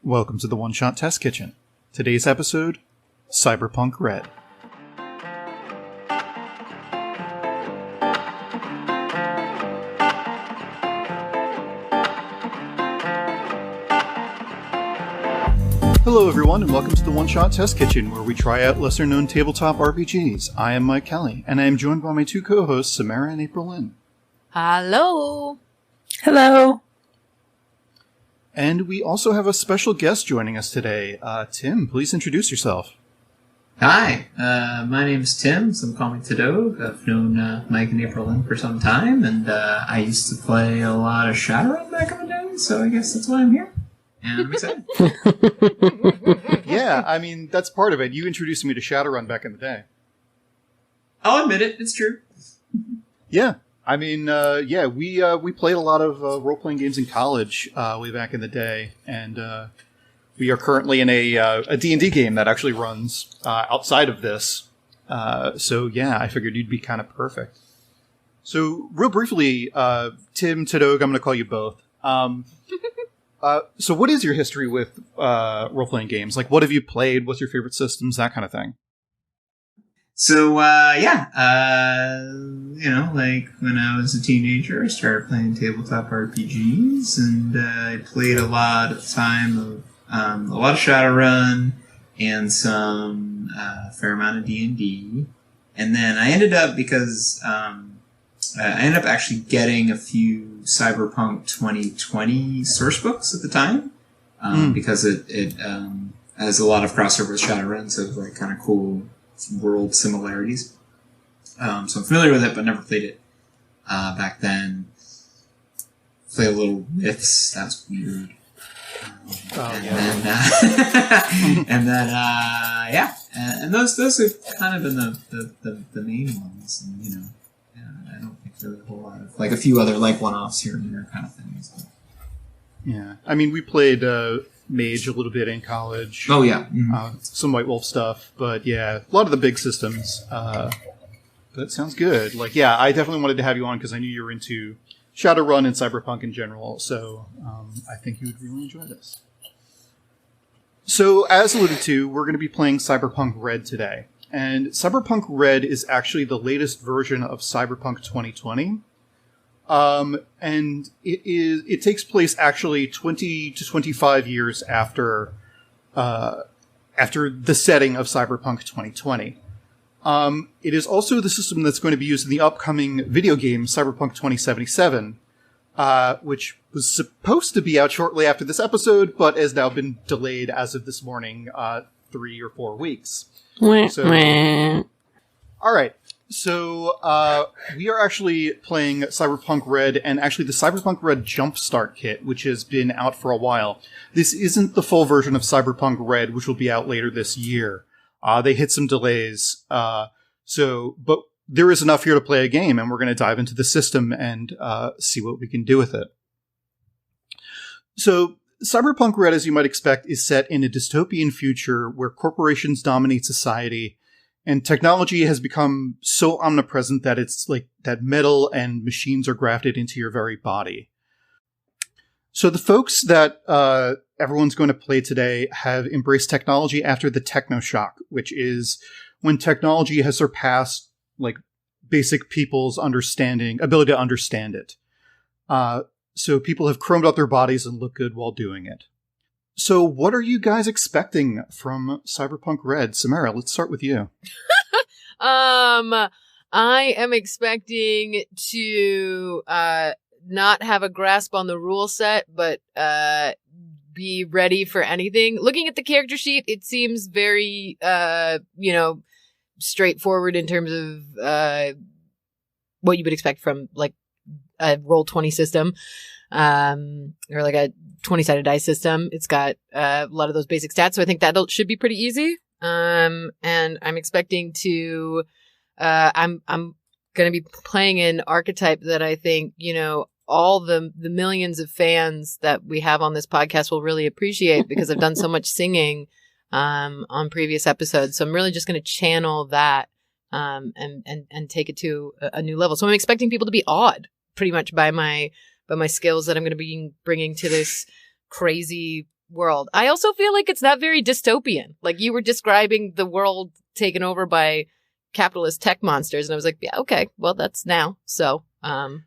Welcome to the One Shot Test Kitchen. Today's episode, Cyberpunk RED. Hello everyone, and welcome to the One Shot Test Kitchen, where we try out lesser-known tabletop RPGs. I am Mike Kelly, and I am joined by my two co-hosts, Samara and April Lynn. Hello! Hello! And we also have a special guest joining us today. Tim, please introduce yourself. Hi, my name's Tim. Some call me Tadog. I've known Mike and April Lynn for some time, and I used to play a lot of Shadowrun back in the day, so I guess that's why I'm here. And I'm excited. Yeah, I mean, that's part of it. You introduced me to Shadowrun back in the day. I'll admit it, it's true. Yeah. I mean, we played a lot of role-playing games in college way back in the day, and we are currently in a D&D game that actually runs outside of this. So, yeah, I figured you'd be kind of perfect. So, real briefly, Tim, Tadog, I'm going to call you both. So what is your history with role-playing games? Like, what have you played? What's your favorite systems? That kind of thing. So, like when I was a teenager, I started playing tabletop RPGs, and I played a lot of time of a lot of Shadowrun and some fair amount of D&D, and then I ended up actually getting a few Cyberpunk 2020 source books at the time because it has a lot of crossover with Shadowrun, so it was like kind of cool world similarities. So I'm familiar with it, but never played it back then. Played a little Myths. That's weird. And those have kind of been the main ones. And, I don't think there are a whole lot of like a few other like one-offs here and there kind of things. But. Yeah, I mean, we played Mage a little bit in college. Oh yeah, some White Wolf stuff, but yeah, a lot of the big systems. That sounds good. Like, yeah, I definitely wanted to have you on because I knew you were into Shadowrun and Cyberpunk in general. So I think you would really enjoy this. So, as alluded to, we're going to be playing Cyberpunk RED today. And Cyberpunk RED is actually the latest version of Cyberpunk 2020. And it takes place actually 20 to 25 years after the setting of Cyberpunk 2020. It is also the system that's going to be used in the upcoming video game Cyberpunk 2077, which was supposed to be out shortly after this episode, but has now been delayed as of this morning, 3 or 4 weeks. So, all right. So, we are actually playing Cyberpunk RED, and actually the Cyberpunk RED Jumpstart Kit, which has been out for a while. This isn't the full version of Cyberpunk RED, which will be out later this year. They hit some delays. But there is enough here to play a game, and we're going to dive into the system and see what we can do with it. So, Cyberpunk RED, as you might expect, is set in a dystopian future where corporations dominate society, and technology has become so omnipresent that it's like that metal and machines are grafted into your very body. So the folks that everyone's going to play today have embraced technology after the techno shock, which is when technology has surpassed like basic people's ability to understand it. So people have chromed up their bodies and look good while doing it. So what are you guys expecting from Cyberpunk RED? Samara, let's start with you. I am expecting to not have a grasp on the rule set, but be ready for anything. Looking at the character sheet, it seems very, straightforward in terms of what you would expect from like a Roll20 system, or like a 20-sided dice system. It's got a lot of those basic stats, so I think that should be pretty easy. And I'm expecting to, I'm going to be playing an archetype that I think, all the millions of fans that we have on this podcast will really appreciate because I've done so much singing on previous episodes. So I'm really just going to channel that and take it to a new level. So I'm expecting people to be awed pretty much by my skills that I'm going to be bringing to this crazy world. I also feel like it's not very dystopian. Like you were describing the world taken over by capitalist tech monsters, and I was like, yeah, okay, well, that's now. So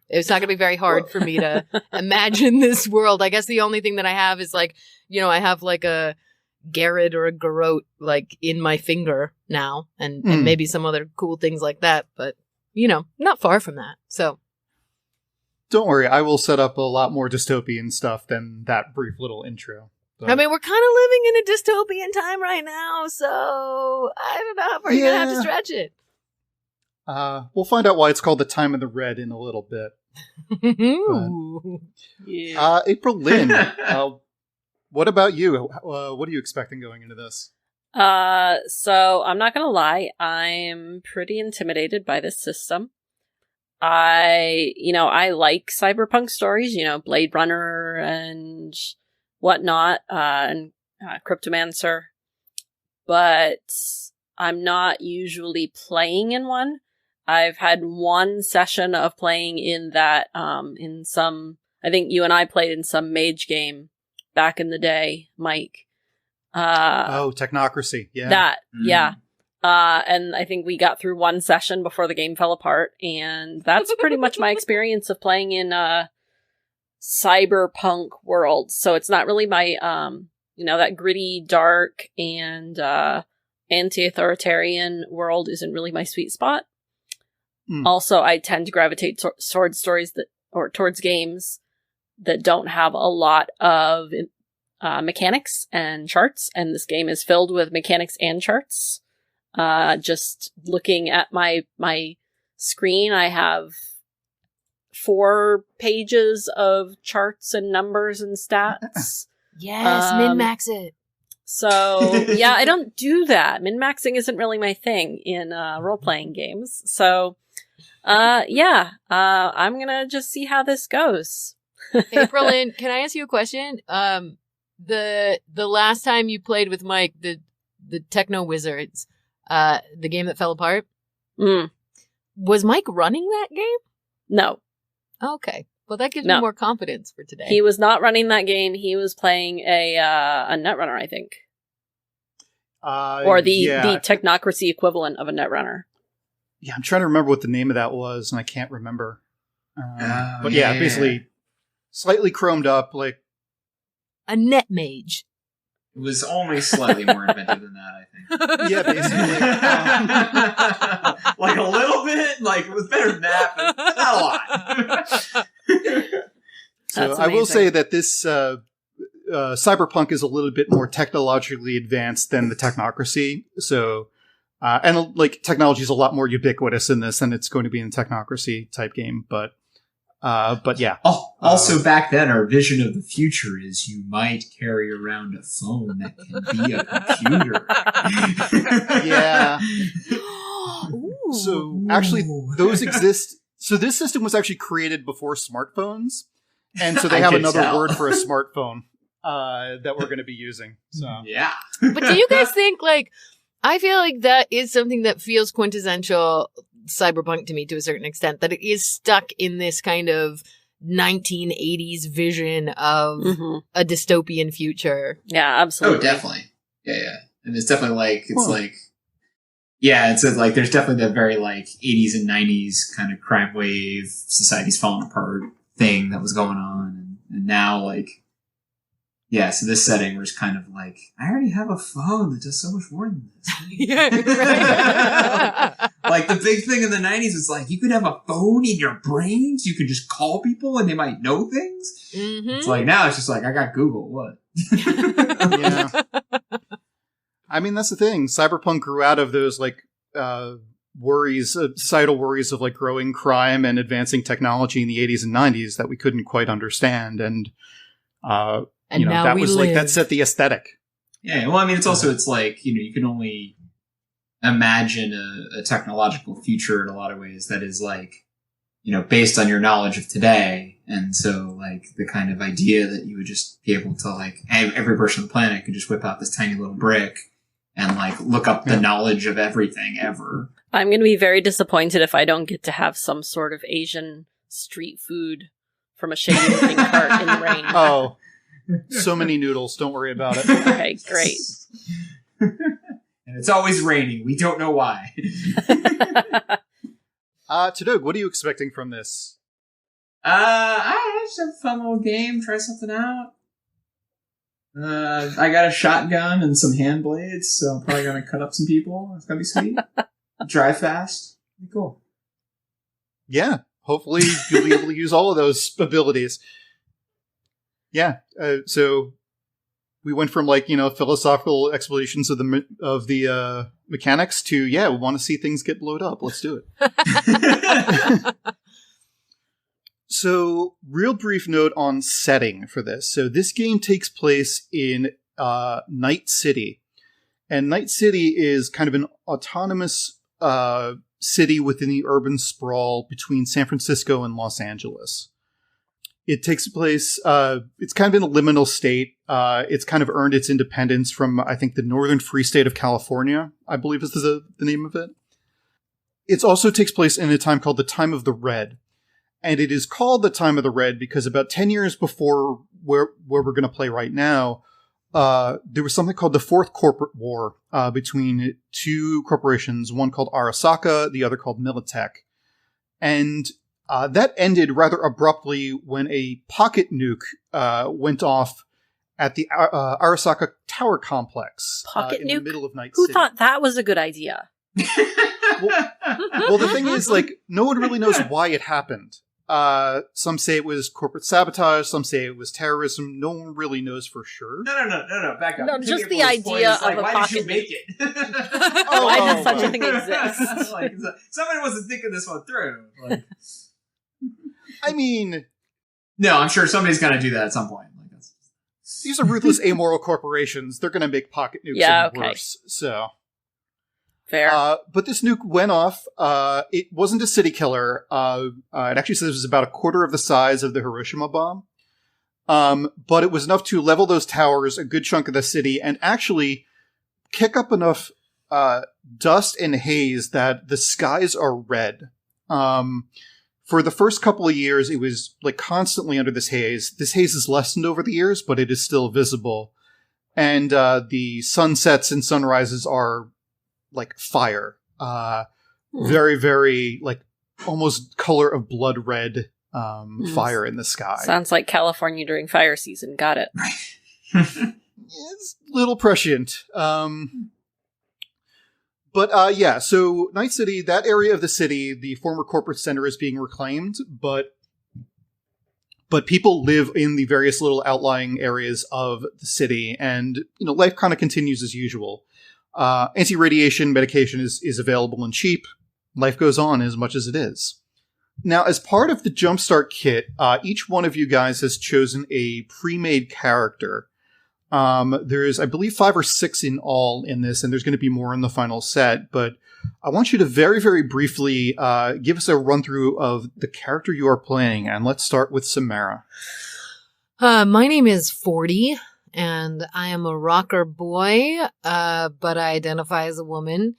it's not going to be very hard for me to imagine this world. I guess the only thing that I have is like, I have like a Garrett or a garrote like in my finger now, and maybe some other cool things like that, but not far from that. So don't worry, I will set up a lot more dystopian stuff than that brief little intro. So. I mean, we're kind of living in a dystopian time right now, so I don't know how far you're gonna have to stretch it. We'll find out why it's called the Time of the Red in a little bit. Yeah. April Lynn, what about you? What are you expecting going into this? So I'm not gonna lie, I'm pretty intimidated by this system. I like cyberpunk stories, Blade Runner and whatnot, and Cryptomancer, but I'm not usually playing in one. I've had one session of playing in that, in some, I think you and I played in some mage game back in the day, Mike. Technocracy, yeah. That, yeah. And I think we got through one session before the game fell apart, and that's pretty much my experience of playing in cyberpunk world. So it's not really my that gritty, dark, and anti-authoritarian world isn't really my sweet spot. Also, I tend to gravitate towards stories towards games that don't have a lot of mechanics and charts, and this game is filled with mechanics and charts. Just looking at my screen, I have 4 pages of charts and numbers and stats. Yes, min-max it. So, yeah, I don't do that. Min-maxing isn't really my thing in role-playing games. So, I'm gonna just see how this goes. April Lynn, can I ask you a question? The last time you played with Mike, the Techno Wizards, the game that fell apart, was Mike running that game? No. Okay. Well, that gives me more confidence for today. He was not running that game. He was playing a Netrunner, I think. Or the Technocracy equivalent of a Netrunner. Yeah, I'm trying to remember what the name of that was, and I can't remember. Basically, slightly chromed up, like a net mage. It was only slightly more inventive than that, I think. Yeah, basically. Like a little bit, like it was better than that, but not a lot. So I will say that this Cyberpunk is a little bit more technologically advanced than the Technocracy. So, and like technology is a lot more ubiquitous in this than it's going to be in the Technocracy type game. But yeah. Oh, also back then, our vision of the future is you might carry around a phone that can be a computer. Yeah. So actually, those exist. So this system was actually created before smartphones, and so they have another word for a smartphone that we're going to be using. So yeah. But do you guys think I feel like that is something that feels quintessential cyberpunk to me to a certain extent, that it is stuck in this kind of 1980s vision of a dystopian future. Yeah, absolutely. Oh, definitely. Yeah. And it's definitely there's definitely that very 80s and 90s kind of crime wave, society's falling apart thing that was going on. And now so this setting was kind of I already have a phone that does so much more than this. Yeah, right. The big thing in the 90s was you could have a phone in your brains. You could just call people and they might know things. Mm-hmm. It's now it's just I got Google. What? Yeah. I mean, that's the thing. Cyberpunk grew out of those worries, societal worries of growing crime and advancing technology in the 80s and 90s that we couldn't quite understand. And now that was that set the aesthetic. Yeah, well, I mean, it's also you can only imagine a technological future in a lot of ways that is based on your knowledge of today. And so the kind of idea that you would just be able to every person on the planet could just whip out this tiny little brick and look up the knowledge of everything ever. I'm going to be very disappointed if I don't get to have some sort of Asian street food from a shady looking cart in the rain. Oh. So many noodles. Don't worry about it. Okay, great. And it's always raining. We don't know why. Tadog, what are you expecting from this? I just have a fun little game. Try something out. I got a shotgun and some hand blades, so I'm probably gonna cut up some people. It's gonna be sweet. Drive fast. Be cool. Yeah, hopefully you'll be able to use all of those abilities. Yeah, so we went from philosophical explanations of the mechanics to we want to see things get blowed up. Let's do it. So, real brief note on setting for this. So, this game takes place in Night City. And Night City is kind of an autonomous city within the urban sprawl between San Francisco and Los Angeles. It takes place, it's kind of in a liminal state. It's kind of earned its independence from, I think, the Northern Free State of California, I believe is the name of it. It also takes place in a time called the Time of the Red. And it is called the Time of the Red because about 10 years before where we're going to play right now, there was something called the Fourth Corporate War between two corporations, one called Arasaka, the other called Militech. And that ended rather abruptly when a pocket nuke went off at the Arasaka Tower Complex Pocket in nuke? the middle of Night Who City. thought that was a good idea? Well, the thing is, no one really knows why it happened. Some say it was corporate sabotage. Some say it was terrorism. No one really knows for sure. No. Back up. No, just the idea of a why pocket did you make it? Why did such a thing exist? Somebody wasn't thinking this one through. I mean, no, I'm sure somebody's going to do that at some point. these are ruthless, amoral corporations. They're going to make pocket nukes even worse. So. Fair. But this nuke went off. It wasn't a city killer. It actually says it was about a quarter of the size of the Hiroshima bomb. But it was enough to level those towers, a good chunk of the city, and actually kick up enough dust and haze that the skies are red. For the first couple of years, it was constantly under this haze. This haze has lessened over the years, but it is still visible. And the sunsets and sunrises are like fire. Very, very, almost color of blood red fire in the sky. Sounds like California during fire season. Got it. It's a little prescient. So Night City, that area of the city, the former corporate center is being reclaimed, but people live in the various little outlying areas of the city, and life kind of continues as usual. Anti-radiation medication is available and cheap. Life goes on as much as it is. Now, as part of the Jumpstart kit, each one of you guys has chosen a pre-made character. There's, I believe, 5 or 6 in all in this, and there's going to be more in the final set. But I want you to very, very briefly give us a run-through of the character you are playing, and let's start with Samara. My name is 40. And I am a rocker boy, but I identify as a woman.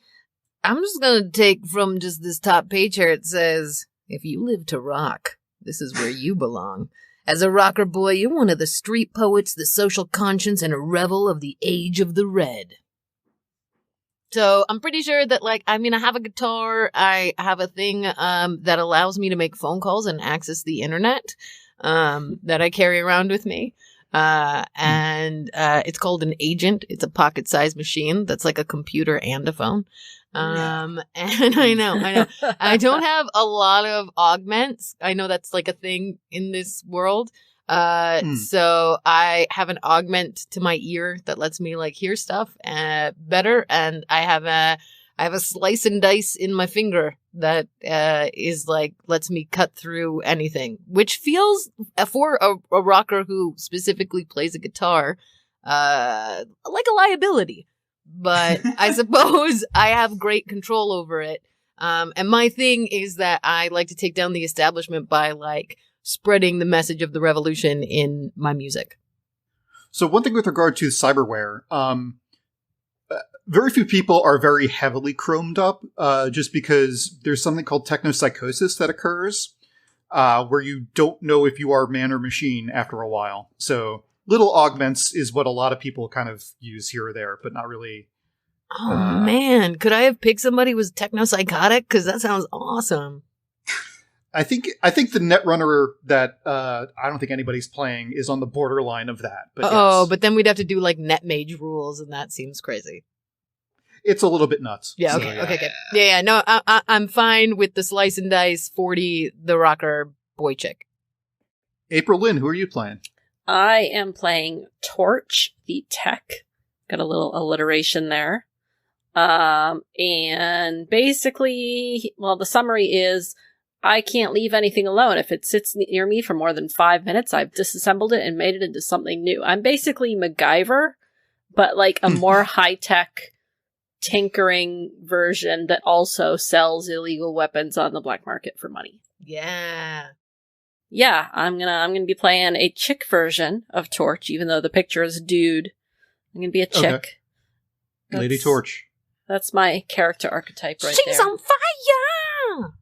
I'm just going to take from just this top page here. It says, if you live to rock, this is where you belong. As a rocker boy, you're one of the street poets, the social conscience, and a rebel of the age of the red. So I'm pretty sure that, I have a guitar. I have a thing that allows me to make phone calls and access the internet that I carry around with me. And it's called an agent. It's a pocket-sized machine that's like a computer and a phone. And I know. I don't have a lot of augments. I know that's a thing in this world. So I have an augment to my ear that lets me hear stuff better. And I have a slice and dice in my finger that is lets me cut through anything, which feels for a rocker who specifically plays a guitar like a liability. But I suppose I have great control over it. And my thing is that I like to take down the establishment by spreading the message of the revolution in my music. So one thing with regard to cyberware, very few people are very heavily chromed up, just because there's something called technopsychosis that occurs, where you don't know if you are man or machine after a while. So little augments is what a lot of people kind of use here or there, but not really. Oh, man. Could I have picked somebody who was techno-psychotic? Because that sounds awesome. I think the Netrunner that I don't think anybody's playing is on the borderline of that. But yes. But then we'd have to do like Netmage rules, and that seems crazy. It's a little bit nuts. Yeah, okay, okay, good. Yeah, no, I'm fine with the slice and dice 40, the rocker boy chick. April Lynn, who are you playing? I am playing Torch, the tech. Got a little alliteration there. And basically, well, the summary is I can't leave anything alone. If it sits near me for more than 5 minutes, I've disassembled it and made it into something new. I'm basically MacGyver, but like a more high-tech tinkering version that also sells illegal weapons on the black market for money. Yeah. Yeah, I'm gonna be playing a chick version of Torch, even though the picture is a dude. I'm gonna be a chick. Okay. Lady Torch. That's my character archetype right there. She's on fire!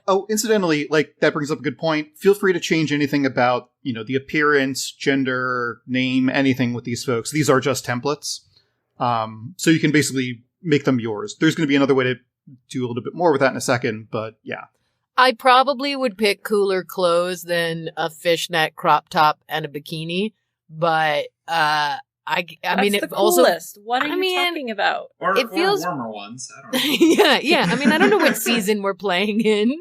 Oh, incidentally, like that brings up a good point. Feel free to change anything about, the appearance, gender, name, anything with these folks. These are just templates. So you can basically make them yours. There's going to be another way to do a little bit more with that in a second, but yeah. I probably would pick cooler clothes than a fishnet crop top and a bikini, but I mean, the it also. Coolest. What are you talking about? Or It feels warmer ones. I don't know. yeah. I mean, I don't know what season we're playing in.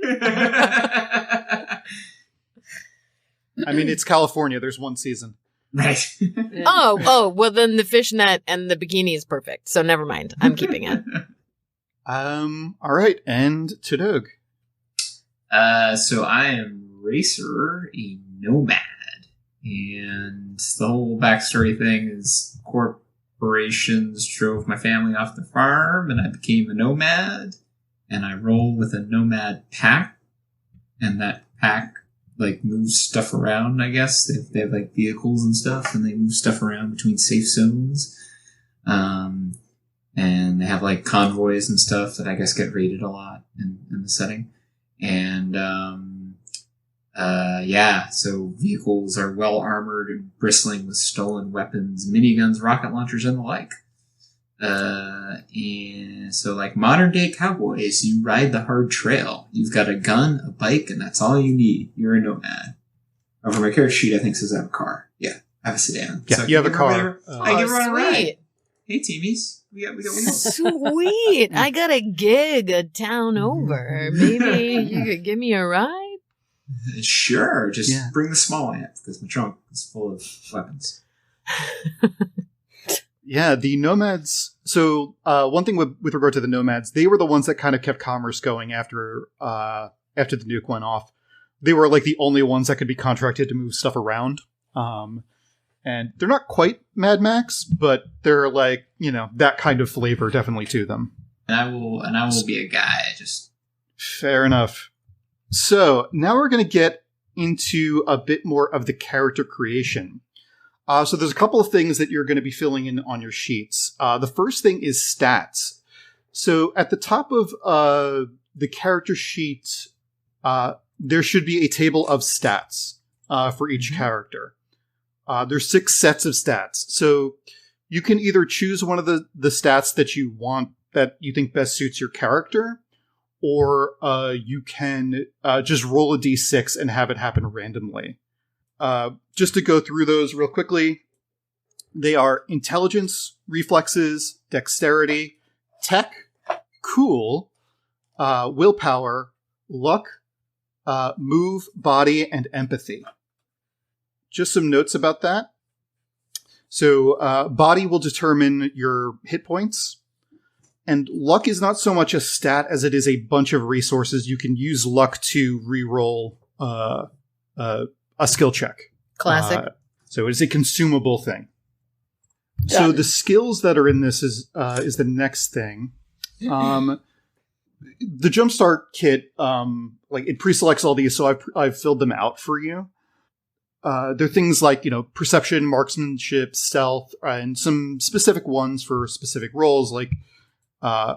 I mean, it's California. There's one season. Right. Oh, well then the fishnet and the bikini is perfect. So never mind. I'm keeping it. All right. And Tudog. So I am Racer, a nomad. And the whole backstory thing is corporations drove my family off the farm and I became a nomad. And I roll with a nomad pack. And that pack like moves stuff around, I guess. They have like vehicles and stuff and they move stuff around between safe zones. And they have like convoys and stuff that I guess get raided a lot in the setting. And so vehicles are well armored and bristling with stolen weapons, miniguns, rocket launchers, and the like. And so like modern day cowboys, you ride the hard trail. You've got a gun, a bike, and that's all you need. You're a nomad. Over my character sheet, I think says I have a car. Yeah, I have a sedan. Yeah, so you have a car. I can run a ride. Hey, teamies. We got wheels. Sweet. I got a gig a town over. Maybe you could give me a ride? Sure. Just bring the small amp because my trunk is full of weapons. Yeah, the nomads. So one thing with regard to the nomads, they were the ones that kind of kept commerce going after the nuke went off. They were like the only ones that could be contracted to move stuff around. And they're not quite Mad Max, but they're like, that kind of flavor definitely to them. And I will be a guy. Just fair enough. So now we're going to get into a bit more of the character creation. So there's a couple of things that you're going to be filling in on your sheets. The first thing is stats. So at the top of the character sheet, there should be a table of stats for each character. There's 6 sets of stats. So you can either choose one of the stats that you want, that you think best suits your character, or you can just roll a d6 and have it happen randomly. Just to go through those real quickly, they are intelligence, reflexes, dexterity, tech, cool, willpower, luck, move, body, and empathy. Just some notes about that. So body will determine your hit points. And luck is not so much a stat as it is a bunch of resources. You can use luck to reroll a skill check. Classic. So it is a consumable thing. So the skills that are in this is the next thing. The Jumpstart kit, it pre-selects all these, so I've filled them out for you. They're things like, perception, marksmanship, stealth, and some specific ones for specific roles, like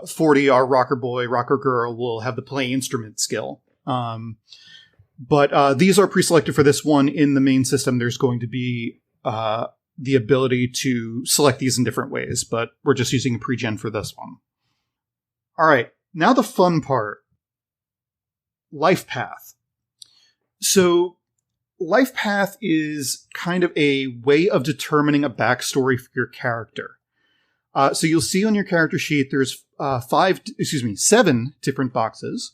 40, our rocker boy, rocker girl will have the play instrument skill. But these are pre-selected for this one. In the main system, there's going to be the ability to select these in different ways, but we're just using pre-gen for this one. All right, now the fun part. Life path. So life path is kind of a way of determining a backstory for your character. So you'll see on your character sheet there's 7 different boxes.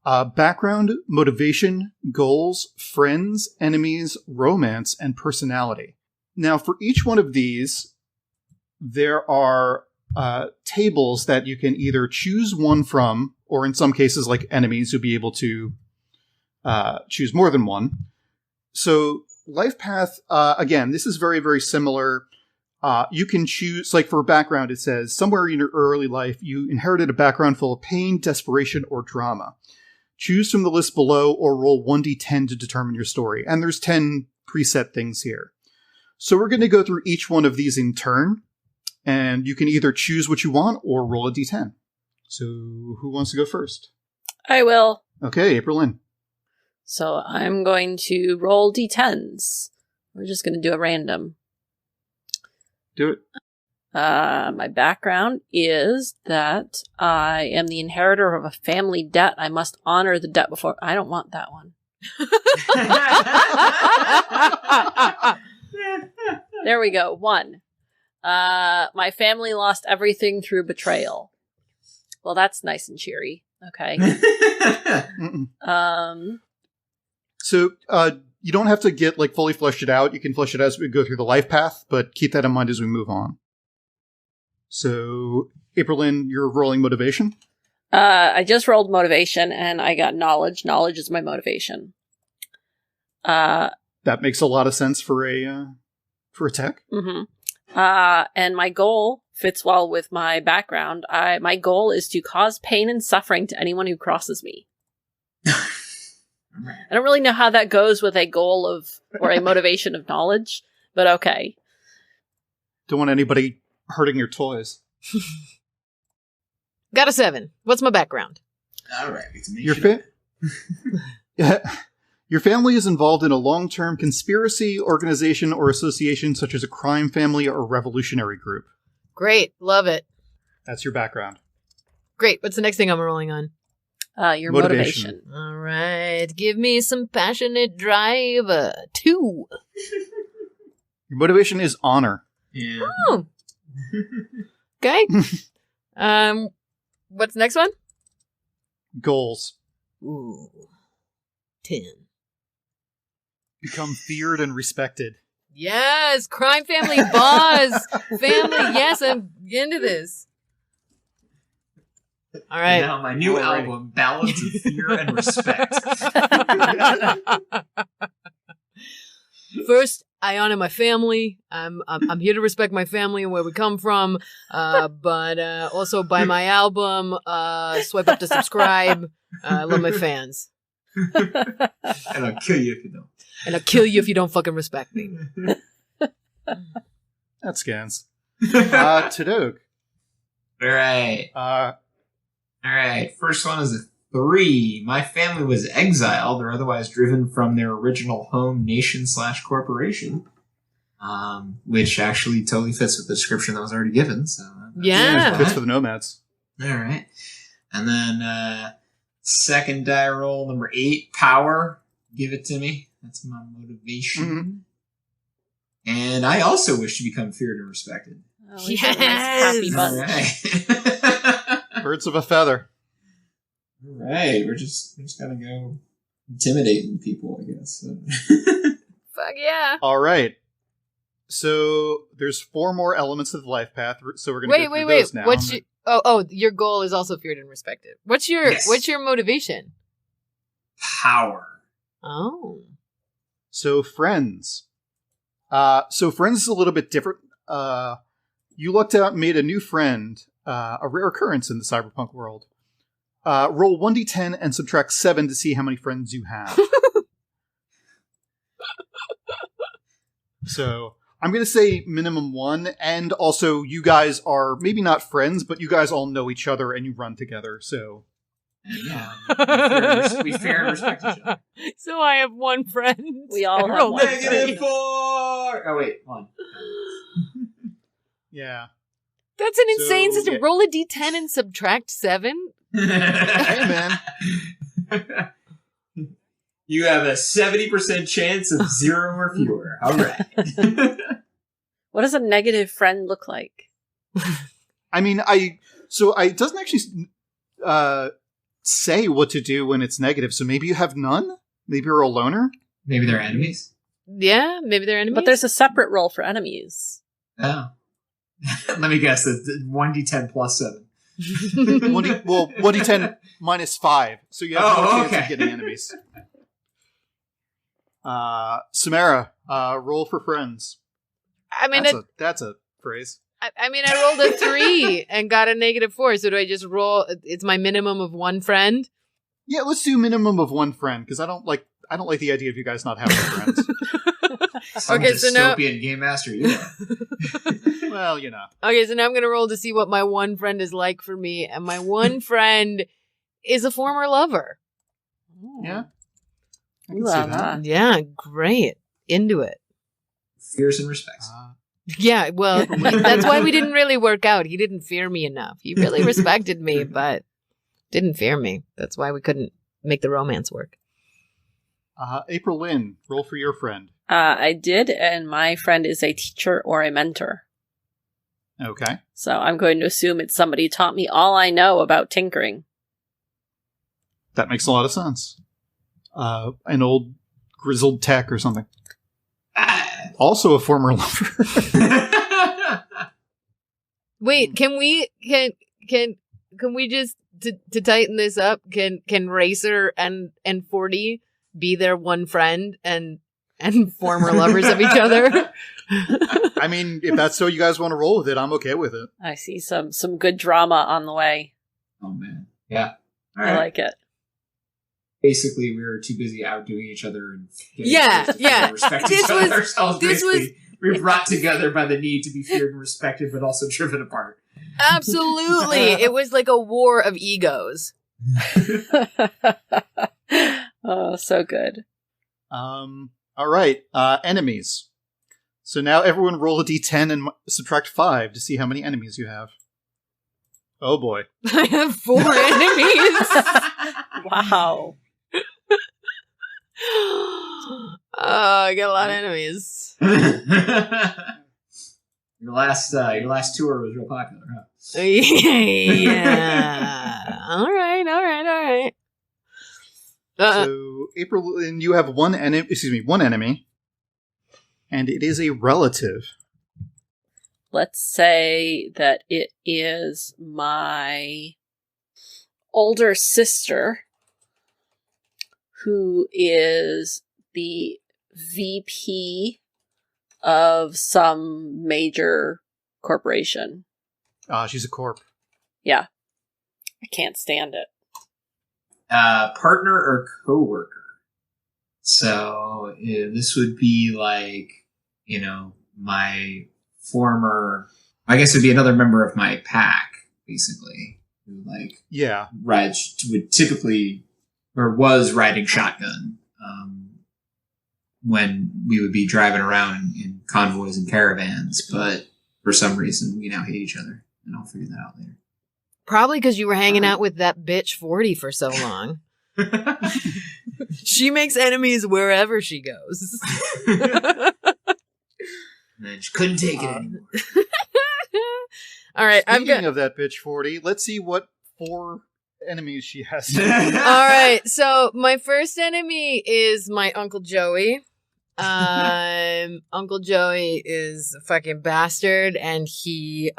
Background, motivation, goals, friends, enemies, romance, and personality. Now, for each one of these, there are tables that you can either choose one from, or in some cases, like enemies, you'll be able to choose more than one. So, life path, again, this is very, very similar. You can choose, like for background, it says, somewhere in your early life, you inherited a background full of pain, desperation, or drama. Choose from the list below or roll 1d10 to determine your story. And there's 10 preset things here. So we're going to go through each one of these in turn, and you can either choose what you want or roll a d10. So who wants to go first? I will. Okay, April Lynn. So I'm going to roll d10s. We're just going to do a random. Do it. My background is that I am the inheritor of a family debt. I must honor the debt before... I don't want that one. There we go. 1. My family lost everything through betrayal. Well, that's nice and cheery. Okay. So you don't have to get like fully flesh it out. You can flesh it out as we go through the life path, but keep that in mind as we move on. So, April Lynn, you're rolling motivation? I just rolled motivation, and I got knowledge. Knowledge is my motivation. That makes a lot of sense for a tech. Mm-hmm. And my goal fits well with my background. My goal is to cause pain and suffering to anyone who crosses me. I don't really know how that goes with a goal of, or a motivation of knowledge, but okay. Don't want anybody hurting your toys. Got a 7. What's my background? All right. Your family is involved in a long-term conspiracy, organization, or association such as a crime family or revolutionary group. Great. Love it. That's your background. Great. What's the next thing I'm rolling on? Your motivation. All right. Give me some passionate drive. 2. Your motivation is honor. Yeah. Oh. Okay. What's the next one? Goals. Ooh. 10. Become feared and respected. Yes, crime family boss. Family, yes, I'm into this. All right. And now my new album, Balance of Fear and Respect. First, I honor my family. I'm here to respect my family and where we come from. But also buy my album. Swipe up to subscribe. I love my fans. And I'll kill you if you don't. And I'll kill you if you don't fucking respect me. That scans. Tadok. All right. First one is a 3. My family was exiled or otherwise driven from their original home nation/corporation, which actually totally fits with the description that was already given. So yeah, fits for the nomads. All right. And then second die roll, number 8, power. Give it to me. That's my motivation. Mm-hmm. And I also wish to become feared and respected. Oh, we have a nice happy bunch. All right. Birds of a feather. All right. We're just gonna go intimidating people, I guess. So. fuck yeah. All right. So there's 4 more elements of the life path. So we're gonna go through those now. What's your goal is also feared and respected. What's your motivation? Power. Oh. So friends. Friends is a little bit different. You looked out and made a new friend, a rare occurrence in the cyberpunk world. Roll 1d10 and subtract 7 to see how many friends you have. So I'm going to say minimum 1, and also you guys are maybe not friends, but you guys all know each other and you run together, so We fair and respect each other. So I have one friend. We all I have rolled one a friend. -4! three. Oh, wait, 1. Yeah. That's an insane So, system. yeah. Roll a d10 and subtract 7? Hey, man. You have a 70% chance of 0 or fewer. All right. What does a negative friend look like? I mean, it doesn't actually say what to do when it's negative. So maybe you have none. Maybe you're a loner. Maybe they're enemies. Yeah, maybe they're enemies. But there's a separate roll for enemies. Oh. Let me guess. 1d10 plus 7. 1d10 minus 5. So you have no chance of getting enemies. Samara, roll for friends. I mean, That's a phrase. I mean, I rolled a 3 and got a -4. So do I just roll? It's my minimum of one friend. Yeah, let's do minimum of one friend because I don't like the idea of you guys not having friends. Some Okay, so now- dystopian game master, you know. Well, you know. Okay, so now I'm gonna roll to see what my one friend is like for me, and my one friend is a former lover. Yeah. I Ooh can la see la. that. Yeah, great, into it. Fears and respects. Yeah, well, that's why we didn't really work out. He didn't fear me enough. He really respected me, but didn't fear me. That's why we couldn't make the romance work. April Lynn, roll for your friend. I did, and my friend is a teacher or a mentor. Okay. So I'm going to assume it's somebody who taught me all I know about tinkering. That makes a lot of sense. An old grizzled tech or something. Also a former lover. Wait, can we just to tighten this up? Can Racer and 40 be their one friend and former lovers of each other? I mean, if that's so you guys want to roll with it, I'm okay with it. I see some good drama on the way. Oh, man. Yeah. All I right. like it. Basically, we were too busy outdoing each other and Yeah. respect This each other was- ourselves. this Basically, we were brought together by the need to be feared and respected, but also driven apart. Absolutely. It was like a war of egos. Oh, so good. All right. Enemies. So now everyone roll a d10 and subtract 5 to see how many enemies you have. Oh boy. I have 4 enemies. Wow. Oh, I got a lot of enemies. Your last tour was real popular, huh? Yeah. All right. So April, and you have one enemy, and it is a relative. Let's say that it is my older sister, who is the VP of some major corporation. She's a corp. Yeah. I can't stand it. Partner or coworker. So this would be like, my former. I guess it would be another member of my pack, basically, who Yeah. would typically or was riding shotgun when we would be driving around in convoys and caravans, but for some reason we now hate each other, and I'll figure that out later. Probably because you were hanging out with that bitch 40 for so long. She makes enemies wherever she goes. And then she couldn't take it anymore. All right, Speaking of that bitch 40, let's see what 4 enemies she has. All right, so my first enemy is my Uncle Joey. Uncle Joey is a fucking bastard, and he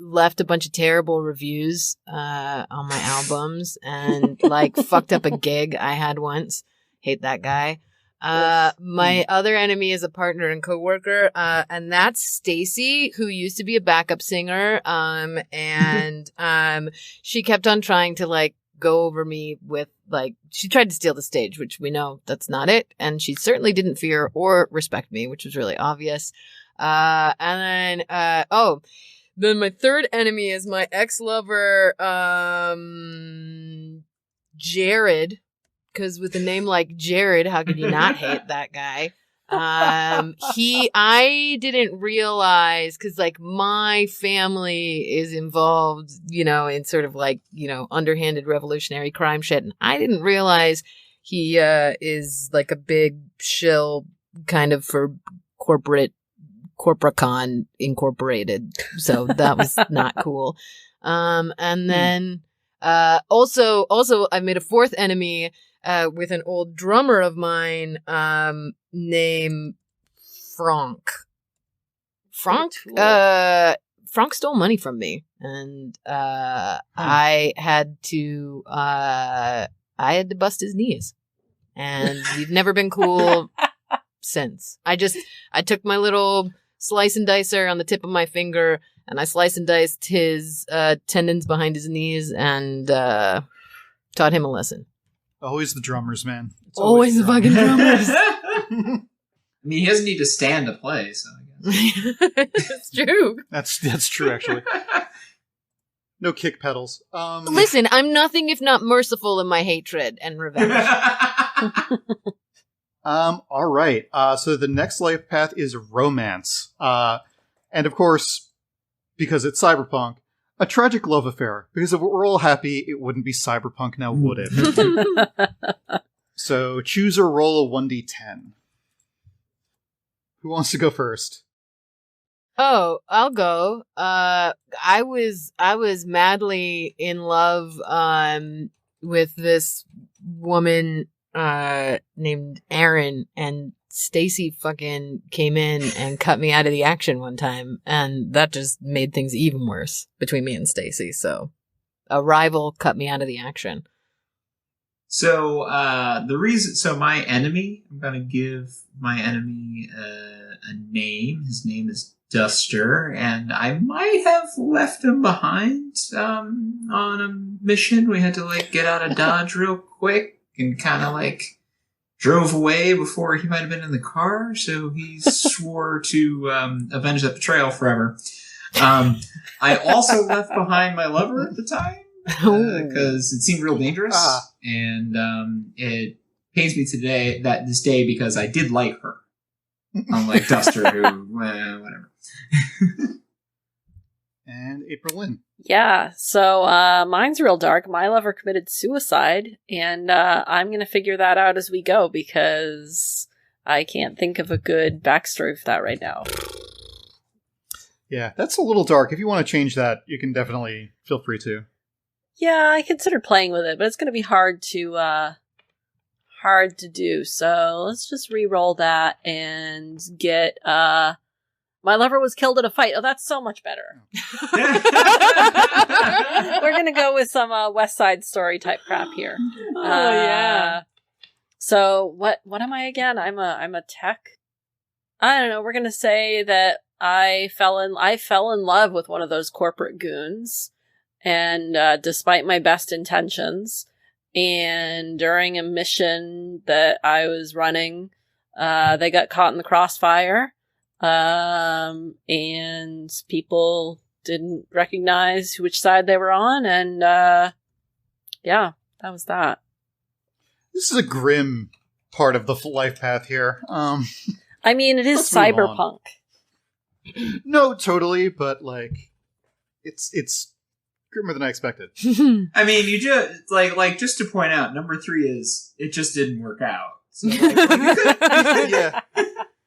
left a bunch of terrible reviews on my albums, and fucked up a gig I had once. Hate that guy. My other enemy is a partner and coworker, and that's Stacy, who used to be a backup singer. And she kept on trying to go over me with she tried to steal the stage, which we know that's not it. And she certainly didn't fear or respect me, which was really obvious. And then my third enemy is my ex-lover, Jared, because with a name like Jared, how could you not hate that guy? I didn't realize, because like my family is involved, in sort of like, underhanded revolutionary crime shit. And I didn't realize he is like a big shill kind of for Corporacon Incorporated. So that was not cool. And then also I made a fourth enemy with an old drummer of mine named Frank. Frank stole money from me, and I had to bust his knees, and we've never been cool since. I took my little slice and dicer on the tip of my finger, and I sliced and diced his tendons behind his knees, and taught him a lesson. Always the drummers, man. It's always the fucking drummers. I mean, he doesn't need to stand to play, so I guess. It's true. That's true, actually. No kick pedals. Listen, I'm nothing if not merciful in my hatred and revenge. All right. So the next life path is romance. And of course, because it's cyberpunk, a tragic love affair. Because if we're all happy, it wouldn't be cyberpunk now, would it? So choose or roll a 1d10. Who wants to go first? Oh, I'll go. I was madly in love with this woman named Erin, and Stacy fucking came in and cut me out of the action one time, and that just made things even worse between me and Stacy. So a rival cut me out of the action. So my enemy, I'm gonna give my enemy a name. His name is Duster, and I might have left him behind on a mission. We had to like get out of Dodge real quick, and kind of like drove away before he might have been in the car. So he swore to avenge that betrayal forever. I also left behind my lover at the time because it seemed real dangerous, and it pains me this day because I did like her. Unlike Duster, who, whatever. And April Lynn. Yeah, so mine's real dark. My lover committed suicide, and I'm going to figure that out as we go because I can't think of a good backstory for that right now. Yeah, that's a little dark. If you want to change that, you can definitely feel free to. Yeah, I considered playing with it, but it's going to be hard to do. So let's just re-roll that and get my lover was killed in a fight. Oh, that's so much better. We're going to go with some West Side Story type crap here. Oh yeah. So what am I again? I'm a tech. I don't know. We're going to say that I fell in love with one of those corporate goons, and despite my best intentions, and during a mission that I was running, they got caught in the crossfire, and people didn't recognize which side they were on, and yeah, that was that. This is a grim part of the life path here. I mean, it is cyberpunk. No, totally, but like, it's grimmer than I expected. I mean, you just like just to point out, number 3 is it just didn't work out. So, like, Yeah.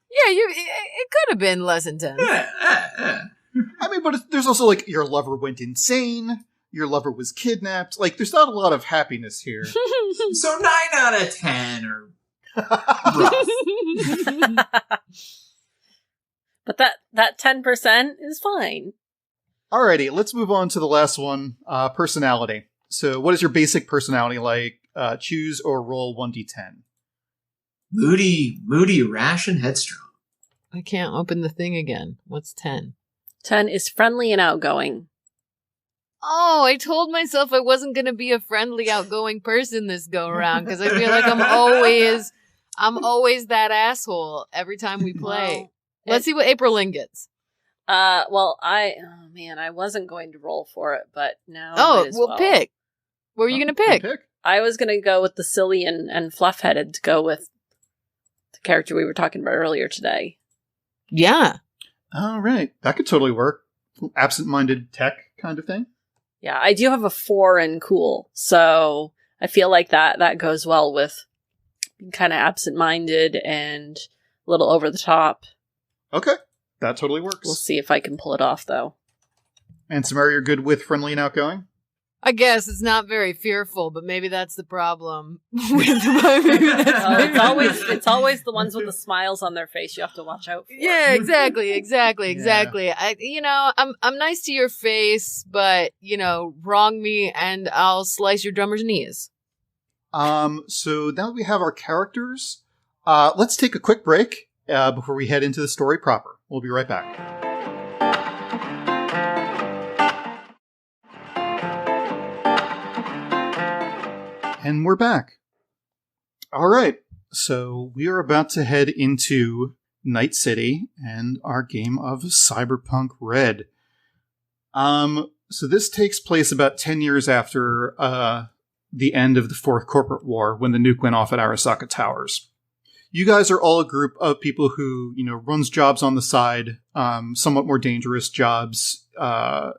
Yeah, it could have been less intense. I mean, but there's also like your lover went insane, your lover was kidnapped. Like, there's not a lot of happiness here. So 9 out of 10 are rough. But that 10% is fine. Alrighty, let's move on to the last one, personality. So what is your basic personality like? Choose or roll 1d10. Moody, rash, and headstrong. I can't open the thing again. What's 10? 10 is friendly and outgoing. Oh, I told myself I wasn't going to be a friendly, outgoing person this go around because I feel like I'm always that asshole every time we play. Well, Let's see what April Lynn gets. I wasn't going to roll for it, but now. Oh, well, pick. What were you going to pick? I was going to go with the silly and fluff-headed to go with the character we were talking about earlier today. Yeah. All right. That could totally work. Absent-minded tech kind of thing. Yeah, I do have a 4 in cool, so I feel like that goes well with being kind of absent-minded and a little over the top. Okay. That totally works. We'll see if I can pull it off, though. And Samara, you're good with friendly and outgoing? I guess it's not very fearful, but maybe that's the problem. It's always the ones with the smiles on their face you have to watch out for. Yeah, exactly. Yeah. I'm nice to your face, but wrong me and I'll slice your drummer's knees. So now that we have our characters, let's take a quick break before we head into the story proper. We'll be right back. And we're back. All right. So we are about to head into Night City and our game of Cyberpunk RED. So this takes place about 10 years after the end of the Fourth Corporate War, when the nuke went off at Arasaka Towers. You guys are all a group of people who, runs jobs on the side, somewhat more dangerous jobs to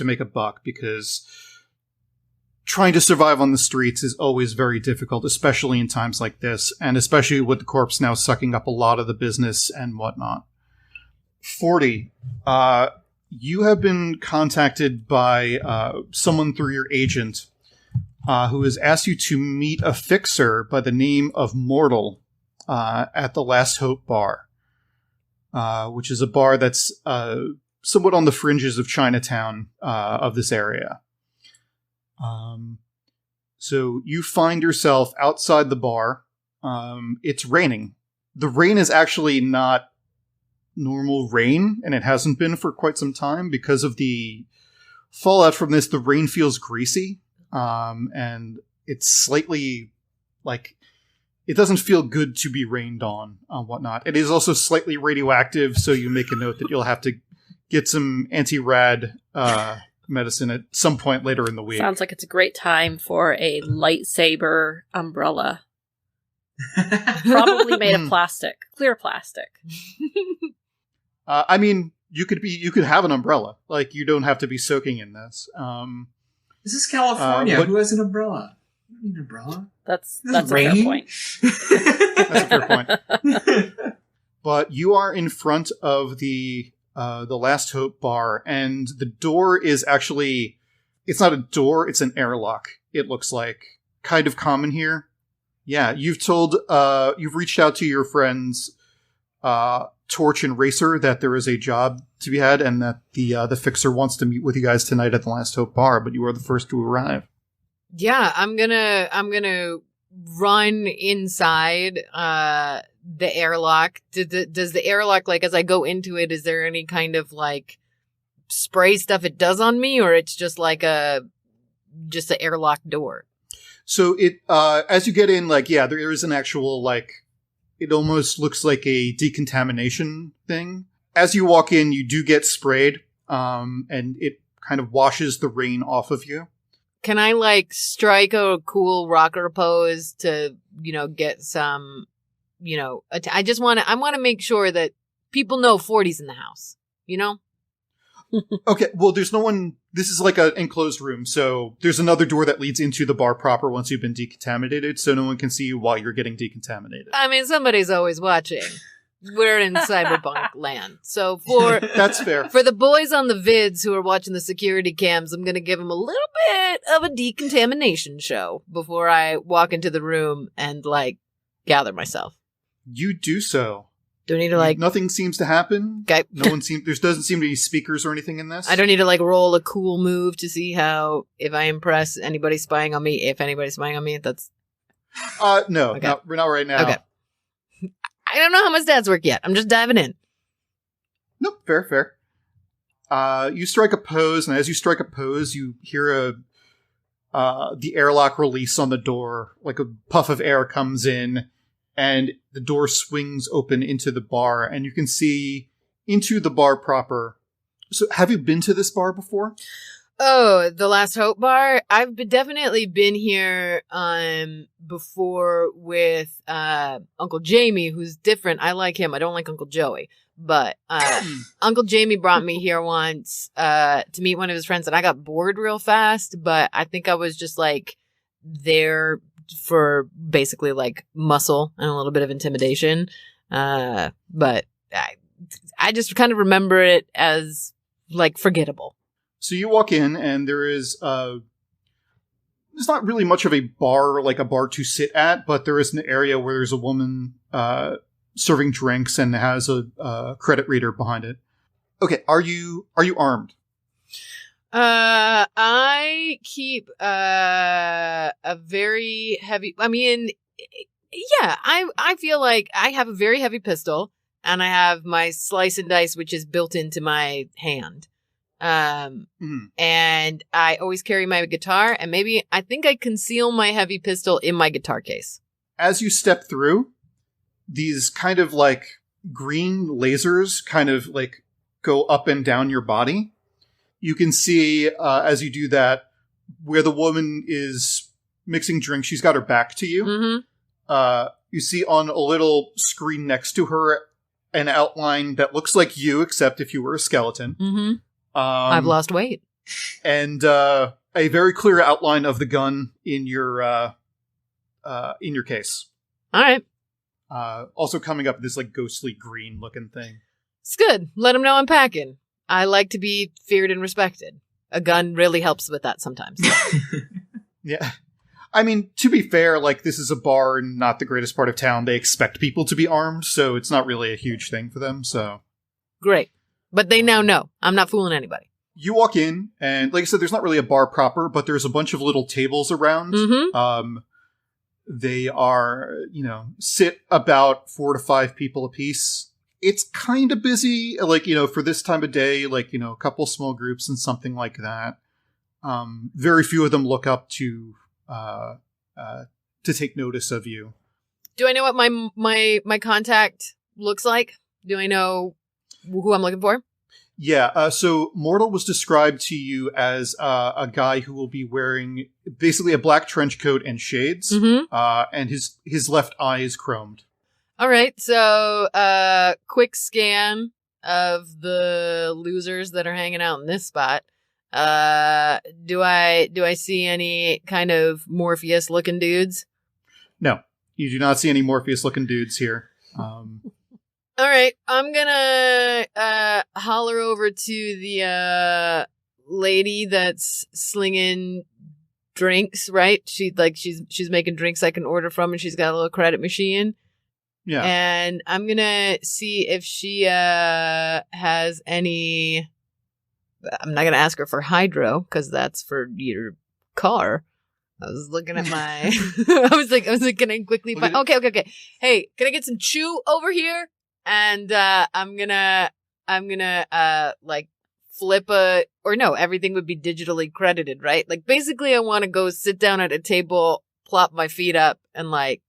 make a buck, because trying to survive on the streets is always very difficult, especially in times like this, and especially with the corpse now sucking up a lot of the business and whatnot. 40, you have been contacted by someone through your agent who has asked you to meet a fixer by the name of Mortal at the Last Hope Bar, which is a bar that's somewhat on the fringes of Chinatown of this area. So you find yourself outside the bar. It's raining. The rain is actually not normal rain, and it hasn't been for quite some time because of the fallout from this. The rain feels greasy, and it's slightly it doesn't feel good to be rained on whatnot. It is also slightly radioactive, so you make a note that you'll have to get some anti-rad medicine at some point later in the week. Sounds like it's a great time for a lightsaber umbrella. Probably made of plastic. Clear plastic. I mean, you could have an umbrella. You don't have to be soaking in this. This is California. Who has an umbrella? You don't need an umbrella. That's a fair point. That's a fair point. But you are in front of the Last Hope Bar, and the door is actually, it's not a door, it's an airlock, it looks like. Kind of common here. Yeah, you've reached out to your friends, Torch and Racer, that there is a job to be had, and that the fixer wants to meet with you guys tonight at the Last Hope Bar, but you are the first to arrive. Yeah, I'm gonna run inside the airlock. Does the airlock, as I go into it, is there any kind of spray stuff it does on me, or it's just an airlock door? So it as you get in, there is an actual it almost looks like a decontamination thing. As you walk in, you do get sprayed, and it kind of washes the rain off of you. Can I strike a cool rocker pose to get some? I want to make sure that people know 40's in the house, Okay, well, there's no one. This is an enclosed room, so there's another door that leads into the bar proper once you've been decontaminated, so no one can see you while you're getting decontaminated. I mean, somebody's always watching. We're in Cyberpunk land. So that's fair. For the boys on the vids who are watching the security cams, I'm going to give them a little bit of a decontamination show before I walk into the room and gather myself. You do so. Do I need to Nothing seems to happen. Okay. There doesn't seem to be speakers or anything in this. I don't need to roll a cool move to see if I impress anybody spying on me. If anybody's spying on me, that's. No, okay. Not right now. Okay. I don't know how my stats work yet. I'm just diving in. Nope, fair. You strike a pose, and as you strike a pose, you hear the airlock release on the door. A puff of air comes in, and the door swings open into the bar, and you can see into the bar proper. So, have you been to this bar before? Oh, the Last Hope bar. Definitely been here before with Uncle Jamie, who's different. I like him. I don't like Uncle Joey. But Uncle Jamie brought me here once to meet one of his friends, and I got bored real fast. But I think I was just like there for basically like muscle and a little bit of intimidation. But I just kind of remember it as like forgettable. So you walk in, and there's not really much of a bar, like a bar to sit at, but there is an area where there's a woman serving drinks and has a credit reader behind it. Okay, are you armed? I keep a very heavy. I mean, yeah, I feel like I have a very heavy pistol, and I have my slice and dice, which is built into my hand. And I always carry my guitar, and I think I conceal my heavy pistol in my guitar case. As you step through, these kind of like green lasers kind of like go up and down your body. You can see, as you do that, where the woman is mixing drinks, she's got her back to you. Mm-hmm. You see on a little screen next to her an outline that looks like you, except if you were a skeleton. Mm-hmm. I've lost weight. And a very clear outline of the gun in your case. All right. Also coming up, this like ghostly green looking thing. It's good. Let them know I'm packing. I like to be feared and respected. A gun really helps with that sometimes. Yeah. I mean, to be fair, like this is a bar and not the greatest part of town. They expect people to be armed, so it's not really a huge thing for them. So great. But they now know. I'm not fooling anybody. You walk in, and like I said, there's not really a bar proper, but there's a bunch of little tables around. Mm-hmm. They are, sit about 4 to 5 people apiece. It's kind of busy, like, for this time of day, like, a couple small groups and something like that. Very few of them look up to take notice of you. Do I know what my contact looks like? Do I know who I'm looking for? Yeah, so Mortal was described to you as a guy who will be wearing basically a black trench coat and shades, and his left eye is chromed. All right, so quick scan of the losers that are hanging out in this spot. Do I see any kind of Morpheus-looking dudes? No, you do not see any Morpheus-looking dudes here. All right, I'm gonna holler over to the lady that's slinging drinks. Right? She's making drinks I can order from, and she's got a little credit machine. Yeah. And I'm gonna see if she has any. I'm not gonna ask her for hydro because that's for your car. I was looking at my. I was like, can I quickly find? Okay. Hey, can I get some chew over here? And I'm gonna like flip everything would be digitally credited, right? Like basically I want to go sit down at a table, plop my feet up, and like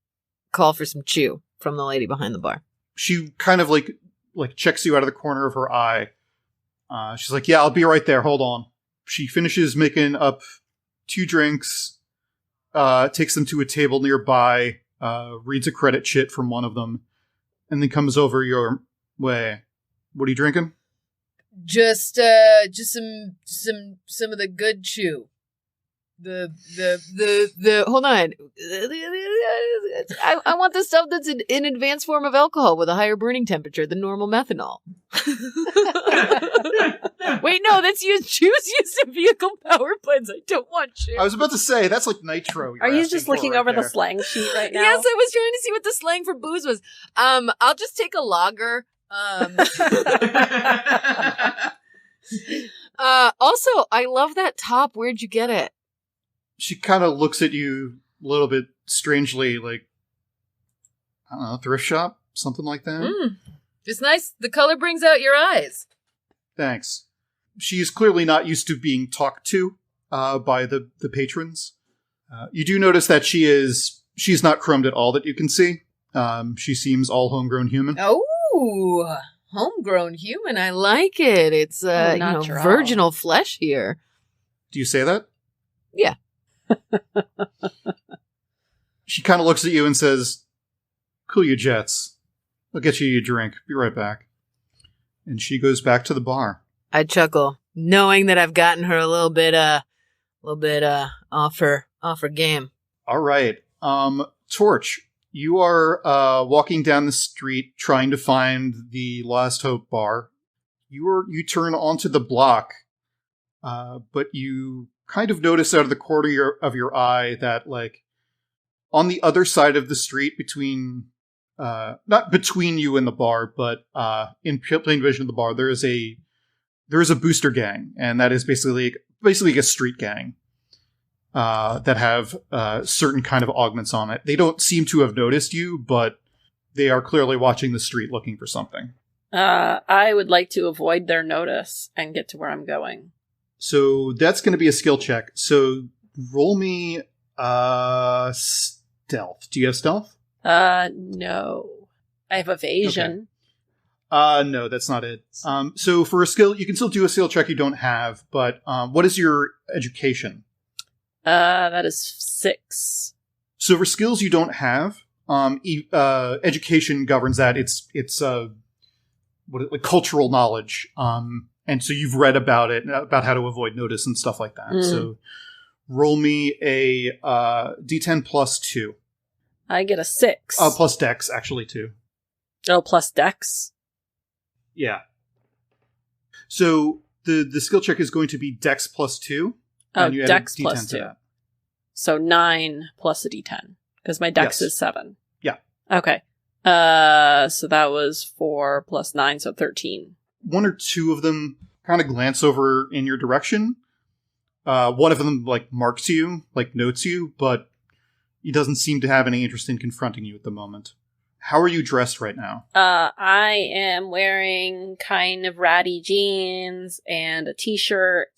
call for some chew from the lady behind the bar. She kind of like checks you out of the corner of her eye. She's like, yeah, I'll be right there. Hold on. She finishes making up 2 drinks, takes them to a table nearby, reads a credit sheet from one of them, and then comes over your way. What are you drinking? Just some of the good chew. The hold on. I want the stuff that's in advanced form of alcohol with a higher burning temperature than normal methanol. Wait, no, that's choose used in vehicle power plants. I don't want chew. I was about to say that's like nitro. Are you just looking over the slang sheet right now? Yes, I was trying to see what the slang for booze was. I'll just take a lager. Also, I love that top. Where'd you get it? She kind of looks at you a little bit strangely, like, I don't know, thrift shop? Something like that? It's nice. The color brings out your eyes. Thanks. She is clearly not used to being talked to by the patrons. You do notice that she's not chromed at all that you can see. She seems all homegrown human. Oh, homegrown human. I like it. It's virginal flesh here. Do you say that? Yeah. She kind of looks at you and says, "Cool your jets. I'll get you your drink. Be right back." And she goes back to the bar. I chuckle, knowing that I've gotten her a little bit off her game. All right. Torch, you are walking down the street trying to find the Last Hope bar. You turn onto the block, but you kind of notice out of the corner of your eye that, like, on the other side of the street between, not between you and the bar, but in plain vision of the bar, there is a booster gang, and that is basically a street gang that have certain kind of augments on it. They don't seem to have noticed you, but they are clearly watching the street looking for something. I would like to avoid their notice and get to where I'm going. So that's going to be a skill check. So roll me stealth. Do you have stealth? No. I have evasion. Okay. No, that's not it. So for a skill, you can still do a skill check you don't have, but what is your education? That is 6. So for skills you don't have, education governs that. It's cultural knowledge. And so you've read about it, about how to avoid notice and stuff like that. So roll me a D10 plus 2. I get a 6. Plus dex, actually, too. Oh, plus dex? Yeah. So the skill check is going to be dex plus 2. Oh, and you add dex a D10 plus to 2. that. So 9 plus a D10. Because my dex is 7. Yeah. Okay. So that was 4 plus 9, so 13. One or two of them kind of glance over in your direction. One of them, like, marks you, like, notes you, but he doesn't seem to have any interest in confronting you at the moment. How are you dressed right now? I am wearing kind of ratty jeans and a t-shirt.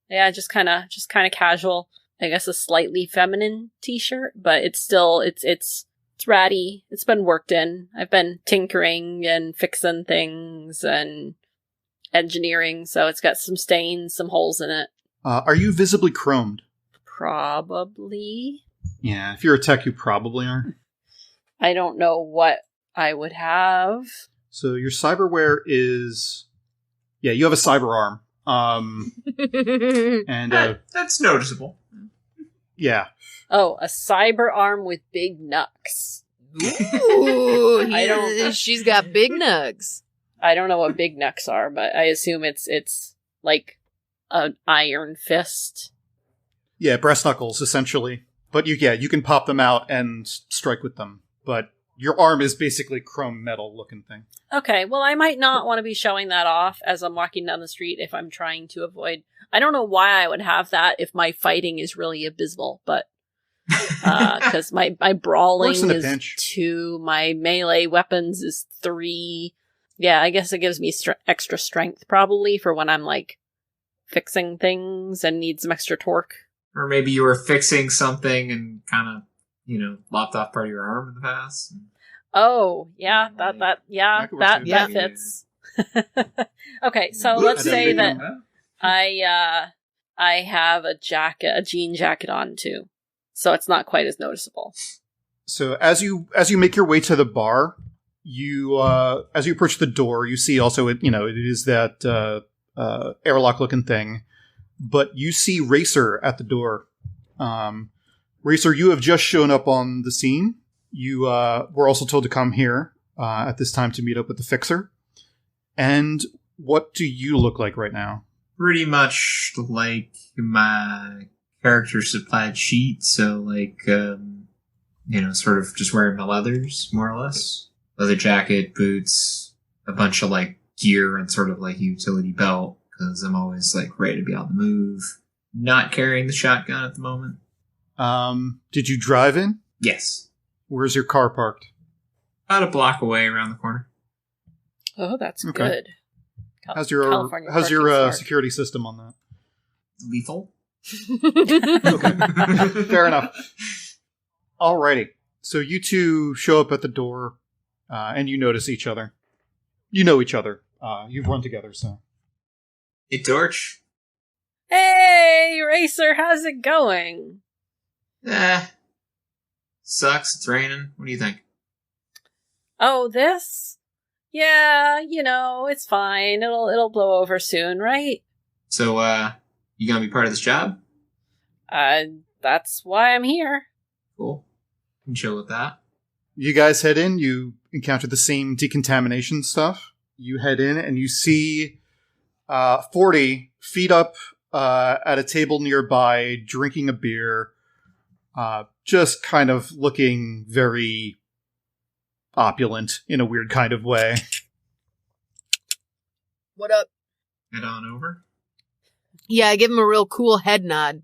Yeah, just kind of casual. I guess a slightly feminine t-shirt, but it's still, it's ratty. It's been worked in. I've been tinkering and fixing things and engineering, so it's got some stains, some holes in it. Are you visibly chromed? Probably. Yeah, if you're a tech, you probably are. I don't know what I would have. So your cyberware is... Yeah, you have a cyber arm. And that's noticeable. Yeah. Oh, a cyber arm with big knucks. Ooh, she's got big nugs. I don't know what big knucks are, but I assume it's like an iron fist. Yeah, breast knuckles, essentially. But you can pop them out and strike with them. But your arm is basically chrome metal looking thing. Okay, well, I might not want to be showing that off as I'm walking down the street if I'm trying to avoid... I don't know why I would have that if my fighting is really abysmal, but... Because my brawling is 2, my melee weapons is 3. Yeah, I guess it gives me extra strength, probably, for when I'm, like, fixing things and need some extra torque. Or maybe you were fixing something and kind of, lopped off part of your arm in the past. Oh, yeah, that fits. Okay, so let's say that I have a jean jacket on too, so it's not quite as noticeable. So as you make your way to the bar, you as you approach the door, you see also it is that airlock looking thing, but you see Racer at the door. Racer, you have just shown up on the scene. You were also told to come here at this time to meet up with the Fixer. And what do you look like right now? Pretty much like my character's supplied sheet. So, like, sort of just wearing my leathers, more or less. Leather jacket, boots, a bunch of, like, gear and sort of, like, utility belt. Because I'm always, like, ready to be on the move. Not carrying the shotgun at the moment. Did you drive in? Yes. Where's your car parked? About a block away around the corner. Oh, that's Okay. good. How's your security system on that? Lethal. Okay. Fair enough. Alrighty. So you two show up at the door, and you notice each other. You know each other. You've run together, so. Hey, Torch. Hey, Racer, how's it going? Sucks. It's raining. What do you think? Oh, this? Yeah, it's fine. It'll blow over soon, right? So, you gonna be part of this job? That's why I'm here. Cool. Can chill with that. You guys head in, you encounter the same decontamination stuff. You head in and you see 40 feet up at a table nearby, drinking a beer, just kind of looking very opulent in a weird kind of way. What up? Head on over. Yeah, I give him a real cool head nod.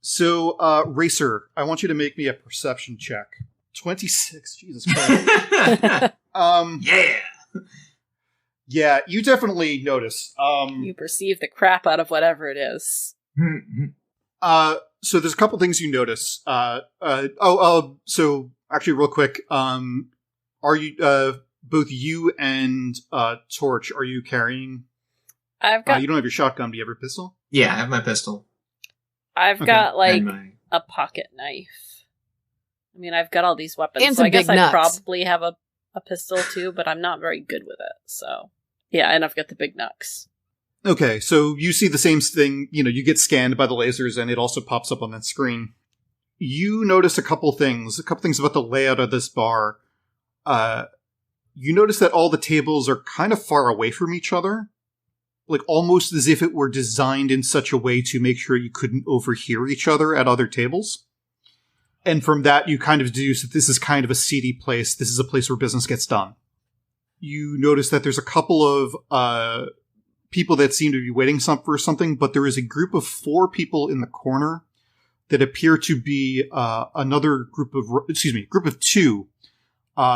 So, Racer, I want you to make me a perception check. 26, Jesus Christ. Yeah! Yeah, you definitely notice. You perceive the crap out of whatever it is. So there's a couple things you notice. So actually real quick, are you, both you and, Torch, are you carrying? I've got... you don't have your shotgun, do you have your pistol? Yeah, I have my pistol. I've got, like, And a pocket knife. I mean, I've got all these weapons, And so some I guess big I nuts. probably have a pistol too, but I'm not very good with it, so... Yeah, and I've got the big knucks. Okay, so you see the same thing, you get scanned by the lasers and it also pops up on that screen. You notice a couple things about the layout of this bar. You notice that all the tables are kind of far away from each other. Like almost as if it were designed in such a way to make sure you couldn't overhear each other at other tables. And from that, you kind of deduce that this is kind of a seedy place. This is a place where business gets done. You notice that there's a couple of people that seem to be waiting for something, but there is a group of 4 people in the corner that appear to be another group of 2.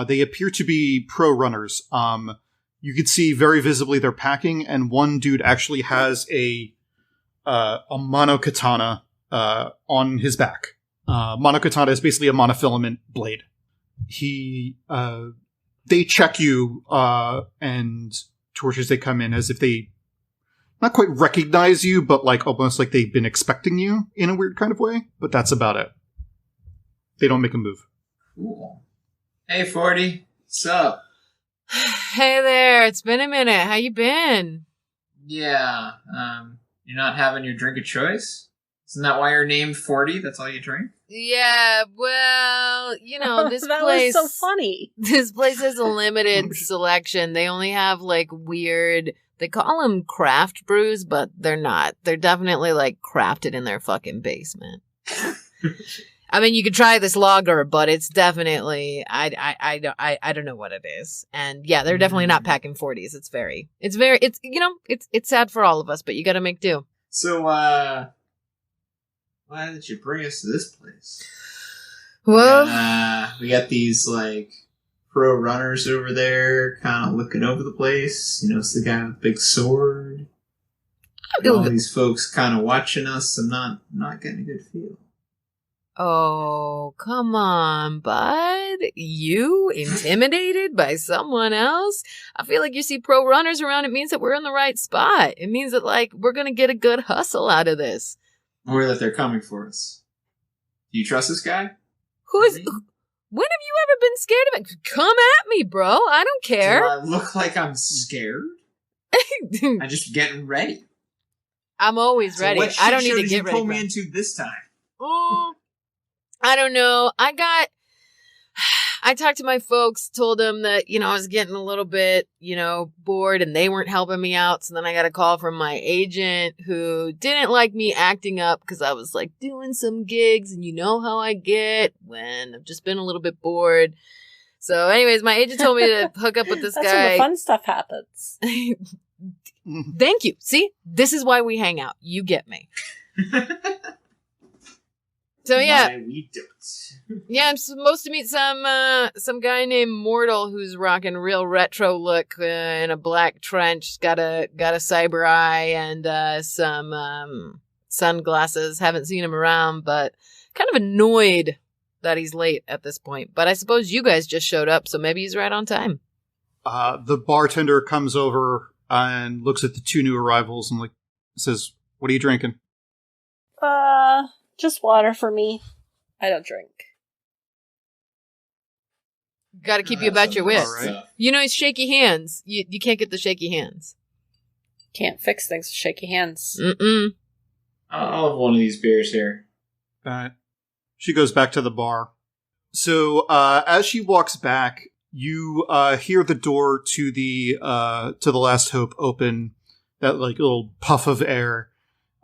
They appear to be pro runners. You could see very visibly they're packing, and one dude actually has a monokatana on his back. Monokatana is basically a monofilament blade. They check you, and Torch as they come in as if they not quite recognize you, but like almost like they've been expecting you in a weird kind of way. But that's about it. They don't make a move. Cool. Hey, 40. What's up? Hey there, it's been a minute. How you been? Yeah, you're not having your drink of choice? Isn't that why you're named 40? That's all you drink? Yeah, well, this that place... was so funny. This place has a limited selection. They only have, like, weird... They call them craft brews, but they're not. They're definitely, like, crafted in their fucking basement. I mean, you could try this lager, but it's definitely... I don't know what it is. And, yeah, they're definitely not packing 40s. It's sad for all of us, but you gotta make do. So, why did you bring us to this place? Well... we got these, like, pro runners over there kind of looking over the place. It's the guy with the big sword. And all these folks kind of watching us. I'm not getting a good feel. Oh, come on, bud. You intimidated by someone else? I feel like you see pro runners around. It means that we're in the right spot. It means that, like, we're going to get a good hustle out of this. Or that they're coming for us. Do you trust this guy? When have you ever been scared of it? Come at me, bro. I don't care. Do I look like I'm scared? I'm just getting ready. I'm always ready. What I don't need to did get you ready. pull me into this time? I don't know. I talked to my folks, told them that, I was getting a little bit, bored and they weren't helping me out. So then I got a call from my agent who didn't like me acting up because I was like doing some gigs and you know how I get when I've just been a little bit bored. So anyways, my agent told me to hook up with this That's guy. when the fun stuff happens. Thank you. See, this is why we hang out. You get me. So yeah, Why we don't. Yeah, I'm supposed to meet some guy named Mortal who's rocking real retro look in a black trench. He's got a cyber eye and some sunglasses. Haven't seen him around, but kind of annoyed that he's late at this point. But I suppose you guys just showed up, so maybe he's right on time. The bartender comes over and looks at the 2 new arrivals and says, What are you drinking? Just water for me. I don't drink. Got to keep you about your wits. All right. You know, it's shaky hands. You can't get the shaky hands. Can't fix things with shaky hands. Mm-mm. I'll have one of these beers here. All right. She goes back to the bar. So as she walks back, you hear the door to the Last Hope open. That like little puff of air,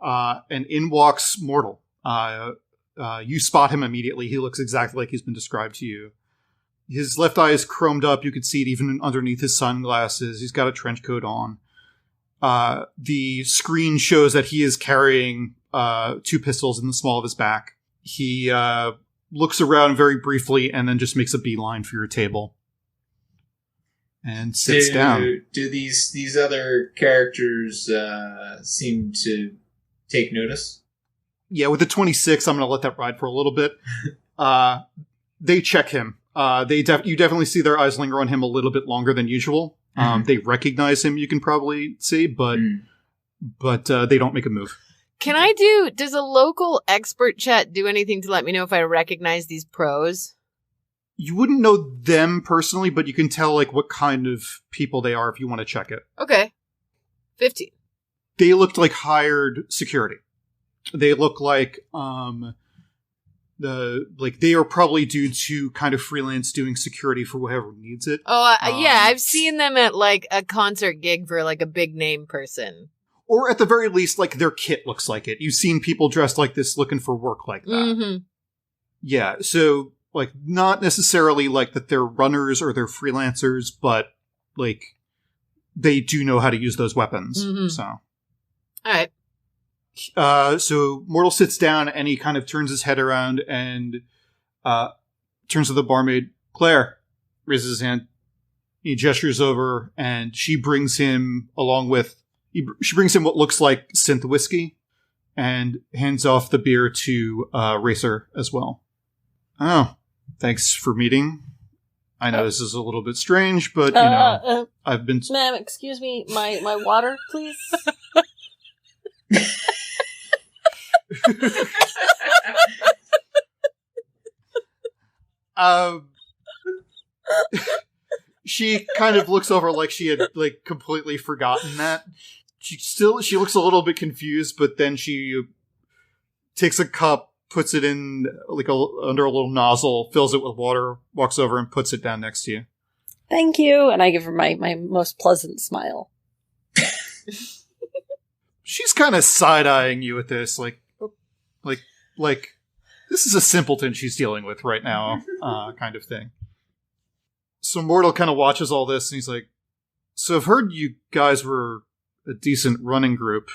and in walks Mortal. You spot him immediately. He looks exactly like he's been described to you. His left eye is chromed up. You can see it even underneath his sunglasses. He's got a trench coat on. The screen shows that he is carrying 2 pistols in the small of his back. He looks around very briefly and then just makes a beeline for your table. And sits down. Do these other characters seem to take notice? Yeah, with the 26, I'm going to let that ride for a little bit. They check him. You definitely see their eyes linger on him a little bit longer than usual. They recognize him, you can probably see, but they don't make a move. Does a local expert chat do anything to let me know if I recognize these pros? You wouldn't know them personally, but you can tell like what kind of people they are if you want to check it. Okay. 15. They looked like hired security. They look like they are probably due to kind of freelance doing security for whoever needs it. Oh, yeah, I've seen them at like a concert gig for like a big name person. Or at the very least, like their kit looks like it. You've seen people dressed like this looking for work like that. Mm-hmm. Yeah, so like not necessarily like that they're runners or they're freelancers, but like they do know how to use those weapons. Mm-hmm. So, all right. So Mortal sits down and he kind of turns his head around and turns to the barmaid. Claire raises his hand. He gestures over and she brings him she brings him what looks like synth whiskey and hands off the beer to Racer as well. Oh, thanks for meeting. I know this is a little bit strange, but you know, I've been. Ma'am, excuse me, my water, please. She kind of looks over like she had like completely forgotten that. She looks a little bit confused, but then she takes a cup, puts it in like under a little nozzle, fills it with water, walks over and puts it down next to you. Thank you, and I give her my most pleasant smile. She's kind of side-eyeing you with this, like this is a simpleton she's dealing with right now, kind of thing. So Mortal kind of watches all this, and he's like, so I've heard you guys were a decent running group,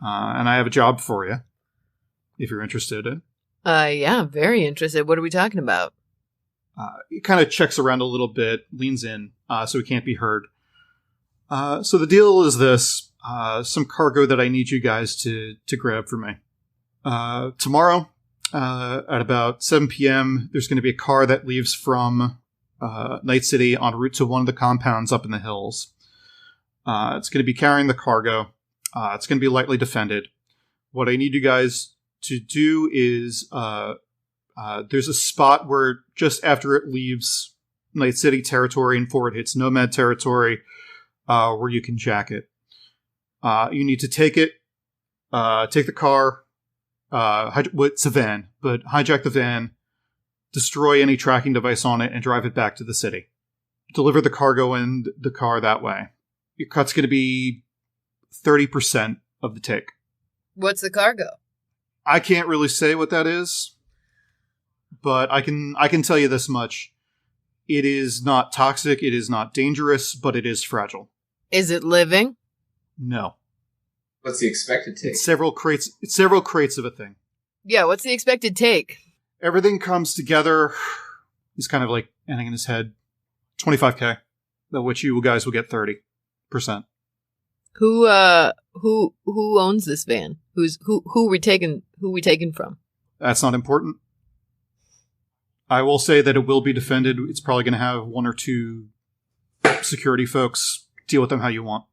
and I have a job for you, if you're interested. Yeah, I'm very interested. What are we talking about? He kind of checks around a little bit, leans in, so he can't be heard. So the deal is this, some cargo that I need you guys to grab for me. Tomorrow, at about 7 p.m., there's going to be a car that leaves from Night City en route to one of the compounds up in the hills. It's going to be carrying the cargo. It's going to be lightly defended. What I need you guys to do is there's a spot where just after it leaves Night City territory and before it hits Nomad territory, where you can jack it. You need to take it, take the car, it's a van, but hijack the van, destroy any tracking device on it, and drive it back to the city. Deliver the cargo and the car that way. Your cut's going to be 30% of the take. What's the cargo? I can't really say what that is, but I can tell you this much. It is not toxic, it is not dangerous, but it is fragile. Is it living? No. What's the expected take? It's several crates of a thing. Yeah, what's the expected take? Everything comes together. He's kind of like hanging his head. 25K, of which you guys will get 30%. Who owns this van? Who we taking from? That's not important. I will say that it will be defended. It's probably going to have 1 or 2 security folks. Deal with them how you want.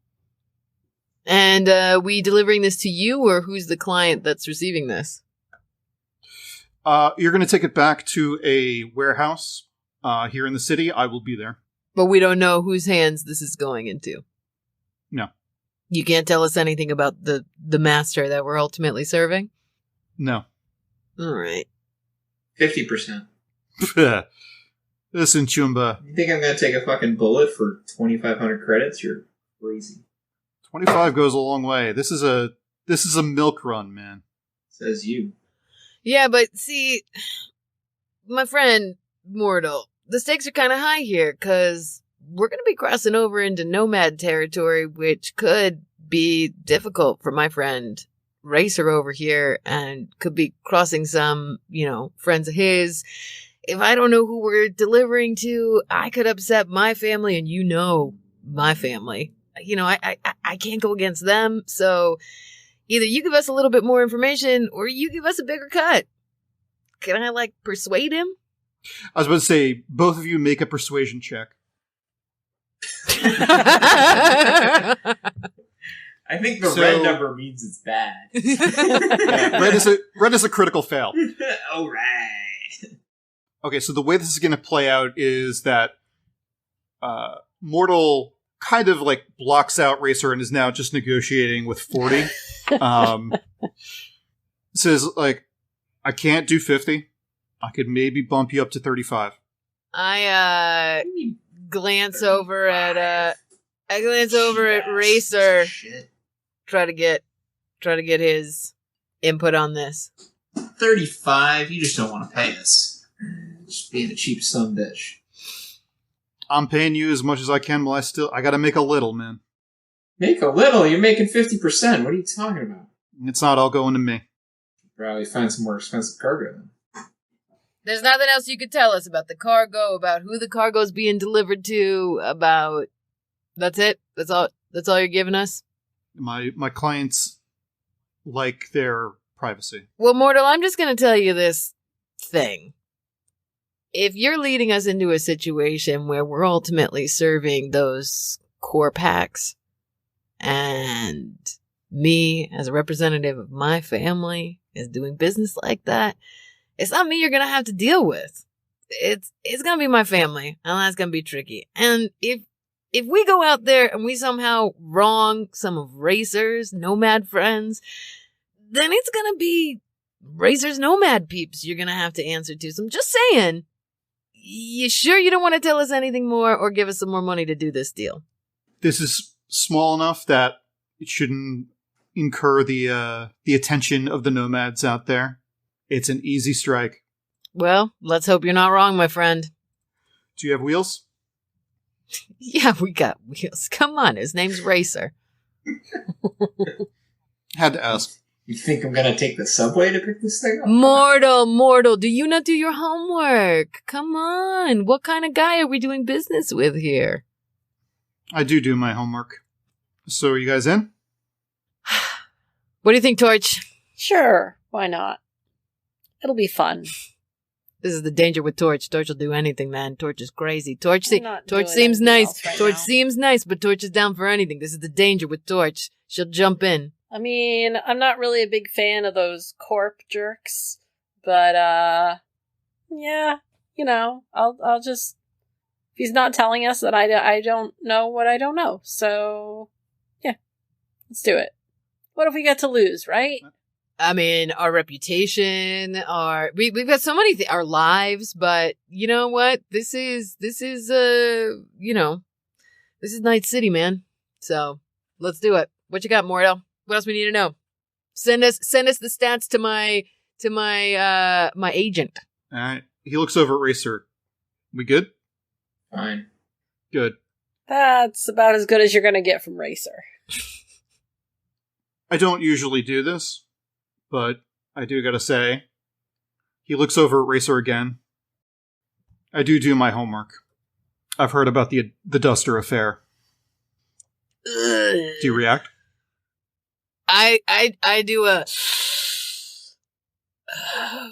And we delivering this to you, or who's the client that's receiving this? You're going to take it back to a warehouse here in the city. I will be there. But we don't know whose hands this is going into. No. You can't tell us anything about the master that we're ultimately serving? No. All right. 50%. Listen, Chumba. You think I'm gonna take a fucking bullet for 2,500 credits? You're crazy. 25 goes a long way. This is a milk run, man. Says you. Yeah, but see, my friend Mortal, the stakes are kind of high here, because we're going to be crossing over into nomad territory, which could be difficult for my friend Racer over here, and could be crossing some, friends of his. If I don't know who we're delivering to, I could upset my family, and my family. I can't go against them, so either you give us a little bit more information, or you give us a bigger cut. Can I, persuade him? I was about to say, both of you make a persuasion check. I think the red number means it's bad. Yeah, red is a critical fail. All right. Okay, so the way this is going to play out is that Mortal kind of blocks out Racer and is now just negotiating with 40. Says I can't do 50. I could maybe bump you up to 35. I glance over at Racer. Shit. Try to get his input on this. 35? You just don't want to pay us. Just being a cheap son bitch. I'm paying you as much as I can, while I gotta make a little, man. Make a little? You're making 50%. What are you talking about? It's not all going to me. Probably find some more expensive cargo then. There's nothing else you could tell us about the cargo, about who the cargo's being delivered to, about... That's it? That's all you're giving us? My clients like their privacy. Well, Mortal, I'm just going to tell you this thing. If you're leading us into a situation where we're ultimately serving those core packs, and me, as a representative of my family, is doing business like that, it's not me you're going to have to deal with. It's going to be my family, and that's going to be tricky. And if we go out there and we somehow wrong some of Racer's nomad friends, then it's going to be Racer's nomad peeps you're going to have to answer to. So I'm just saying, you sure you don't want to tell us anything more or give us some more money to do this deal? This is small enough that it shouldn't incur the attention of the nomads out there. It's an easy strike. Well, let's hope you're not wrong, my friend. Do you have wheels? Yeah, we got wheels. Come on, his name's Racer. Had to ask. You think I'm gonna take the subway to pick this thing up? Mortal, do you not do your homework? Come on, what kind of guy are we doing business with here? I do my homework. So are you guys in? What do you think, Torch? Sure, why not? It'll be fun. This is the danger with Torch. Torch will do anything, man. Torch is crazy. Torch I'm not doing seems anything nice. else right Torch now. seems nice, but Torch is down for anything. This is the danger with Torch. She'll jump in. I mean, I'm not really a big fan of those corp jerks, but yeah, I'll just, if he's not telling us that I don't know what I don't know, so yeah, let's do it. What have we got to lose, right? I mean, our reputation, we've got so many our lives, but you know what? This is Night City, man. So let's do it. What you got, Mortal? What else we need to know? Send us the stats to my agent. All right. He looks over at Racer. We good? Fine. Good. That's about as good as you're gonna get from Racer. I don't usually do this, but I do gotta say, he looks over at Racer again. I do my homework. I've heard about the Duster affair. Do you react? I do a...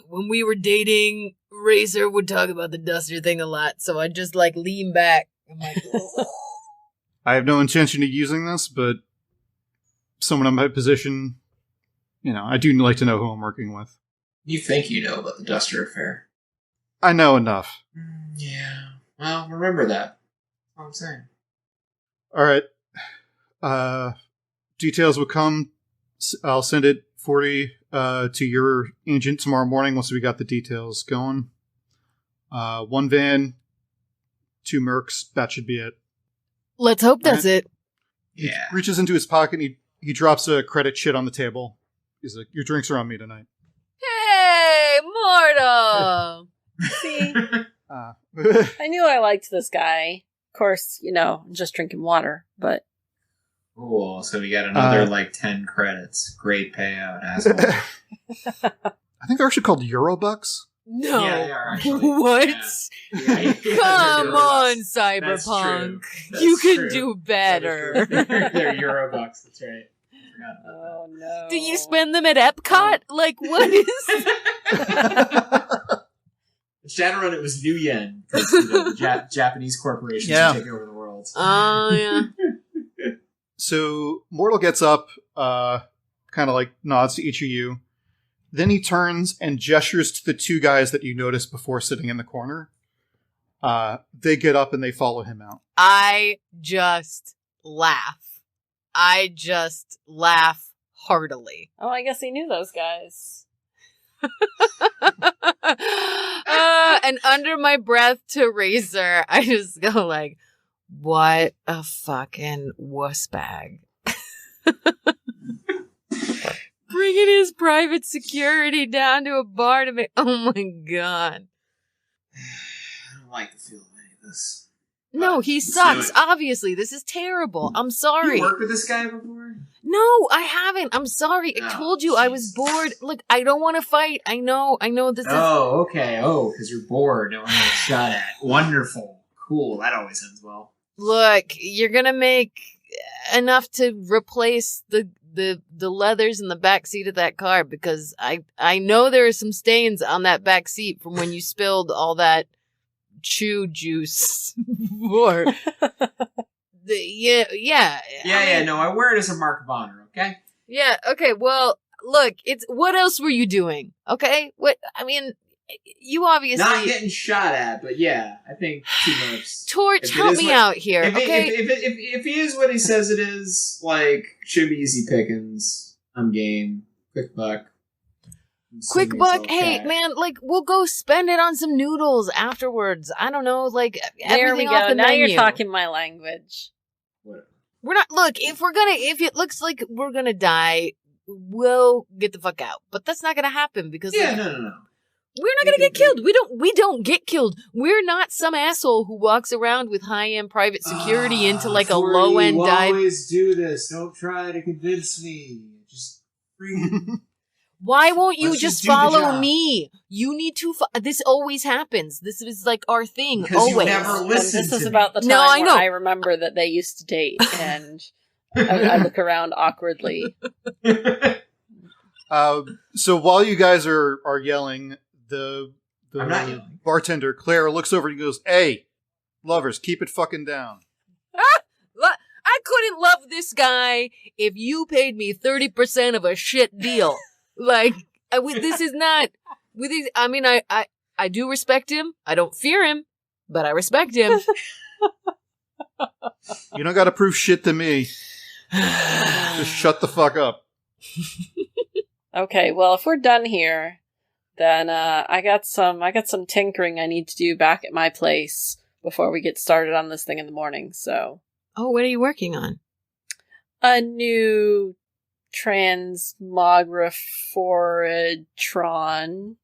When we were dating, Racer would talk about the Duster thing a lot, so I just lean back. I'm like, I have no intention of using this, but someone in my position, I do like to know who I'm working with. You think you know about the Duster affair. I know enough. Yeah. Well, remember that. That's all I'm saying. All right. Details will come. I'll send it 40 to your agent tomorrow morning once we got the details going. 1 van, 2 mercs. That should be it. Let's hope that's it. He reaches into his pocket and he drops a credit shit on the table. He's like, your drinks are on me tonight. Hey, Mortal! See? I knew I liked this guy. Of course, I'm just drinking water, but... Cool, so we got another, 10 credits. Great payout, asshole. I think they're actually called Eurobucks. No. Yeah, they are actually. What? Yeah, Come on, Cyberpunk. You can do better. They're Eurobucks, that's right. Oh, no. Do you spend them at Epcot? What is... Shadowrun, it was New Yen. The Japanese corporations are taking over the world. Oh, yeah. So, Mortal gets up, kind of nods to each of you. Then he turns and gestures to the 2 guys that you noticed before sitting in the corner. They get up and they follow him out. I just laugh. I just laugh heartily. Oh, I guess he knew those guys. And under my breath to Razor, I just go what a fucking wuss bag. Bringing his private security down to a bar to make... Oh my god. I don't like the feel of any of this. No, he sucks. Obviously, this is terrible. I'm sorry. You worked with this guy before? No, I haven't. I'm sorry. I told you I was bored. Look, I don't want to fight. I know this is... Oh, okay. Oh, because you're bored. Don't want to get shot at. Wonderful. Cool. That always ends well. Look, you're gonna make enough to replace the leathers in the back seat of that car because I know there are some stains on that back seat from when you spilled all that chew juice. Or No, I wear it as a mark of honor. Okay. Yeah. Okay. Well, look, it's what else were you doing? Okay. You obviously not getting shot at, but yeah, I think 2 minutes. Torch, help me out here. If he is what he says it is, should be easy pickings. I'm game. Quick buck. Quick buck. Hey, man, we'll go spend it on some noodles afterwards. I don't know, there we everything go. off the now menu. You're talking my language. Whatever. We're not. Look, if it looks like we're gonna die, we'll get the fuck out. But that's not gonna happen because no. We're not gonna get killed. We don't get killed. We're not some asshole who walks around with high-end private security into a low-end dive. You always do this. Don't try to convince me. Just freaking... Why won't you just follow me? me? You need to. This always happens. This is our thing. Because always. You never listen and this is to about the time I know. where I remember that they used to date, and I look around awkwardly. So while you guys are yelling, the I'm not yelling. Bartender Claire looks over and goes, "Hey, lovers, keep it fucking down." I couldn't love this guy if you paid me 30% of a shit deal. This is not. I do respect him. I don't fear him, but I respect him. You don't got to prove shit to me. Just shut the fuck up. Okay, well, if we're done here, then I got some tinkering I need to do back at my place before we get started on this thing in the morning. So. Oh, what are you working on? A new transmogriforatron.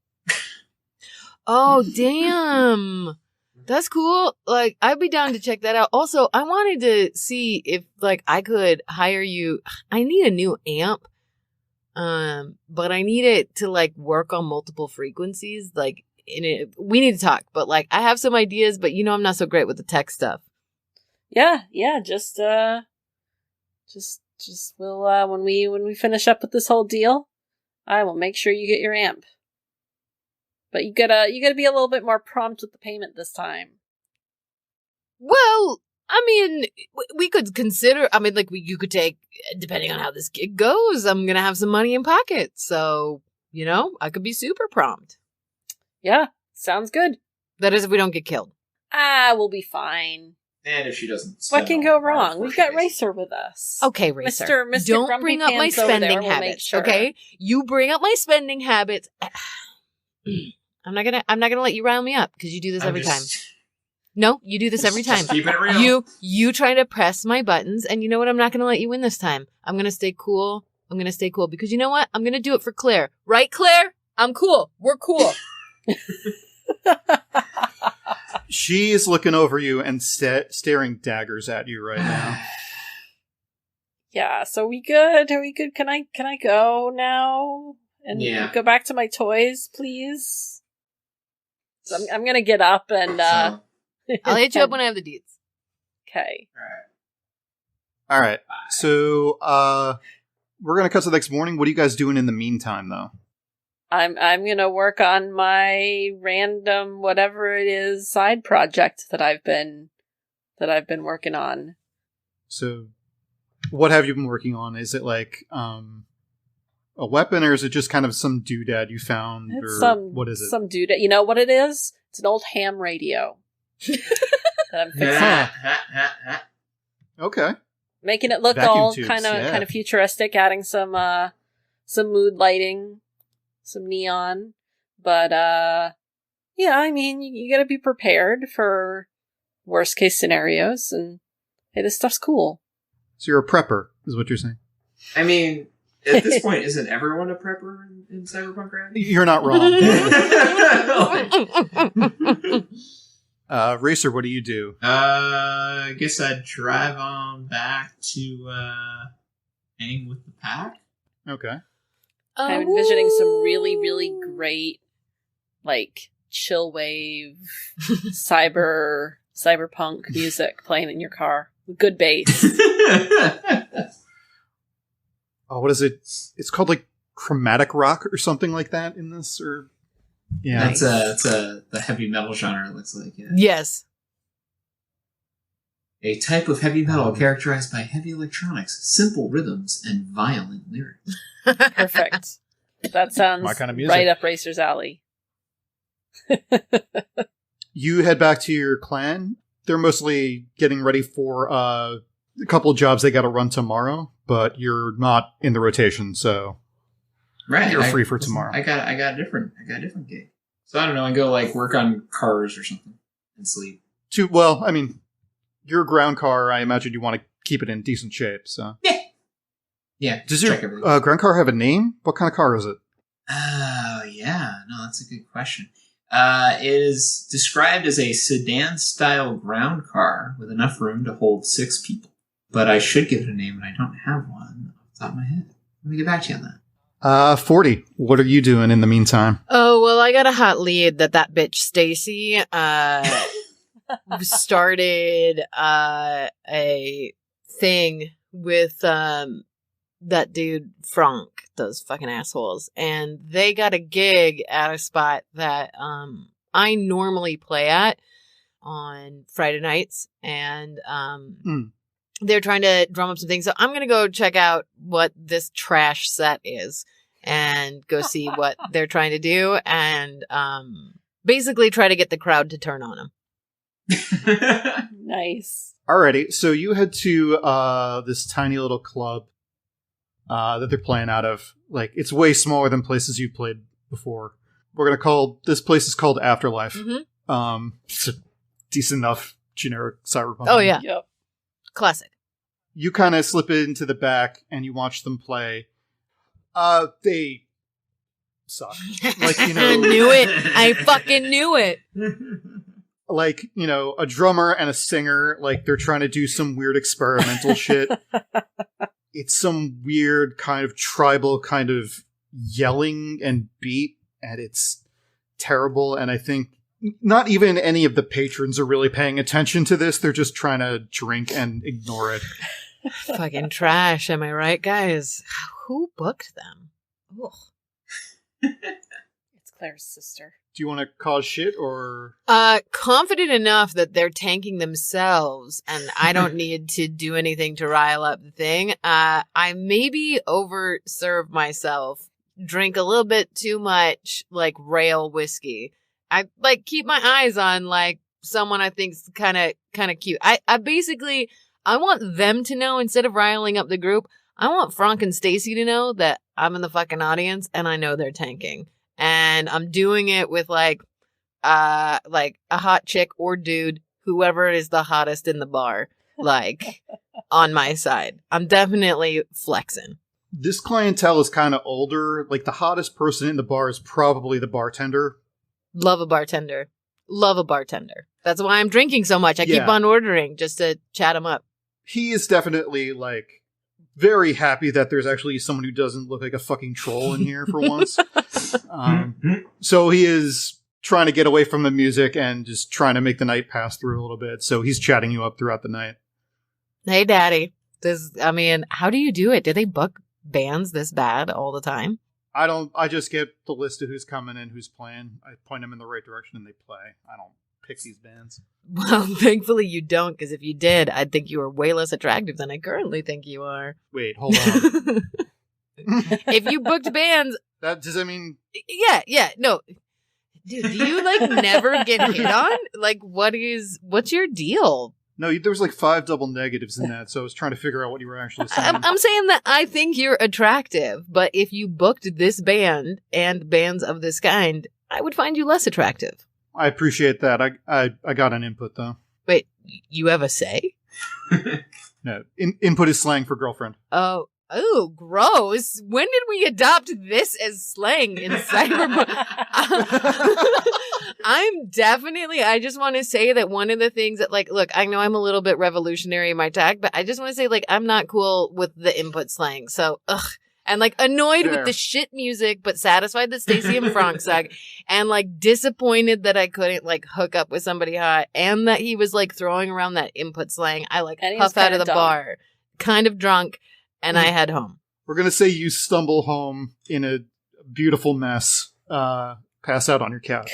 Oh, damn. That's cool. I'd be down to check that out. Also, I wanted to see if, I could hire you. I need a new amp. But I need it to, work on multiple frequencies. we need to talk, but, I have some ideas, but I'm not so great with the tech stuff. Yeah, just we'll, when we finish up with this whole deal, I will make sure you get your amp. But you gotta be a little bit more prompt with the payment this time. Well, I mean, we could consider. I mean, like you could take, depending on how this gig goes. I'm gonna have some money in pocket, so I could be super prompt. Yeah, sounds good. That is, if we don't get killed. We'll be fine. And if she doesn't, What can go wrong? We've got Racer with us. Okay, Racer. Mr. Don't Grumpy bring up my Pants over spending there will make habits. sure. Okay, you bring up my spending habits. I'm not gonna let you rile me up because you do this every time. No, you do this every time. Just keep it real. You try to press my buttons, and you know what? I'm not gonna let you win this time. I'm gonna stay cool. Because you know what? I'm gonna do it for Claire. Right, Claire? I'm cool. We're cool. She is looking over you and staring daggers at you right now. Yeah, so we good? Are we good? Can I go now? And go back to my toys, please? So I'm gonna get up and I'll hit you up when I have the deeds. Okay. All right. So we're gonna cut to the next morning. What are you guys doing in the meantime, though? I'm gonna work on my random whatever it is side project that I've been working on. So, what have you been working on? Is it like a weapon, or is it just kind of some doodad you found, what is it? Some doodad. You know what it is? It's an old ham radio that I'm fixing. Okay. Making it look Vacuum all tubes, kind of futuristic, adding some mood lighting, some neon. But I mean, you gotta be prepared for worst case scenarios, and hey, this stuff's cool. So you're a prepper, is what you're saying? I mean, at this point, isn't everyone a prepper in Cyberpunk RED? You're not wrong. Racer, what do you do? I guess I'd drive on back to hang with the pack. Okay. I'm envisioning some really, really great, like, chill wave, cyberpunk music playing in your car. With good bass. Oh, what is it? It's called like chromatic rock or something like that in this, or yeah. That's the heavy metal genre. It looks like Yes. A type of heavy metal characterized by heavy electronics, simple rhythms, and violent lyrics. Perfect. That sounds My kind of music. right up Racer's alley. You head back to your clan. They're mostly getting ready for a couple of jobs they got to run tomorrow, but you're not in the rotation, so Right, you're free for tomorrow. I got a different gig. So I don't know. I go like work on cars or something and sleep. Well, I mean, your ground car, I imagine you want to keep it in decent shape, so. Yeah. Does check your everything. ground car have a name? What kind of car is it? Oh, yeah. No, that's a good question. It is described as a sedan-style ground car with enough room to hold 6 people. But I should give it a name, and I don't have one off the top of my head. Let me get back to you on that. 40. What are you doing in the meantime? Oh, well, I got a hot lead that bitch Stacy started a thing with that dude Frank, those fucking assholes, and they got a gig at a spot that I normally play at on Friday nights, and they're trying to drum up some things. So I'm gonna go check out what this trash set is and go see what they're trying to do, and basically try to get the crowd to turn on them. Nice. Alrighty, so you head to this tiny little club that they're playing out of. Like, it's way smaller than places you've played before. This place is called Afterlife. Mm-hmm. It's a decent enough generic cyberpunk. Oh yeah, Yep. classic. You kind of slip into the back and you watch them play. They suck. Like, you know, I knew it. I fucking knew it. like, you know, a drummer and a singer, like, they're trying to do some weird experimental shit. It's some weird kind of tribal kind of yelling and beat, and it's terrible. And I think not even any of the patrons are really paying attention to this. They're just trying to drink and ignore it. Fucking trash, am I right, guys? Who booked them? Ugh. It's Claire's sister. Do you want to cause shit or? Confident enough that they're tanking themselves and I don't need to do anything to rile up the thing. I maybe overserve myself, drink a little bit too much, like, rail whiskey. I, like, keep my eyes on, like, someone I think's kind of cute. I basically, I want them to know, instead of riling up the group, I want Frank and Stacy to know that I'm in the fucking audience and I know they're tanking. And I'm doing it with like a hot chick or dude, whoever is the hottest in the bar, like, on my side. I'm definitely flexing. This clientele is kind of older. Like, the hottest person in the bar is probably the bartender. Love a bartender. Love a bartender. That's why I'm drinking so much. I keep on ordering just to chat him up. He is definitely, like, very happy that there's actually someone who doesn't look like a fucking troll in here for once. So he is trying to get away from the music and just trying to make the night pass through a little bit. So he's chatting you up throughout the night. Hey, Daddy. How do you do it? Do they book bands this bad all the time? I just get the list of who's coming and who's playing. I point them in the right direction and they play. I don't pick these bands. Well, thankfully you don't, because if you did, I'd think you were way less attractive than I currently think you are. Wait, hold on. If you booked bands... Does that mean... Yeah, no. Dude, do you, like, never get hit on? Like, what's your deal? No, there was like 5 double negatives in that, so I was trying to figure out what you were actually saying. I'm saying that I think you're attractive, but if you booked this band and bands of this kind, I would find you less attractive. I appreciate that. I got an input, though. Wait, you have a say? No, input is slang for girlfriend. Oh, gross. When did we adopt this as slang in Cyberpunk? I just want to say that one of the things that, like, look, I know I'm a little bit revolutionary in my tag, but I just want to say, like, I'm not cool with the input slang. So, and, like, annoyed with the shit music, but satisfied that Stacey and Frank suck, and, like, disappointed that I couldn't, like, hook up with somebody hot, and that he was, like, throwing around that input slang. I, like, puff out of the bar, kind of drunk, and I head home. We're going to say you stumble home in a beautiful mess, pass out on your couch.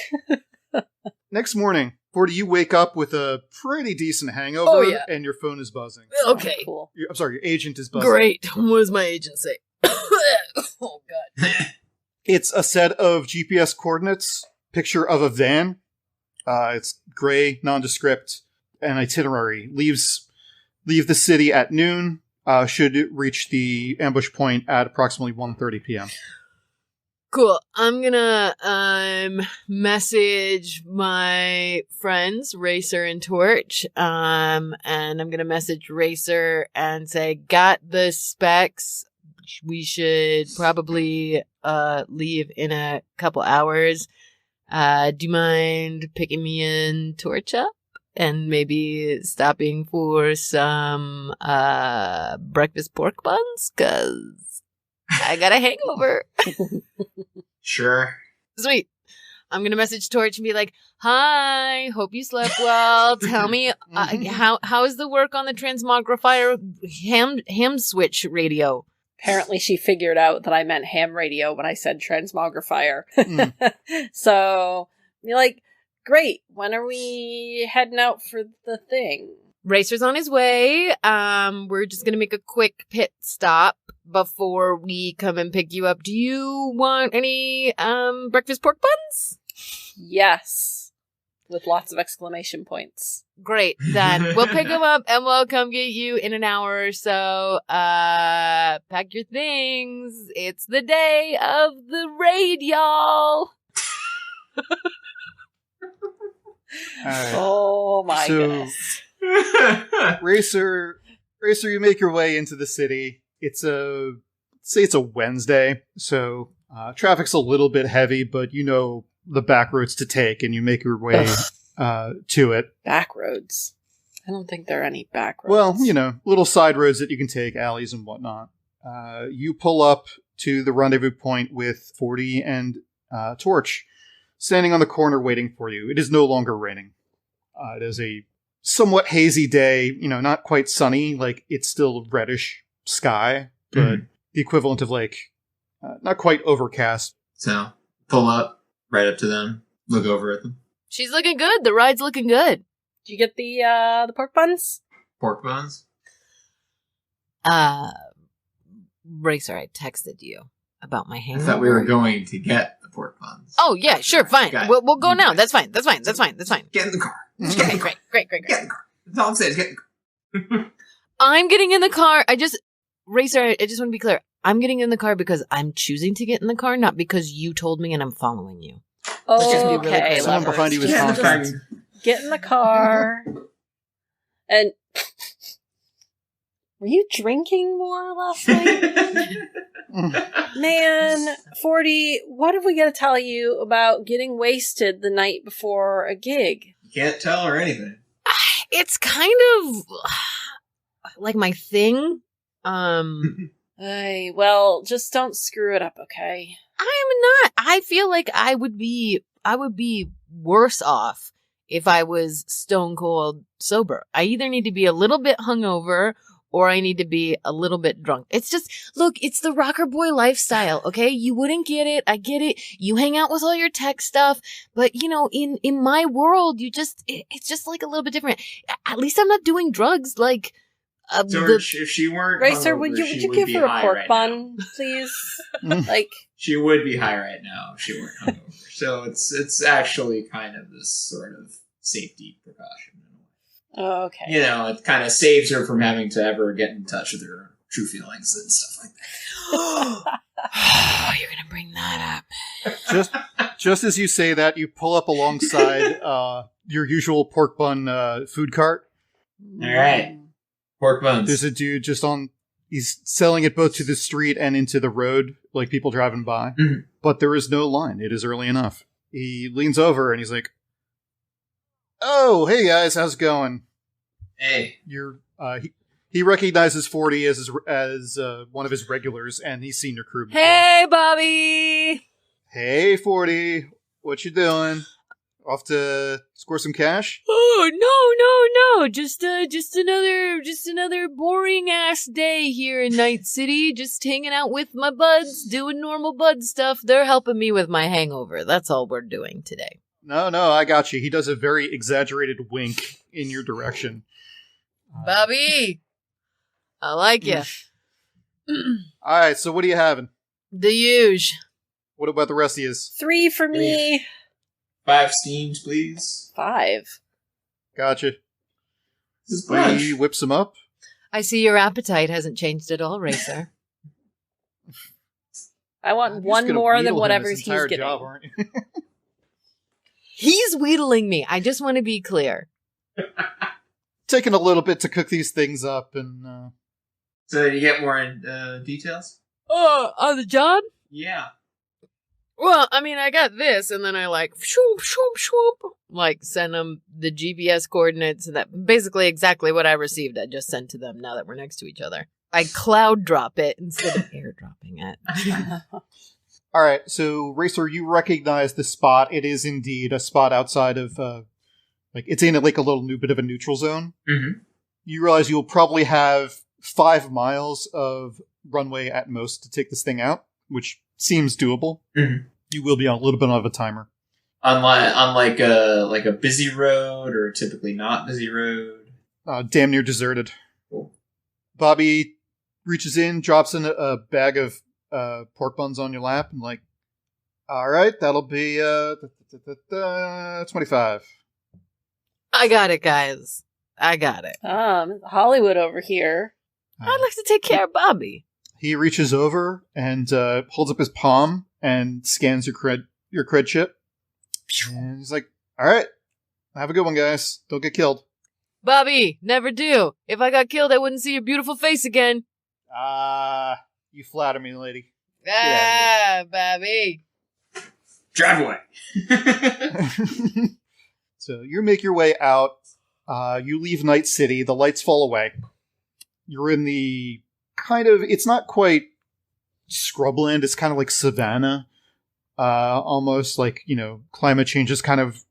Next morning, 40, you wake up with a pretty decent hangover, and your phone is buzzing. Okay. Oh, cool. I'm sorry, your agent is buzzing. Great. What does my agent say? Oh, God. It's a set of GPS coordinates, picture of a van. It's gray, nondescript, an itinerary. Leave the city at noon. Should reach the ambush point at approximately 1:30 p.m. Cool. I'm gonna message my friends, Racer and Torch, and I'm gonna message Racer and say, got the specs. We should probably leave in a couple hours. Do you mind picking me and Torch up? And maybe stopping for some breakfast pork buns? 'Cause I got a hangover. Sure. Sweet. I'm going to message Torch and be like, hi, hope you slept well. Tell me, how is the work on the transmogrifier ham switch radio? Apparently she figured out that I meant ham radio when I said transmogrifier. So, you're like, great. When are we heading out for the thing? Racer's on his way. We're just going to make a quick pit stop before we come and pick you up. Do you want any breakfast pork buns? Yes. With lots of exclamation points. Great. Then we'll pick them up and we'll come get you in an hour or so. Pack your things. It's the day of the raid, y'all. Right. Oh my goodness. Racer, you make your way into the city. It's a Wednesday, so traffic's a little bit heavy, but you know the back roads to take, and you make your way to it. Back roads? I don't think there are any back roads. Well, you know, little side roads that you can take, alleys and whatnot. You pull up to the rendezvous point with 40 and Torch, standing on the corner waiting for you. It is no longer raining. It is a somewhat hazy day, you know, not quite sunny, like it's still reddish sky, but the equivalent of like not quite overcast. So, pull up. right up to them, look over at them. She's looking good. The ride's looking good. Did you get the pork buns? Pork buns? Racer, I texted you about my I hangover. thought we were going to get the pork buns. Oh, yeah, sure, fine. Got it. We'll go You now. got it. That's fine. That's fine. Get in the car. Just Okay, get in the car. great. Get in the car. That's all I'm saying is get in the car. I'm getting in the car. Racer, I just want to be clear. I'm getting in the car because I'm choosing to get in the car, not because you told me and I'm following you. Let's just be really Okay, clear. Someone lovers. behind you is Get in the honking. car. Get in the car. And were you drinking more last night? Man, 40, what have we got to tell you about getting wasted the night before a gig? You can't tell her anything. It's kind of like my thing. Hey, well, just don't screw it up, okay? I'm not. I feel like I would be worse off if I was stone cold sober. I either need to be a little bit hungover or I need to be a little bit drunk. It's just, look, it's the rocker boy lifestyle, okay? You wouldn't get it. I get it. You hang out with all your tech stuff, but you know, in my world, it's just like a little bit different. At least I'm not doing drugs like, George, if she weren't Racer, hungover, would she you would give be her a high pork right bun, now. please? Like, She would be high right now if she weren't hungover. So it's actually kind of this sort of safety precaution. okay. You know, it kind of saves her from having to ever get in touch with her true feelings and stuff like that. Oh, you're gonna bring that up. Just as you say that, you pull up alongside your usual pork bun food cart. All right. Pork buns. There's a dude he's selling it both to the street and into the road, like people driving by. Mhm. But there is no line. It is early enough. He leans over and he's like, "Oh, hey guys, how's it going?" Hey. He recognizes 40 as one of his regulars, and he's seen your crew before. Hey, Bobby. Hey, 40, what you doing? Off to score some cash? Oh, no. Just another boring ass day here in Night City. Just hanging out with my buds, doing normal bud stuff. They're helping me with my hangover. That's all we're doing today. No, I got you. He does a very exaggerated wink in your direction. Bobby, I like you. All right, so what are you having? The huge. What about the rest of you? 3 for me. 5 steams, please. 5. Gotcha. This is brunch. He whips him up. I see your appetite hasn't changed at all, Racer. I want You're just one gonna more wheedle than him whatever his he's entire getting. job, aren't you? He's wheedling me. I just want to be clear. Taking a little bit to cook these things up, and So you get more details? Oh, on the job? Yeah. Well, I mean, I got this, and then I like, shoop, shoop, shoop, like send them the GPS coordinates, and that basically exactly what I received. I just sent to them now that we're next to each other. I cloud drop it instead of airdropping it. all right. So, Racer, you recognize the spot. It is indeed a spot outside of, it's in like a little bit of a neutral zone. Mm-hmm. You realize you'll probably have 5 miles of runway at most to take this thing out, which seems doable. Mm-hmm. You will be on a little bit of a timer. Unlike a busy road or typically not busy road. Damn near deserted. Cool. Bobby reaches in, drops in a bag of pork buns on your lap, and like, all right, that'll be 25. I got it, guys. I got it. Hollywood over here. I'd like to take care of Bobby. He reaches over and holds up his palm and scans your cred chip. And he's like, all right, have a good one, guys. Don't get killed. Bobby, never do. If I got killed, I wouldn't see your beautiful face again. You flatter me, lady. Bobby. Drive away. So you make your way out. You leave Night City. The lights fall away. You're in the it's not quite scrubland. It's kind of like savanna. Almost like, climate change has kind of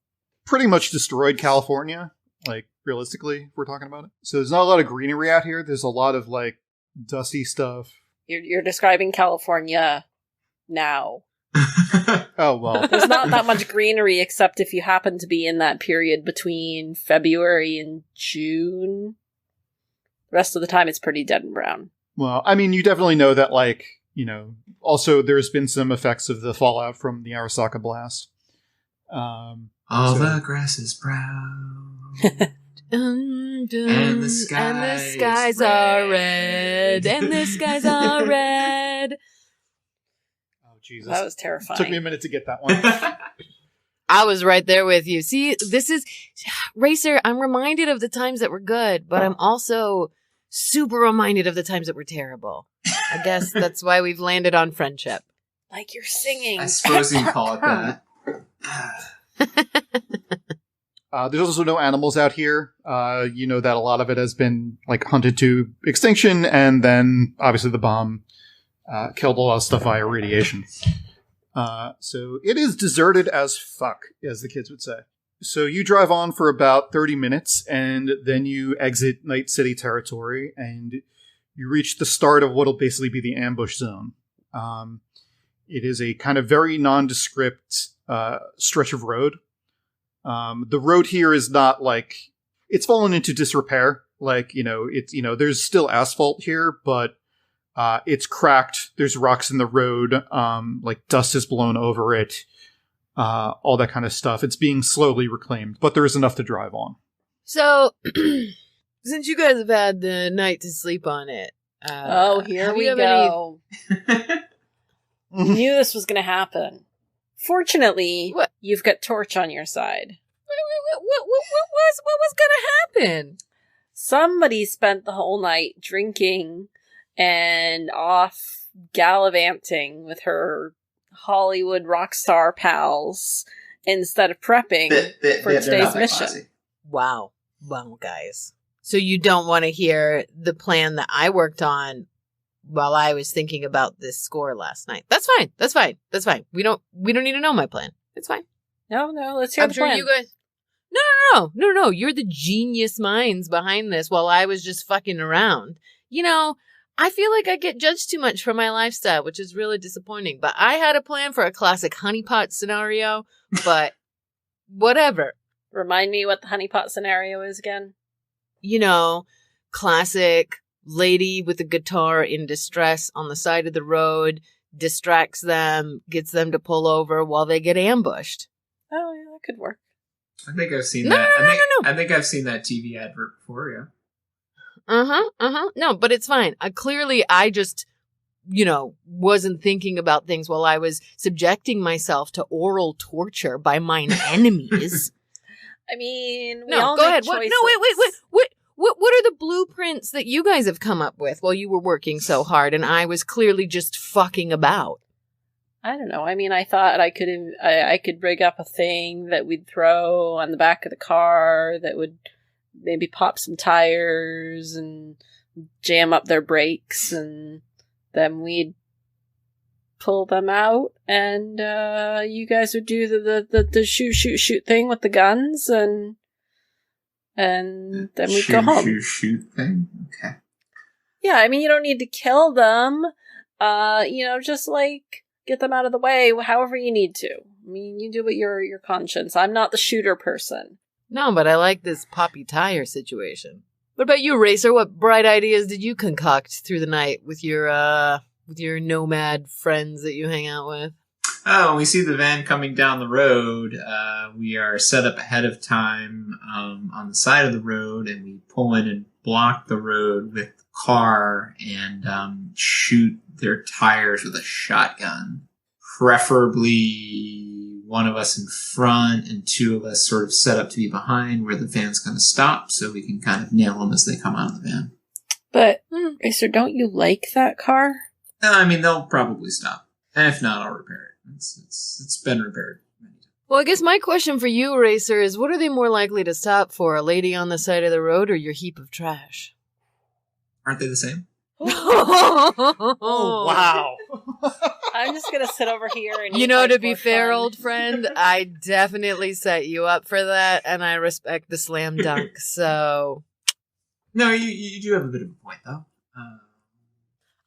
pretty much destroyed California. Like, realistically, if we're talking about it. So there's not a lot of greenery out here. There's a lot of, like, dusty stuff. You're describing California now. Oh, well. There's not that much greenery except if you happen to be in that period between February and June. The rest of the time it's pretty dead and brown. Well, I mean, you definitely know that, like, also there's been some effects of the fallout from the Arasaka blast. All the grass is brown. And the skies are red. And the skies are red. Oh, Jesus. That was terrifying. Took me a minute to get that one. I was right there with you. See, this is... Racer, I'm reminded of the times that were good, but I'm also super reminded of the times that were terrible. I guess that's why we've landed on friendship. Like you're singing. I suppose you can call it that. There's also no animals out here. You know that a lot of it has been like hunted to extinction, and then obviously the bomb killed a lot of stuff via radiation. So it is deserted as fuck, as the kids would say. So you drive on for about 30 minutes, and then you exit Night City territory, and you reach the start of what'll basically be the ambush zone. It is a kind of very nondescript stretch of road. The road here is not like it's fallen into disrepair. Like, there's still asphalt here, but it's cracked. There's rocks in the road. Like dust has blown over it. All that kind of stuff. It's being slowly reclaimed, but there is enough to drive on. So, since you guys have had the night to sleep on it, here we go. Knew this was going to happen. Fortunately, you've got Torch on your side. What was going to happen? Somebody spent the whole night drinking and off gallivanting with her Hollywood rock star pals instead of prepping for today's mission. Wow, guys. So you don't want to hear the plan that I worked on while I was thinking about this score last night. That's fine. We don't need to know my plan. It's fine. No, let's hear the plan. You guys... No. You're the genius minds behind this while I was just fucking around. I feel like I get judged too much for my lifestyle, which is really disappointing. But I had a plan for a classic honeypot scenario, but whatever. Remind me what the honeypot scenario is again. Classic lady with a guitar in distress on the side of the road, distracts them, gets them to pull over while they get ambushed. Oh, yeah, that could work. I think I've seen that. I think I've seen that TV advert before, yeah. No, but it's fine. I just, wasn't thinking about things while I was subjecting myself to oral torture by mine enemies. I mean, no, go ahead. Wait. What are the blueprints that you guys have come up with while you were working so hard and I was clearly just fucking about? I don't know. I mean, I thought I could rig up a thing that we'd throw on the back of the car that would maybe pop some tires and jam up their brakes, and then we'd pull them out, and you guys would do the shoot thing with the guns, and then we'd go home. Shoot thing? Okay. Yeah, I mean, you don't need to kill them. Just like get them out of the way however you need to. I mean, you do it your conscience. I'm not the shooter person. No, but I like this poppy tire situation. What about you, Racer? What bright ideas did you concoct through the night with your nomad friends that you hang out with? Oh, when we see the van coming down the road, we are set up ahead of time on the side of the road, and we pull in and block the road with the car and shoot their tires with a shotgun. Preferably one of us in front and two of us sort of set up to be behind where the van's going to stop so we can kind of nail them as they come out of the van. But, Racer, don't you like that car? No, I mean, they'll probably stop. And if not, I'll repair it. It's been repaired many times. Well, I guess my question for you, Racer, is what are they more likely to stop for, a lady on the side of the road or your heap of trash? Aren't they the same? Oh, wow. I'm just going to sit over here and... to be fair, old friend, I definitely set you up for that, and I respect the slam dunk, so... No, you do have a bit of a point, though.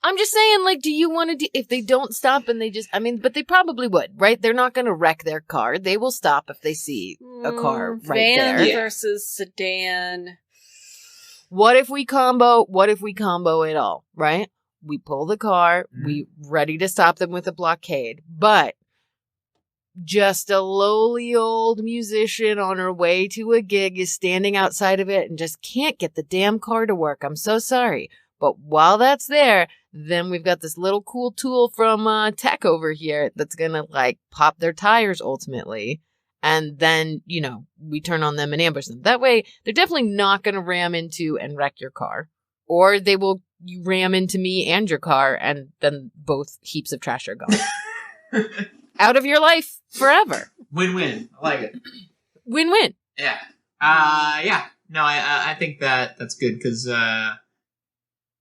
I'm just saying, like, do you want to, if they don't stop and they just, but they probably would, right? They're not going to wreck their car. They will stop if they see a car right van there. versus sedan. What if we combo it all, right? We pull the car, we ready to stop them with a blockade, but just a lowly old musician on her way to a gig is standing outside of it and just can't get the damn car to work. I'm so sorry. But while that's there, then we've got this little cool tool from Tech over here that's going to like pop their tires ultimately. And then, we turn on them and ambush them. That way, they're definitely not going to ram into and wreck your car. Or they will ram into me and your car, and then both heaps of trash are gone. Out of your life forever. Win-win. I like it. Win-win. Yeah. Yeah. No, I think that's good because,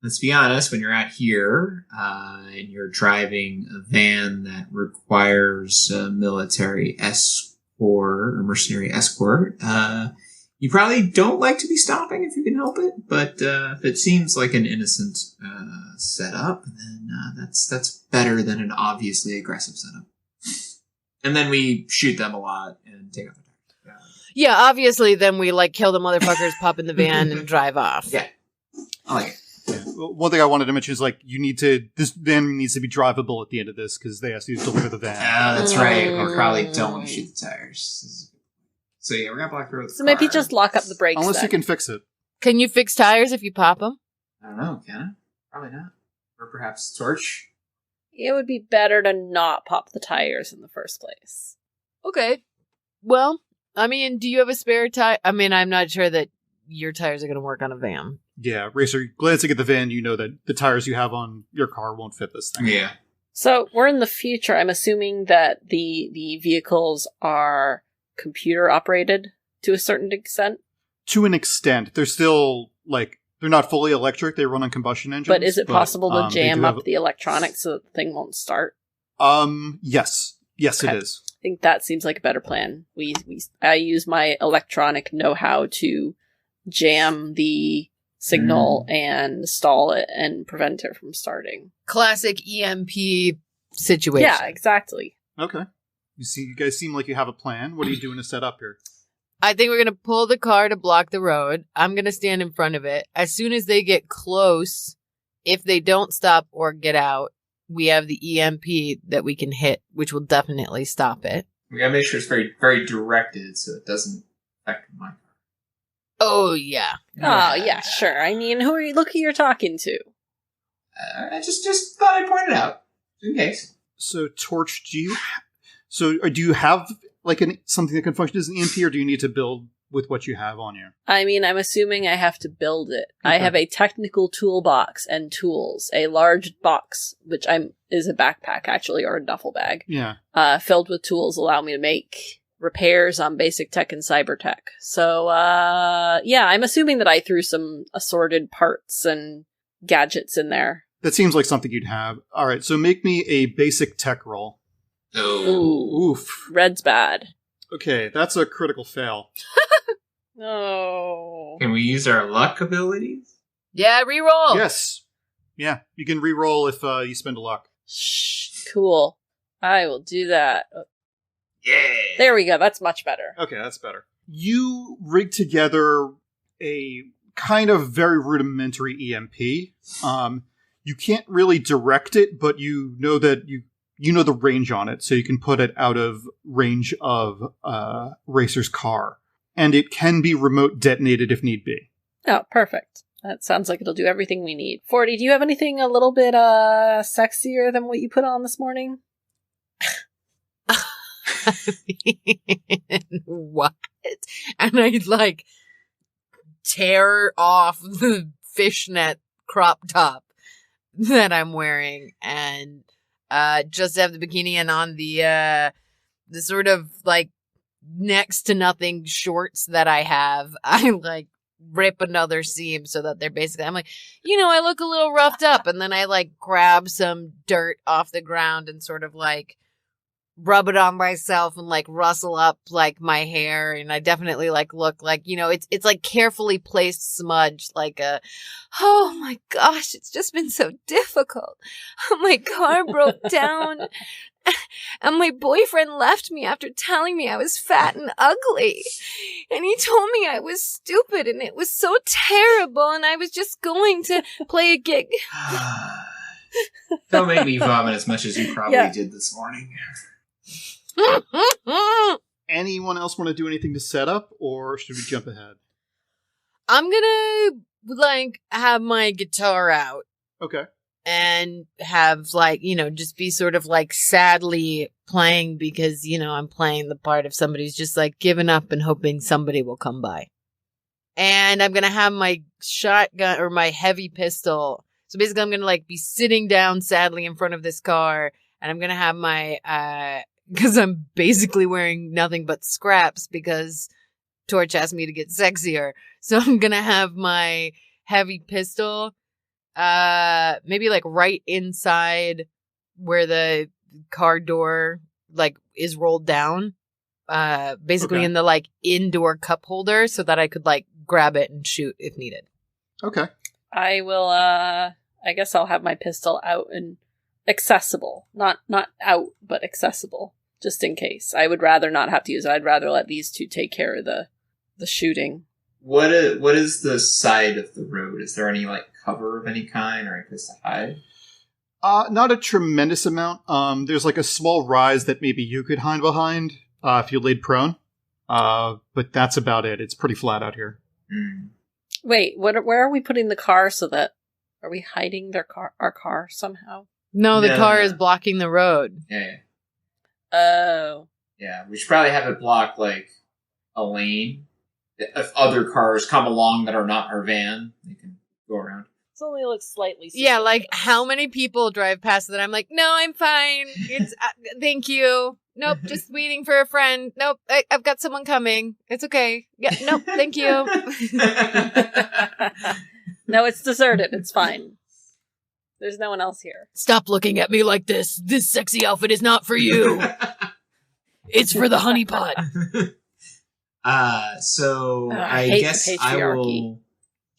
let's be honest, when you're out here and you're driving a van that requires a military escort or mercenary escort, you probably don't like to be stopping if you can help it. But if it seems like an innocent setup, then that's better than an obviously aggressive setup. And then we shoot them a lot and take out the tires. Yeah, obviously, then we kill the motherfuckers, pop in the van, and drive off. Yeah, I like it. Yeah. Well, one thing I wanted to mention is this van needs to be drivable at the end of this because they asked you to deliver the van. Yeah, that's right. We probably don't want to shoot the tires. So yeah, we're gonna block the road. So maybe just lock up the brakes. Unless then. you can fix it. Can you fix tires if you pop them? I don't know. Can I? Probably not. Or perhaps torch. It would be better to not pop the tires in the first place. Okay. Well, do you have a spare tire? I'm not sure that your tires are going to work on a van. Yeah, Racer, glancing at the van, you know that the tires you have on your car won't fit this thing. Yeah. So we're in the future. I'm assuming that the vehicles are computer operated to a certain extent. To an extent. They're still, they're not fully electric. They run on combustion engines. But is it possible to jam up have... the electronics so that the thing won't start? Yes. Yes, Okay. it is. I think that seems like a better plan. I use my electronic know-how to jam the signal and stall it and prevent it from starting. Classic EMP situation. Yeah, exactly. Okay. You guys seem like you have a plan. What are you doing to set up here? I think we're going to pull the car to block the road. I'm going to stand in front of it. As soon as they get close, if they don't stop or get out, we have the EMP that we can hit, which will definitely stop it. We gotta make sure it's very, very directed so it doesn't affect my car. Oh, yeah. Oh, yeah, sure. Look who you're talking to. I just thought I'd point it out, in case. So, Torch, do you have, something that can function as an EMP, or do you need to build with what you have on you? I'm assuming I have to build it. Okay. I have a technical toolbox and tools. A large box, which is a backpack, actually, or a duffel bag. Yeah. Filled with tools allow me to make repairs on basic tech and cyber tech. So, yeah, I'm assuming that I threw some assorted parts and gadgets in there. That seems like something you'd have. All right, so make me a basic tech roll. Oh. Oof. Red's bad. Okay, that's a critical fail. No. Can we use our luck abilities? Yeah, reroll. Yes. Yeah, you can re-roll if you spend a luck. Shh, cool. I will do that. Yeah. There we go. That's much better. Okay, that's better. You rig together a kind of very rudimentary EMP. You can't really direct it, but you know that you know the range on it, so you can put it out of range of Racer's car. And it can be remote detonated if need be. Oh, perfect. That sounds like it'll do everything we need. 40, do you have anything a little bit sexier than what you put on this morning? What? And I tear off the fishnet crop top that I'm wearing and just have the bikini and on the sort of next to nothing shorts that I have. I rip another seam so that they're basically, I'm I look a little roughed up, and then I grab some dirt off the ground and sort of rub it on myself and like rustle up like my hair, and I definitely like look like, you know, it's like carefully placed smudge, like a, oh my gosh, it's just been so difficult. My car broke down and my boyfriend left me after telling me I was fat and ugly, and he told me I was stupid and it was so terrible, and I was just going to play a gig. Don't make me vomit as much as you probably did this morning. Anyone else want to do anything to set up, or should we jump ahead? I'm gonna, like, have my guitar out. Okay. And have, like, you know, just be sort of, like, sadly playing because, you know, I'm playing the part of somebody who's just, like, giving up and hoping somebody will come by. And I'm gonna have my shotgun or my heavy pistol. So basically I'm gonna, like, be sitting down sadly in front of this car, and I'm gonna have my, because I'm basically wearing nothing but scraps because Torch asked me to get sexier. So I'm gonna have my heavy pistol, maybe like right inside where the car door like is rolled down, basically in the like indoor cup holder, so that I could like grab it and shoot if needed. Okay. I will, I guess I'll have my pistol out and accessible. Not out, but accessible, just in case. I would rather not have to use it. I'd rather let these two take care of the shooting. What is the side of the road? Is there any like cover of any kind or any place to hide? Not a tremendous amount. There's like a small rise that maybe you could hide behind if you laid prone. But that's about it. It's pretty flat out here. Mm. Wait, where are we putting the car so that... Are we hiding our car somehow? No, the car is blocking the road. Yeah. Oh. Yeah, we should probably have it block like a lane. If other cars come along that are not our van, they can go around. It only looks slightly suspicious. Yeah, like how many people drive past that I'm like, no, I'm fine. It's thank you. Nope, just waiting for a friend. Nope, I've got someone coming. It's okay. Yeah, nope, thank you. No, it's deserted. It's fine. There's no one else here. Stop looking at me like this. This sexy outfit is not for you. It's for the honeypot. I guess I will,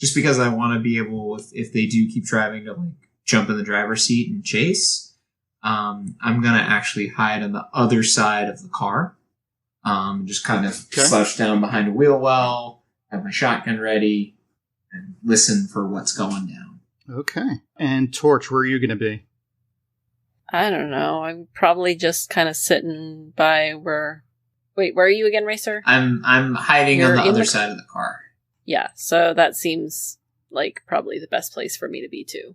just because I want to be able, if they do keep driving, to like jump in the driver's seat and chase. I'm gonna actually hide on the other side of the car. Just kind of slouch down behind a wheel well, have my shotgun ready, and listen for what's going down. Okay. And Torch, where are you gonna be? I don't know. I'm probably just kind of sitting by where... Wait, where are you again, Racer? I'm hiding on the other side of the car. Yeah, so that seems like probably the best place for me to be too.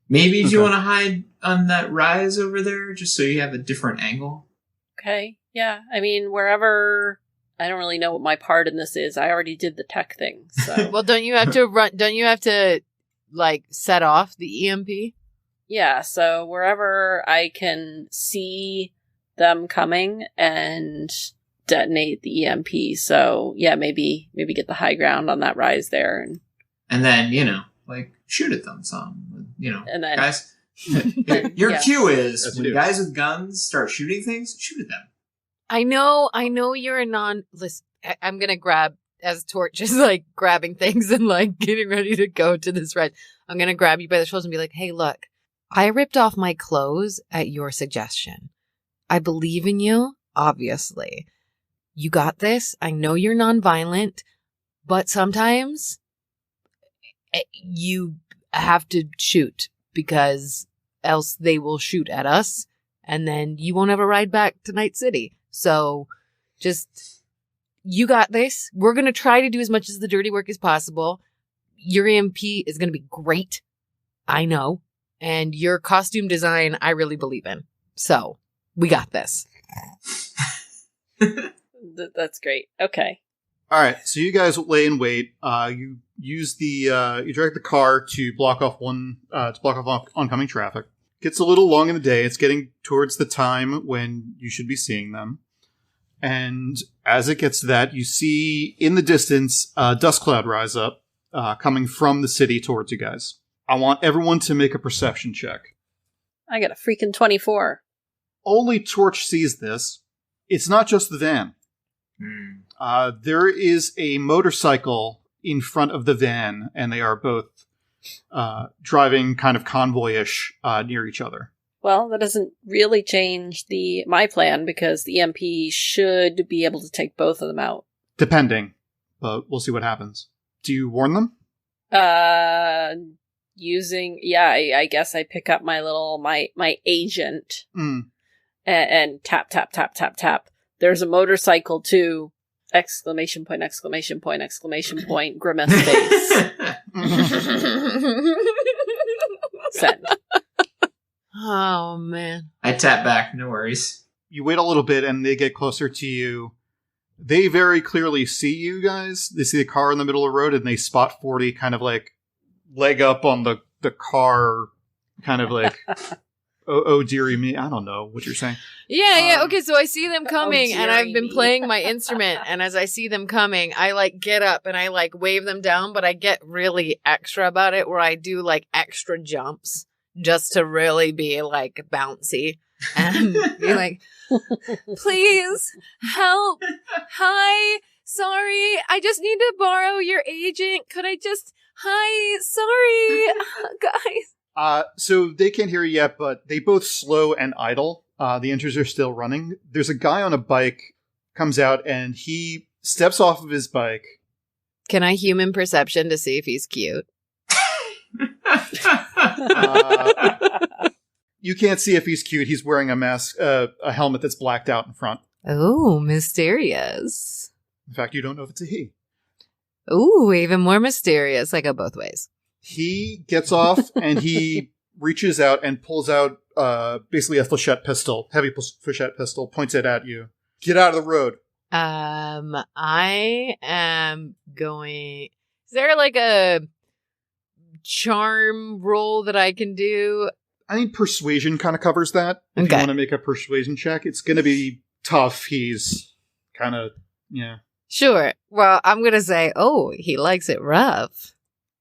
Maybe do you want to hide on that rise over there, just so you have a different angle? Okay, yeah. I mean, wherever... I don't really know what my part in this is. I already did the tech thing, so... Well, don't you have to like, set off the EMP? Yeah, so wherever I can see them coming and detonate the EMP. So, yeah, maybe get the high ground on that rise there. And then, like, shoot at them some. And then, guys, your cue is, That's when guys with guns start shooting things, shoot at them. I know you're a listen, I'm gonna grab, as Torch is, like, grabbing things and, like, getting ready to go to this ride. I'm gonna grab you by the shoulders and be like, hey, look, I ripped off my clothes at your suggestion. I believe in you, obviously. You got this. I know you're nonviolent, but sometimes you have to shoot because else they will shoot at us and then you won't have a ride back to Night City. So just, you got this. We're going to try to do as much as the dirty work as possible. Your EMP is going to be great. I know. And your costume design, I really believe in. So we got this. That's great. Okay. All right. So you guys lay in wait. You use you drag the car to block off oncoming traffic. Gets a little long in the day. It's getting towards the time when you should be seeing them. And as it gets to that, you see in the distance a dust cloud rise up, coming from the city towards you guys. I want everyone to make a perception check. I got a freaking 24. Only Torch sees this. It's not just the van. There is a motorcycle in front of the van, and they are both driving kind of convoy-ish near each other. Well, that doesn't really change my plan, because the EMP should be able to take both of them out. Depending, but we'll see what happens. Do you warn them? I guess I pick up my agent and tap, tap, tap, tap, tap. There's a motorcycle too! Exclamation point, exclamation point, exclamation point, grimace face. Send. Oh, man. I tap back, no worries. You wait a little bit and they get closer to you. They very clearly see you guys. They see the car in the middle of the road and they spot 40 kind of like leg up on the car, kind of like, oh dearie me. I don't know what you're saying. Yeah. Okay, so I see them coming and I've been me. playing my instrument. And as I see them coming, I like get up and I like wave them down, but I get really extra about it where I do like extra jumps just to really be like bouncy and be like, please help. Hi. Sorry. I just need to borrow your agent. Could I just, hi. Sorry. Guys. So they can't hear you yet, but they both slow and idle. The engines are still running. There's a guy on a bike comes out and he steps off of his bike. Can I human perception to see if he's cute? You can't see if he's cute. He's wearing a mask, a helmet that's blacked out in front. Oh, mysterious. In fact, you don't know if it's a he. Ooh, even more mysterious. I go both ways. He gets off and he reaches out and pulls out basically a flechette pistol, heavy flechette pistol, points it at you. Get out of the road. I am going... Is there like a charm roll that I can do? I think persuasion kind of covers that. If Okay. you want to make a persuasion check, it's going to be tough. He's kind of, yeah. Sure. Well, I'm going to say, oh, he likes it rough.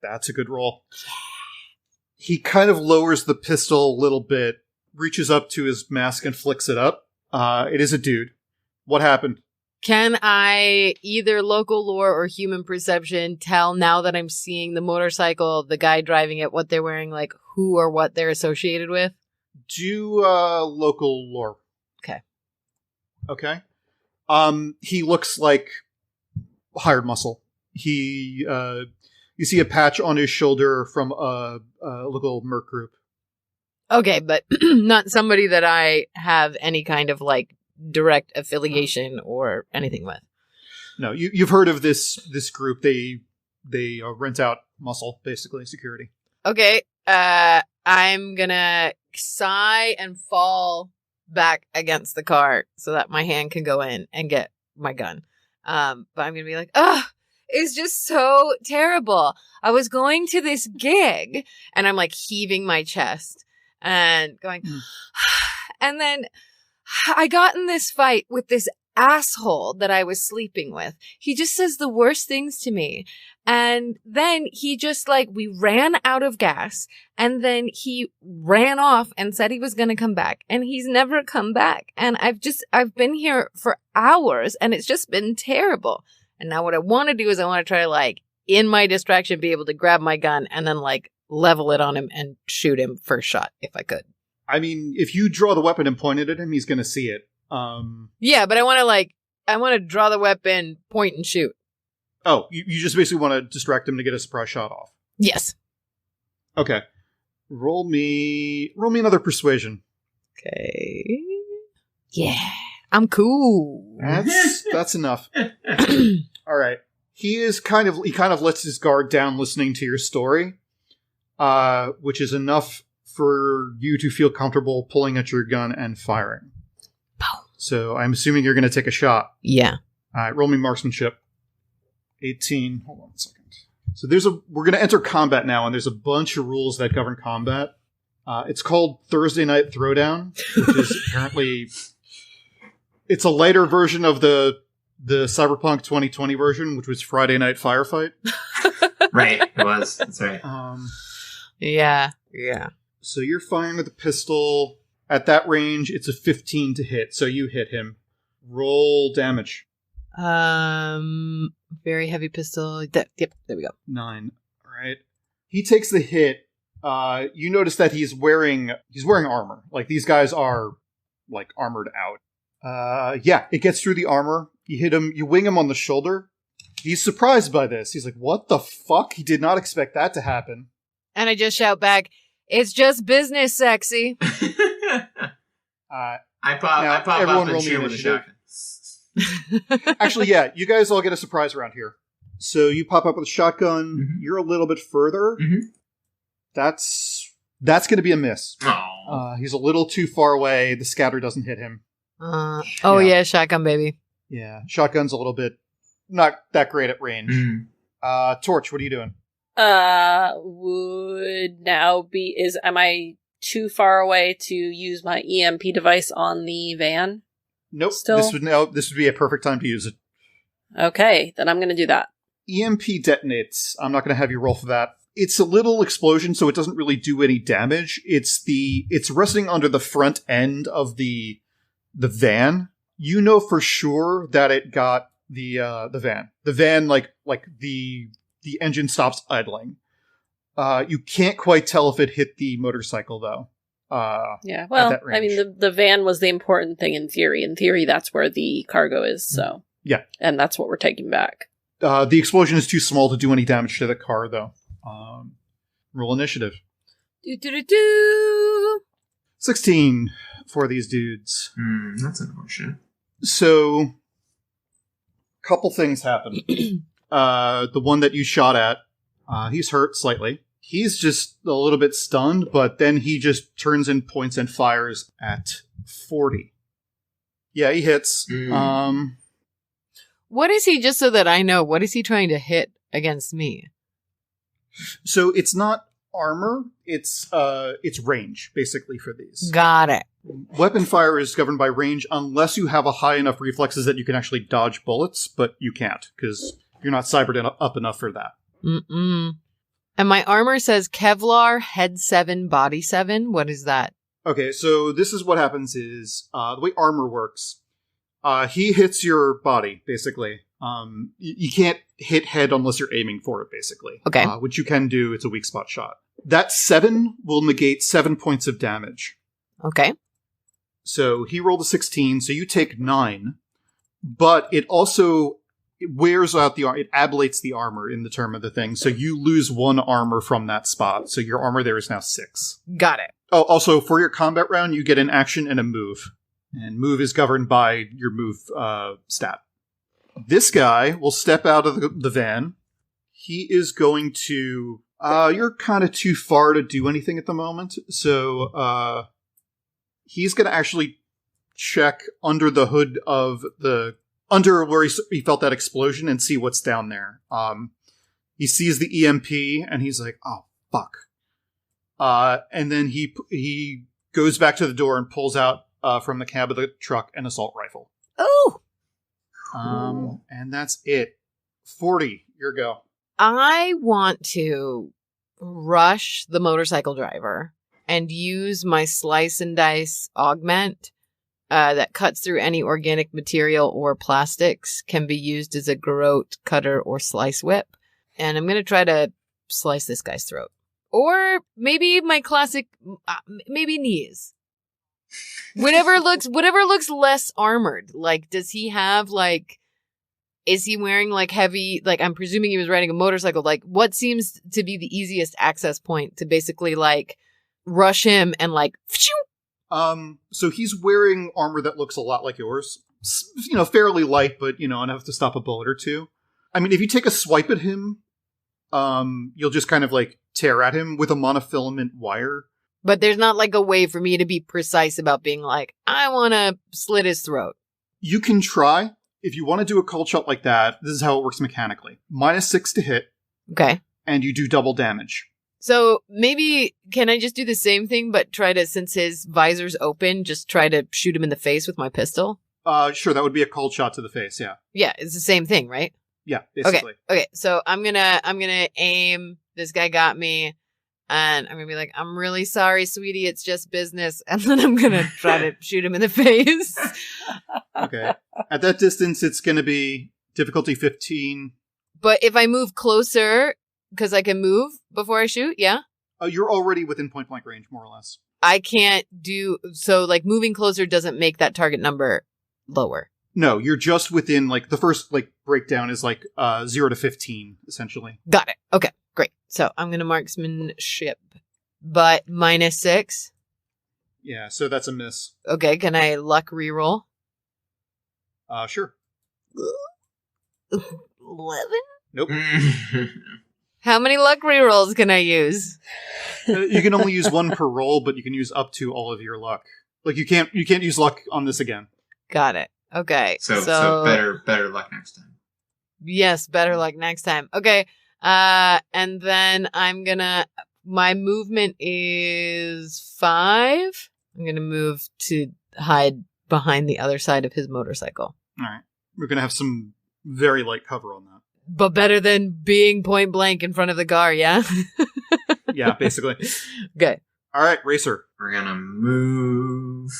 That's a good roll. He kind of lowers the pistol a little bit, reaches up to his mask and flicks it up. It is a dude. What happened? Can I either local lore or human perception tell now that I'm seeing the motorcycle, the guy driving it, what they're wearing, like who or what they're associated with? Do local lore. Okay. Okay. He looks like hired muscle. He, you see a patch on his shoulder from a local merc group. Okay, but not somebody that I have any kind of like direct affiliation or anything with. No, you've heard of this group. They rent out muscle, basically, security. Okay, I'm gonna sigh and fall back against the car so that my hand can go in and get my gun. But I'm gonna be like, ugh, it's just so terrible. I was going to this gig and I'm like heaving my chest and going, and then I got in this fight with this asshole that I was sleeping with. He just says the worst things to me. And then he just like, we ran out of gas and then he ran off and said he was going to come back and he's never come back. And I've been here for hours and it's just been terrible. And now what I want to do is I want to try to like in my distraction, be able to grab my gun and then like level it on him and shoot him first shot if I could. I mean, if you draw the weapon and point it at him, he's going to see it. Yeah, but I want to draw the weapon, point and shoot. Oh, you just basically want to distract him to get a surprise shot off. Yes. Okay. Roll me another persuasion. Okay. Yeah. I'm cool. That's enough. All right. He kind of lets his guard down listening to your story, which is enough for you to feel comfortable pulling at your gun and firing. Boom. So I'm assuming you're going to take a shot. Yeah. All right, roll me marksmanship. 18. Hold on a second. So we're going to enter combat now, and there's a bunch of rules that govern combat. It's called Thursday Night Throwdown, which is apparently it's a lighter version of the Cyberpunk 2020 version, which was Friday Night Firefight. Right, it was. That's right. Yeah. So you're firing with a pistol. At that range, it's a 15 to hit, so you hit him. Roll damage. Very heavy pistol. Yep, there we go. 9. All right. He takes the hit. You notice that he's wearing armor. Like, these guys are, like, armored out. Yeah, it gets through the armor. You hit him, you wing him on the shoulder. He's surprised by this. He's like, what the fuck? He did not expect that to happen. And I just shout back, it's just business, sexy. I pop up and shoot with a shotgun. Actually, yeah, you guys all get a surprise around here. So you pop up with a shotgun. Mm-hmm. You're a little bit further. Mm-hmm. That's going to be a miss. He's a little too far away. The scatter doesn't hit him. Yeah, shotgun baby. Yeah, shotgun's a little bit not that great at range. Mm. Torch, what are you doing? Am I too far away to use my EMP device on the van? Nope. Still? This would be a perfect time to use it. Okay, then I'm going to do that. EMP detonates. I'm not going to have you roll for that. It's a little explosion, so it doesn't really do any damage. It's resting under the front end of the van. You know for sure that it got the van. The van, like the engine stops idling. You can't quite tell if it hit the motorcycle though. Yeah, well, I mean, the van was the important thing in theory. In theory, that's where the cargo is, so. Yeah. And that's what we're taking back. The explosion is too small to do any damage to the car, though. Roll initiative. 16 for these dudes. That's unfortunate. So, couple things happen. The one that you shot at, he's hurt slightly. He's just a little bit stunned, but then he just turns and points and fires at 40. Yeah, he hits. What is he, just so that I know, what is he trying to hit against me? So it's not armor, it's range, basically, for these. Got it. Weapon fire is governed by range unless you have a high enough reflexes that you can actually dodge bullets, but you can't, because you're not cybered up enough for that. And my armor says Kevlar, head 7, body 7. What is that? Okay, so this is what happens is, the way armor works, he hits your body, basically. You can't hit head unless you're aiming for it, basically. Okay. Which you can do, it's a weak spot shot. That 7 will negate 7 points of damage. Okay. So he rolled a 16, so you take 9. But it also... It wears out it ablates the armor in the term of the thing, so you lose 1 armor from that spot, so your armor there is now 6. Got it. Oh, also, for your combat round, you get an action and a move. And move is governed by your move stat. This guy will step out of the van. He is going to... you're kind of too far to do anything at the moment, so he's going to actually check under the hood of under where he felt that explosion and see what's down there. He sees the EMP and he's like, oh, fuck. And then he goes back to the door and pulls out from the cab of the truck an assault rifle. Oh! And that's it. 40, your go. I want to rush the motorcycle driver and use my slice and dice augment that cuts through any organic material or plastics, can be used as a garrote, cutter, or slice whip. And I'm going to try to slice this guy's throat. Or maybe my classic, maybe knees. Whatever looks less armored. Like, does he have, like, is he wearing, like, heavy, like, I'm presuming he was riding a motorcycle. Like, what seems to be the easiest access point to basically, like, rush him and, like, phew! So he's wearing armor that looks a lot like yours. Fairly light, but, enough to stop a bullet or two. I mean, if you take a swipe at him, you'll just kind of, like, tear at him with a monofilament wire. But there's not, like, a way for me to be precise about being like, I want to slit his throat. You can try. If you want to do a cold shot like that, this is how it works mechanically. -6 to hit. Okay. And you do double damage. So maybe, can I just do the same thing, but try to, since his visor's open, just try to shoot him in the face with my pistol? Sure, that would be a cold shot to the face, yeah. Yeah, it's the same thing, right? Yeah, basically. Okay, so I'm gonna aim. This guy got me. And I'm going to be like, I'm really sorry, sweetie. It's just business. And then I'm going to try to shoot him in the face. Okay. At that distance, it's going to be difficulty 15. But if I move closer, because I can move before I shoot, yeah? You're already within point blank range, more or less. I can't do... So, like, moving closer doesn't make that target number lower. No, you're just within, like, the first, like, breakdown is, like, 0 to 15, essentially. Got it. Okay, great. So I'm going to marksmanship, but -6. Yeah, so that's a miss. Okay, can I luck reroll? Sure. 11? Nope. How many luck rerolls can I use? You can only use one per roll, but you can use up to all of your luck. Like, you can't use luck on this again. Got it. Okay. So better luck next time. Yes, better luck next time. Okay. And then my movement is 5. I'm gonna move to hide behind the other side of his motorcycle. All right. We're going to have some very light cover on that. But better than being point blank in front of the car, yeah? Yeah, basically. Okay. All right, Racer. We're gonna move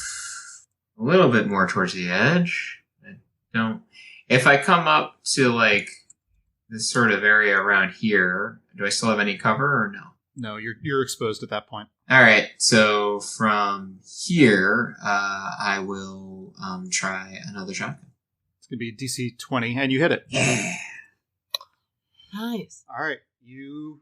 a little bit more towards the edge. If I come up to like this sort of area around here, do I still have any cover or no? No, you're exposed at that point. All right, so from here, I will try another shotgun. It's going to be DC 20, and you hit it. Yeah. Nice. All right, you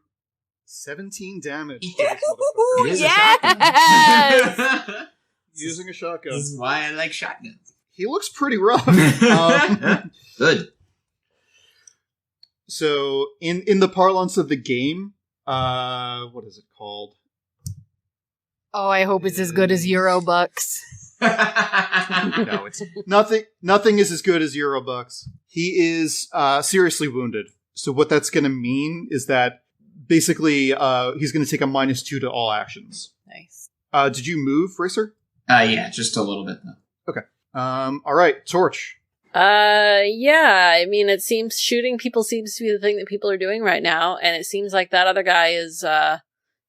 17 damage. To Yes! this motherfucker. It is Yes! a shotgun. Using a shotgun. This is why I like shotguns. He looks pretty rough. Good. So, in the parlance of the game, what is it called? Oh, I hope it's as good as Eurobucks. No, it's nothing. Nothing is as good as Eurobucks. He is seriously wounded. So what that's going to mean is that basically he's going to take a -2 to all actions. Nice. Did you move, Racer? Yeah, just a little bit though. Okay. All right, Torch. Yeah, I mean, it seems shooting people seems to be the thing that people are doing right now, and it seems like that other guy is,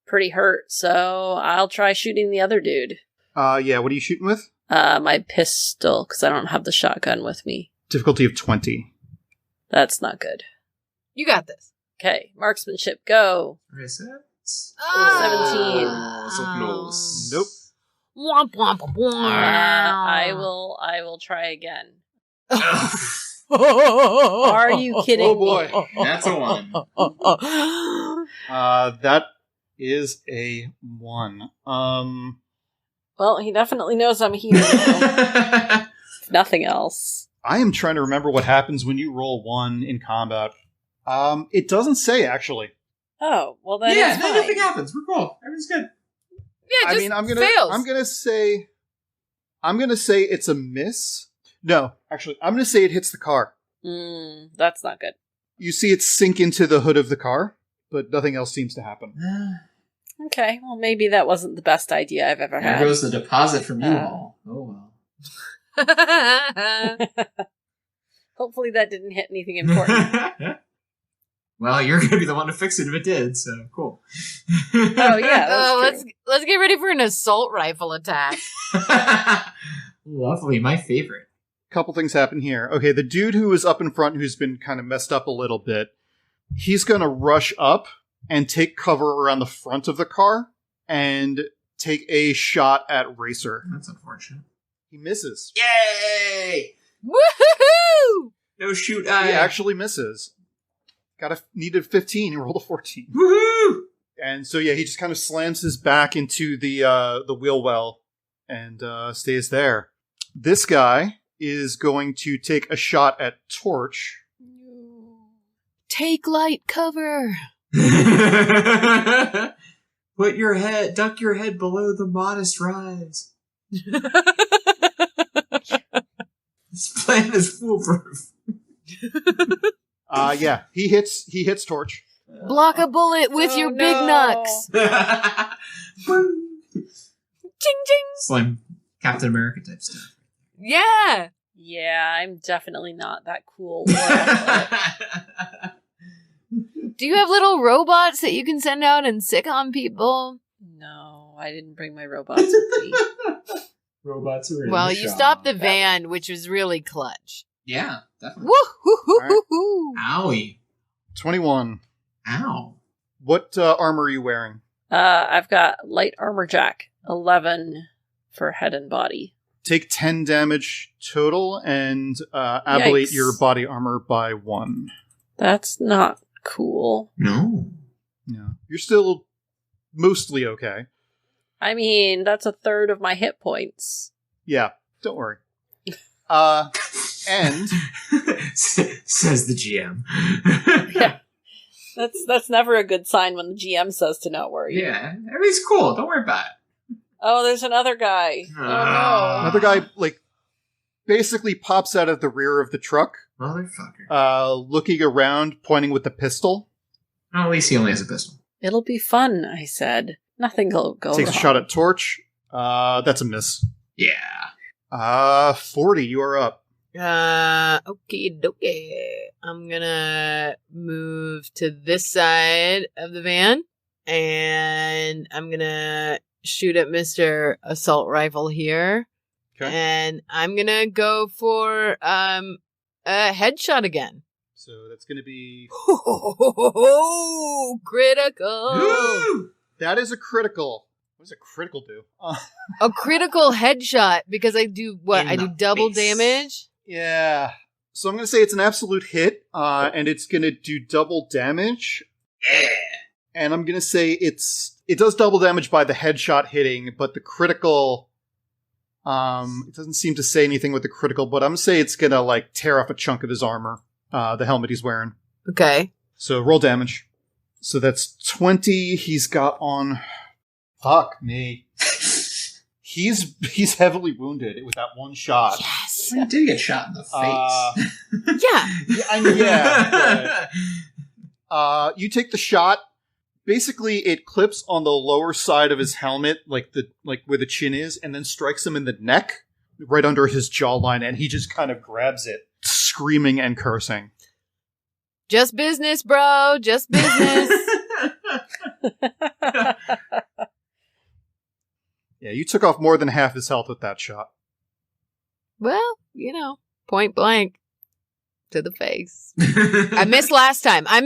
pretty hurt, so I'll try shooting the other dude. Yeah, what are you shooting with? My pistol, because I don't have the shotgun with me. Difficulty of 20. That's not good. You got this. Okay, marksmanship, go. Reset. 17. So close. Nope. Womp womp womp. I will try again. Are you kidding Oh boy. me? That's a 1. That is a 1. Well, he definitely knows I'm here. If nothing else. I am trying to remember what happens when you roll 1 in combat. It doesn't say, actually. Oh, well then Yeah, it's no, fine. nothing happens. We're cool. Everything's good. Yeah, just fails. I'm gonna say it's a miss. No, actually, I'm gonna say it hits the car. That's not good. You see it sink into the hood of the car, but nothing else seems to happen. Okay, well maybe that wasn't the best idea I've ever There had. goes the deposit from you all. Oh Hopefully that didn't hit anything important. well. Well, you're going to be the one to fix it if it did, so cool. Oh yeah, that's true. let's get ready for an assault rifle attack. Lovely, my favorite. Couple things happen here. Okay, the dude who is up in front, who's been kind of messed up a little bit, he's gonna rush up and take cover around the front of the car and take a shot at Racer. That's unfortunate. He misses. Yay! Woohoo! No shoot He eye. actually misses. Needed 15 and rolled a 14. Woohoo! And so, yeah, he just kind of slams his back into the wheel well and stays there. This guy is going to take a shot at Torch. Take light cover. Duck your head below the modest rise. This plan is foolproof. Yeah, he hits Torch. Block a bullet with your big knucks. Ching ching. It's like Captain America type stuff. Yeah. Yeah, I'm definitely not that cool. do you have little robots that you can send out and sick on people? No, I didn't bring my robots with me. Robots are in Well, the you shop. stopped the van, which was really clutch. Yeah, definitely. Woo-hoo-hoo-hoo-hoo. Owie. 21. Ow. What armor are you wearing? I've got light armor jack, 11 for head and body. Take 10 damage total and ablate Yikes. your body armor by 1. That's not cool. No. Yeah. You're still mostly okay. I mean, that's a third of my hit points. Yeah, don't worry. And Says the GM. Yeah. That's never a good sign when the GM says to not worry. Yeah, everything's cool. Don't worry about it. Oh, there's another guy. Oh no. another guy, like, basically pops out of the rear of the truck, Motherfucker. looking around, pointing with the pistol. Well, at least he only has a pistol. It'll be fun, I said. Nothing will go Takes wrong. a shot at Torch. That's a miss. Yeah. 40, you are up. Okie dokie. I'm gonna move to this side of the van, and I'm gonna shoot at Mr. Assault Rifle here. Okay. And I'm gonna go for a headshot again. So that's going to be... Critical. Woo! That is a critical. What does a critical do? A critical headshot because I do what? In I do the double face. damage. Yeah. So I'm going to say it's an absolute hit, and it's going to do double damage. Yeah. And I'm going to say it does double damage by the headshot hitting, but the critical... it doesn't seem to say anything with the critical, but I'm going to say it's going to, like, tear off a chunk of his armor, the helmet he's wearing. Okay. So roll damage. So that's 20. He's got on... Fuck me. He's heavily wounded with that one shot. Yes. Well, you did get shot in the face. Yeah. Yeah, I mean, yeah. But, you take the shot. Basically, it clips on the lower side of his helmet, like where the chin is, and then strikes him in the neck, right under his jawline, and he just kind of grabs it, screaming and cursing. Just business, bro. Just business. Yeah, you took off more than half his health with that shot. Well, point blank to the face. I missed last time. I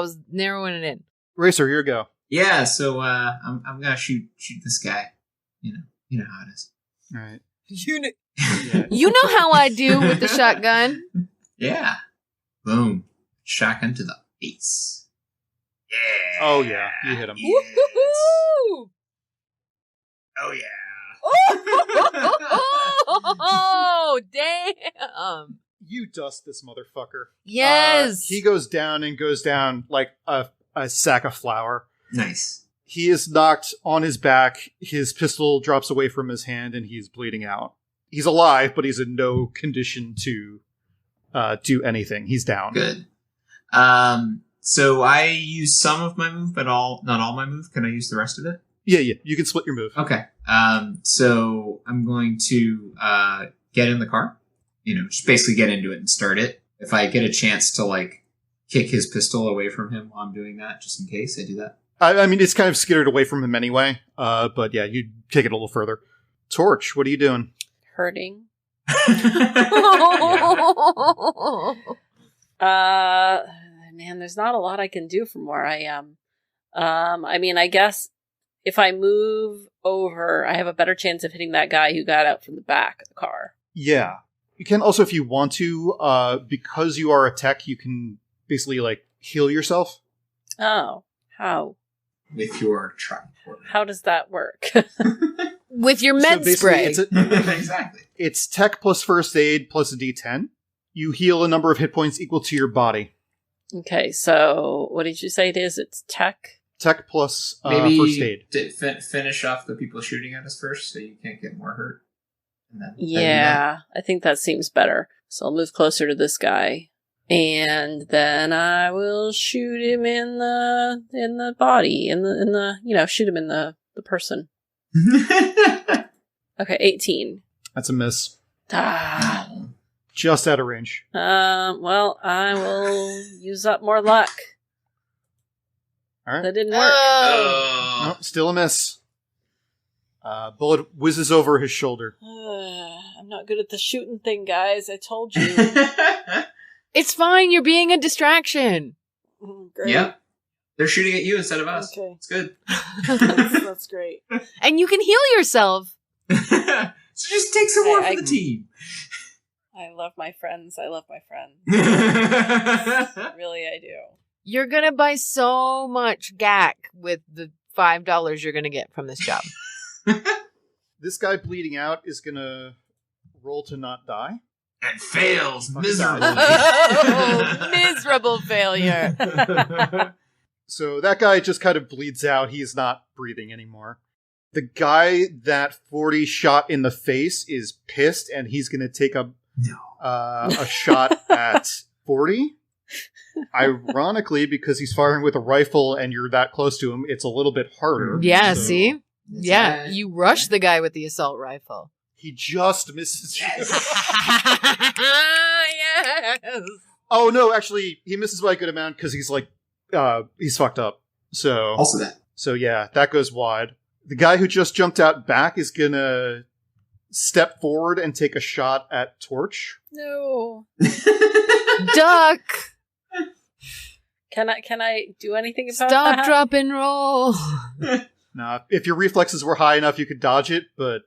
was narrowing it in. Racer, here you go. Yeah, so I'm gonna shoot this guy. You know how it is. All right. You know how I do with the shotgun. Yeah. Boom. Shotgun to the face. Yeah. Oh, yeah, you hit him. Yes. Woo-hoo-hoo! Oh yeah. Oh, damn. You dust this motherfucker. Yes. He goes down like a sack of flour. Nice. He is knocked on his back. His pistol drops away from his hand, and he's bleeding out. He's alive, but he's in no condition to do anything. He's down. Good. So I use some of my move, but not all my move. Can I use the rest of it? Yeah. You can split your move. Okay. So I'm going to get in the car. Just basically get into it and start it. If I get a chance to like kick his pistol away from him while I'm doing that, just in case I do that. I mean, it's kind of skittered away from him anyway. But yeah, you kick it a little further. Torch, what are you doing? Hurting. Oh. Man, there's not a lot I can do from where I am. I mean, I guess if I move over, I have a better chance of hitting that guy who got out from the back of the car. Yeah. You can also, if you want to, because you are a tech, you can basically like heal yourself. Oh, how? With your truck. How does that work? With your med spray. Exactly. It's tech plus first aid plus a D10. You heal a number of hit points equal to your body. Okay, so what did you say it is? It's tech? Tech plus Maybe first aid. Finish off the people shooting at us first so you can't get more hurt. And then Yeah, I think that seems better. So I'll move closer to this guy. And then I will shoot him in the body, in the shoot him in the person. Okay, 18. That's a miss. Ah. Just out of range. Well, I will use up more luck. All right. That didn't work. No, still a miss. Bullet whizzes over his shoulder. I'm not good at the shooting thing, guys. I told you. It's fine. You're being a distraction. Great. Yep. They're shooting at you instead of us. Okay. It's good. That's great. And you can heal yourself. So just take some more for the team. I love my friends. Really, I do. You're going to buy so much gack with the $5 you're going to get from this job. This guy bleeding out is going to roll to not die. And fails Fucking miserably. Oh, miserable failure. So that guy just kind of bleeds out. He's not breathing anymore. The guy that 40 shot in the face is pissed, and he's going to take a shot at 40. Ironically, because he's firing with a rifle and you're that close to him, it's a little bit harder. Yeah, So see? Yeah, you rush the guy with the assault rifle. He just misses you. Yes. Oh, no, actually, he misses by a good amount because he's like, he's fucked up. So, Also that. so yeah, that goes wide. The guy who just jumped out back is gonna step forward and take a shot at Torch. No. Duck. Can I do anything about Stop, that? drop, and roll. Now, if your reflexes were high enough, you could dodge it, but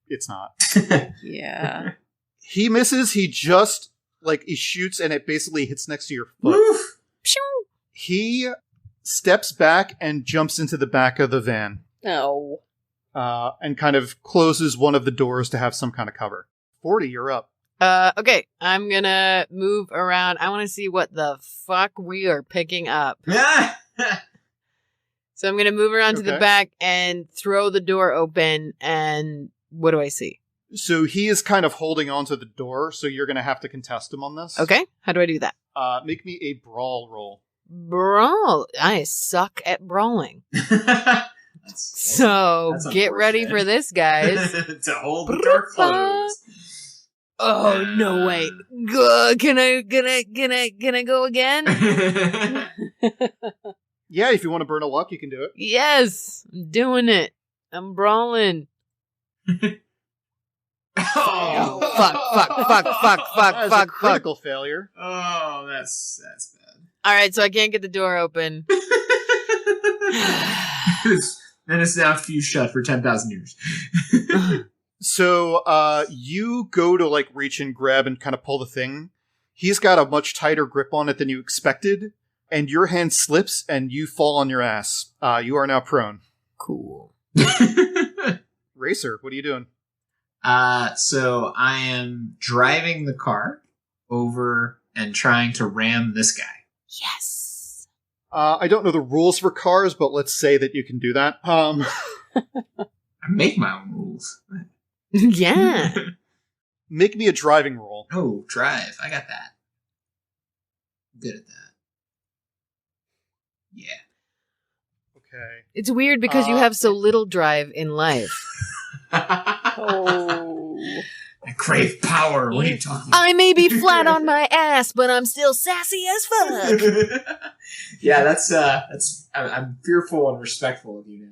it's not. Yeah. He misses. He just he shoots, and it basically hits next to your foot. Woof. He steps back and jumps into the back of the van, No. and kind of closes one of the doors to have some kind of cover. 40, you're up. Okay, I'm gonna move around. I want to see what the fuck we are picking up. So I'm gonna move around to the Okay. back and throw the door open, and what do I see? So he is kind of holding onto the door, so you're going to have to contest him on this. Okay, how do I do that? Make me a brawl roll. Brawl. I suck at brawling. So That's get ready unfortunate. for this, guys. To hold the door closed. Oh no! Wait. Can I go again? Yeah, if you want to burn a luck, you can do it. Yes, I'm doing it. I'm brawling. Oh, Fuck! That is a critical failure. Oh, that's bad. All right, so I can't get the door open. And it's now fused shut for 10,000 years. So you go to reach and grab and kind of pull the thing. He's got a much tighter grip on it than you expected, and your hand slips and you fall on your ass. You are now prone. Cool. Racer, what are you doing? So I am driving the car over and trying to ram this guy. Yes. I don't know the rules for cars, but let's say that you can do that. I make my own rules. Yeah. Make me a driving roll. Oh, drive. I got that. I'm good at that. Yeah. Okay. It's weird because you have so little drive in life. Oh. I crave power. What are you talking about? I may be flat on my ass, but I'm still sassy as fuck. Yeah, that's. I'm fearful and respectful of you now.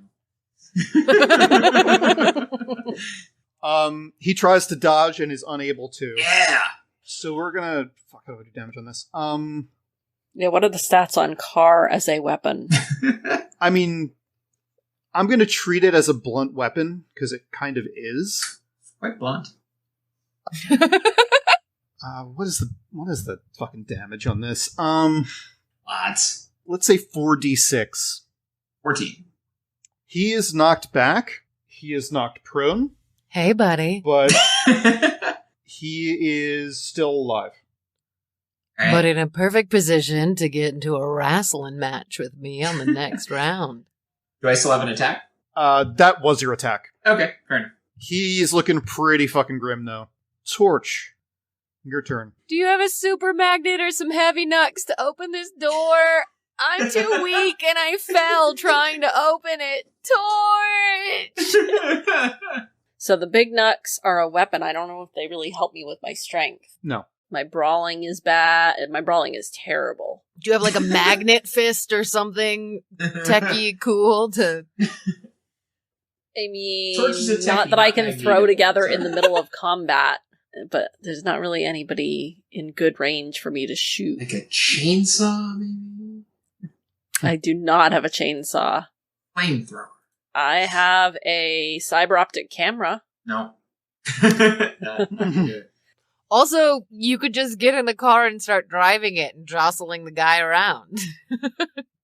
He tries to dodge and is unable to. Yeah. So we're gonna how do I do damage on this? Yeah, what are the stats on car as a weapon? I mean, I'm gonna treat it as a blunt weapon because it kind of is. Quite blunt. What is the fucking damage on this? Lots. Let's say 4d6. 14. He is knocked back. He is knocked prone, Hey, buddy. but he is still alive. All right. But in a perfect position to get into a wrestling match with me on the next round. Do I still have an attack? That was your attack. Okay, fair enough. He's looking pretty fucking grim, though. Torch, your turn. Do you have a super magnet or some heavy knucks to open this door? I'm too weak and I fell trying to open it. Torch! So the big knucks are a weapon. I don't know if they really help me with my strength. No. My brawling is bad. My brawling is terrible. Do you have like a magnet fist or something techie cool to... I mean, Torch is a techie, not that I can not throw magnetic. together in the middle of combat, but there's not really anybody in good range for me to shoot. Like a chainsaw, maybe? I do not have a chainsaw. Flamethrower. I have a cyber optic camera. No. Not good. Also, you could just get in the car and start driving it and jostling the guy around.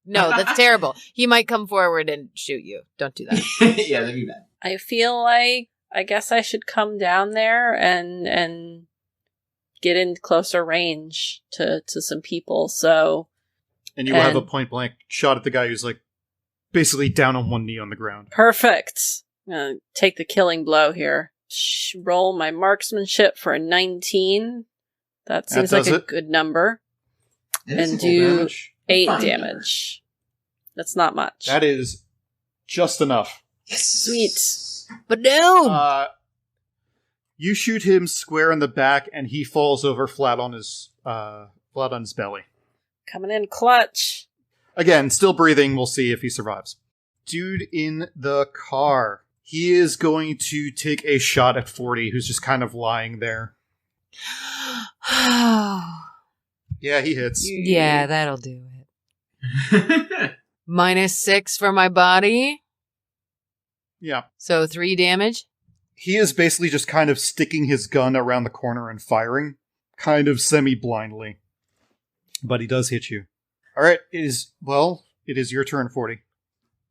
No, that's terrible. He might come forward and shoot you. Don't do that. Yeah, that'd be bad. I feel like I guess I should come down there and get in closer range to some people. So, And you will have a point blank shot at the guy who's like basically down on one knee on the ground. perfect. I'm gonna take the killing blow here. Roll my marksmanship for a 19. That seems like does a it. good number. It is And a full do damage. 8 Fine damage. That's not much. That is just enough. Yes. Sweet. But no! You shoot him square in the back, and he falls over flat on his belly. Coming in clutch. Again, still breathing. We'll see if he survives. Dude in the car. He is going to take a shot at 40, who's just kind of lying there. Yeah, he hits. Yeah, that'll do it. -6 for my body. Yeah. So 3 damage. He is basically just kind of sticking his gun around the corner and firing, kind of semi-blindly. But he does hit you. All right, it is your turn, 40.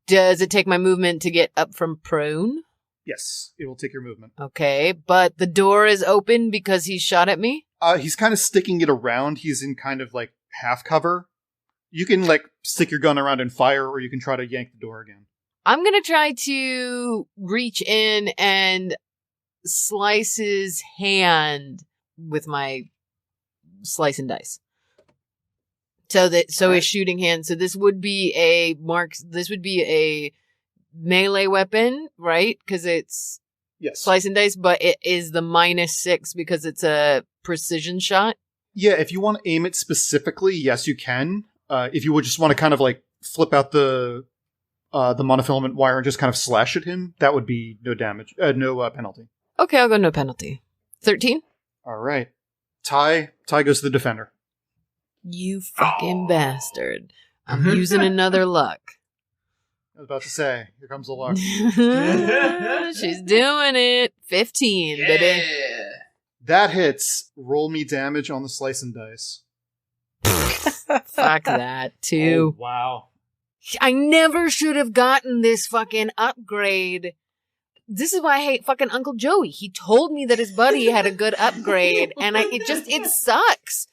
Does it take my movement to get up from prone? Yes, it will take your movement. Okay, but the door is open because he shot at me? He's kind of sticking it around. He's in kind of like half cover. You can like stick your gun around and fire, or you can try to yank the door again. I'm gonna try to reach in and slice his hand with my slice and dice. So his shooting hand. So this would be a melee weapon, right? Because it's Yes. slice and dice, but it is the -6 because it's a precision shot. Yeah, if you want to aim it specifically, yes, you can. If you would just want to kind of like flip out the monofilament wire and just kind of slash at him, that would be no damage, no penalty. Okay, I'll go no penalty. 13? All right. Ty goes to the defender. You fucking bastard. I'm using another luck. I was about to say, here comes the luck. She's doing it. 15, baby. Yeah. That hits. Roll me damage on the slice and dice. Fuck that, too. Oh, wow. I never should have gotten this fucking upgrade. This is why I hate fucking Uncle Joey. He told me that his buddy had a good upgrade, and it sucks.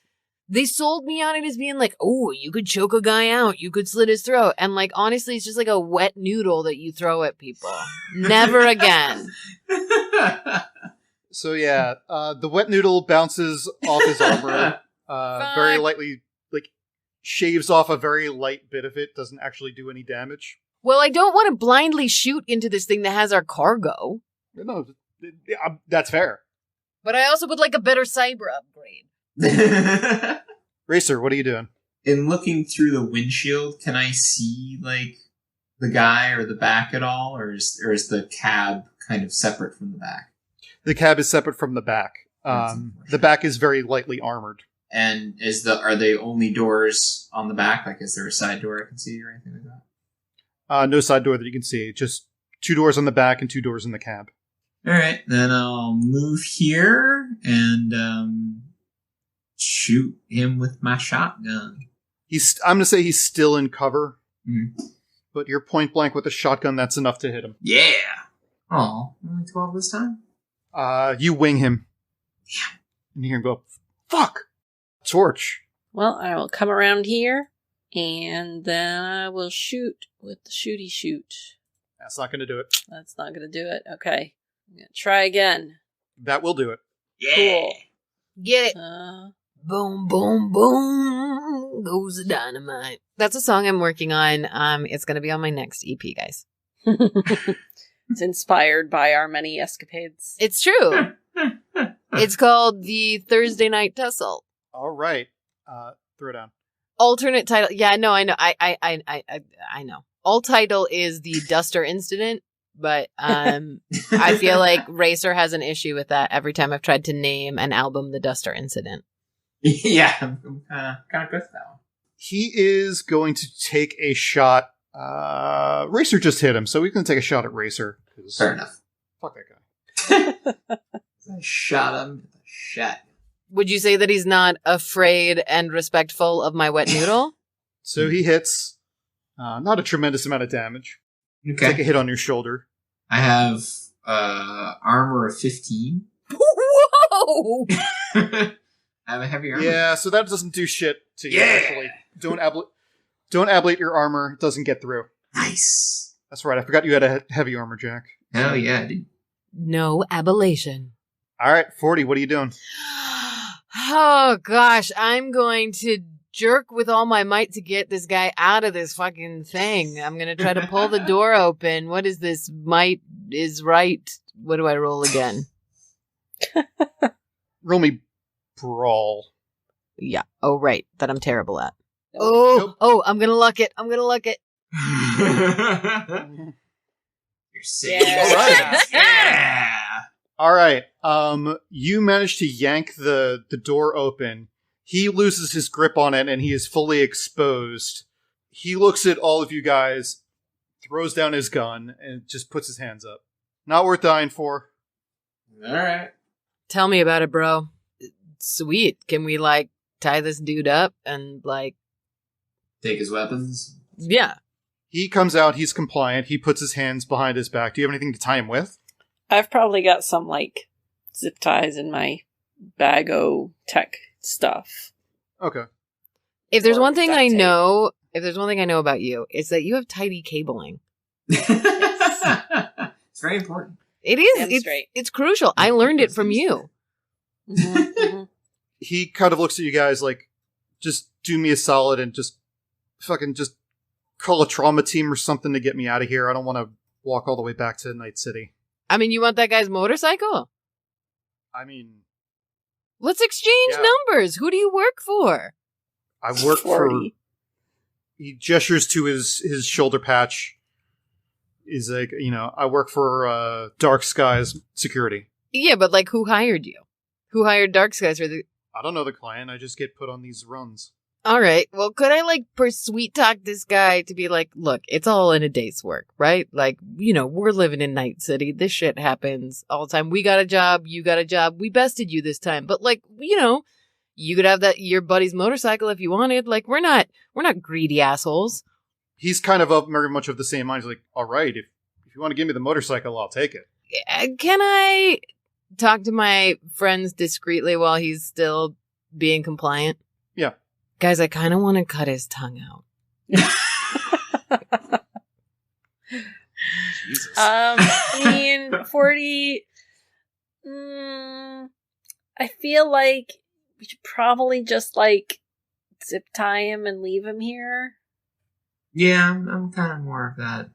They sold me on it as being like, oh, you could choke a guy out, you could slit his throat, and like honestly, it's just like a wet noodle that you throw at people. Never again. So yeah, the wet noodle bounces off his armor, very lightly, like shaves off a very light bit of it. Doesn't actually do any damage. Well, I don't want to blindly shoot into this thing that has our cargo. No, that's fair. But I also would like a better cyber upgrade. Racer, what are you doing? In looking through the windshield, can I see like the guy or the back at all, or is the cab kind of separate from the back? The cab is separate from the back. The back is very lightly armored. And are they only doors on the back? Like, is there a side door I can see or anything like that? No side door that you can see. Just 2 doors on the back and 2 doors in the cab. All right, then I'll move here and shoot him with my shotgun. I'm gonna say he's still in cover, Mm. but you're point blank with a shotgun. That's enough to hit him. Yeah. Oh, only 12 this time. You wing him. Yeah. And you hear him go, "Fuck!" Torch. Well, I will come around here, and then I will shoot with the shooty shoot. That's not gonna do it. That's not going to do it. Okay. I'm going to try again. That will do it. Yeah. Cool. Get it. Boom, boom, boom goes the dynamite. That's a song I'm working on. It's going to be on my next EP, guys. It's inspired by our many escapades. It's true. It's called the Thursday Night Tussle. All right. Throw down. Alternate title. Yeah, no, I know. I know. Alt title is the Duster Incident, but I feel like Racer has an issue with that every time I've tried to name an album the Duster Incident. Yeah, I'm kind of good with that one. He is going to take a shot. Racer just hit him, so he's going to take a shot at Racer. Fair enough. Fuck that guy. I shot him with a shot. Would you say that he's not afraid and respectful of my wet noodle? So he hits. Not a tremendous amount of damage. Okay. Take a hit on your shoulder. I have armor of 15. Whoa! I have a heavy armor. Yeah, so that doesn't do shit to you, Yeah. actually. Don't ablate your armor. It doesn't get through. Nice. That's right. I forgot you had a heavy armor, Jack. Hell yeah, dude. No ablation. All right, 40, what are you doing? Oh, gosh. I'm going to jerk with all my might to get this guy out of this fucking thing. I'm going to try to pull the door open. What is this? Might is right. What do I roll again? Roll me Brawl. Yeah. Oh, right. That I'm terrible at. Nope. Oh, I'm going to luck it. I'm going to luck it. You're sick. Yeah. Yeah. All right. You manage to yank the door open. He loses his grip on it, and he is fully exposed. He looks at all of you guys, throws down his gun, and just puts his hands up. Not worth dying for. All right. Tell me about it, bro. Sweet. Can we, tie this dude up and, Take his weapons. yeah. He comes out. He's compliant. He puts his hands behind his back. Do you have anything to tie him with? I've probably got some, zip ties in my bag-o tech stuff. Okay. If there's Or one thing duct I tape. know, about you, it's that you have tidy cabling. It's very important. It is. Damn It's, straight. it's crucial. I learned it from you. Mhm, mhm. He kind of looks at you guys like, just do me a solid and just call a trauma team or something to get me out of here. I don't want to walk all the way back to Night City. I mean, you want that guy's motorcycle? I mean, Let's exchange Yeah. numbers. Who do you work for? I work for... 40. He gestures to his shoulder patch. He's like, I work for Dark Skies Security. Yeah, but who hired you? Who hired Dark Skies for the... I don't know the client. I just get put on these runs. All right. Well, could I sweet talk this guy to be like, look, it's all in a day's work, right? We're living in Night City. This shit happens all the time. We got a job. You got a job. We bested you this time. But you could have your buddy's motorcycle if you wanted. We're not greedy assholes. He's kind of very much of the same mind. He's like, all right, if you want to give me the motorcycle, I'll take it. Can I talk to my friends discreetly while he's still being compliant? Yeah. Guys, I kind of want to cut his tongue out. Jesus. 40. I feel like we should probably just zip tie him and leave him here. Yeah, I'm kind of more of that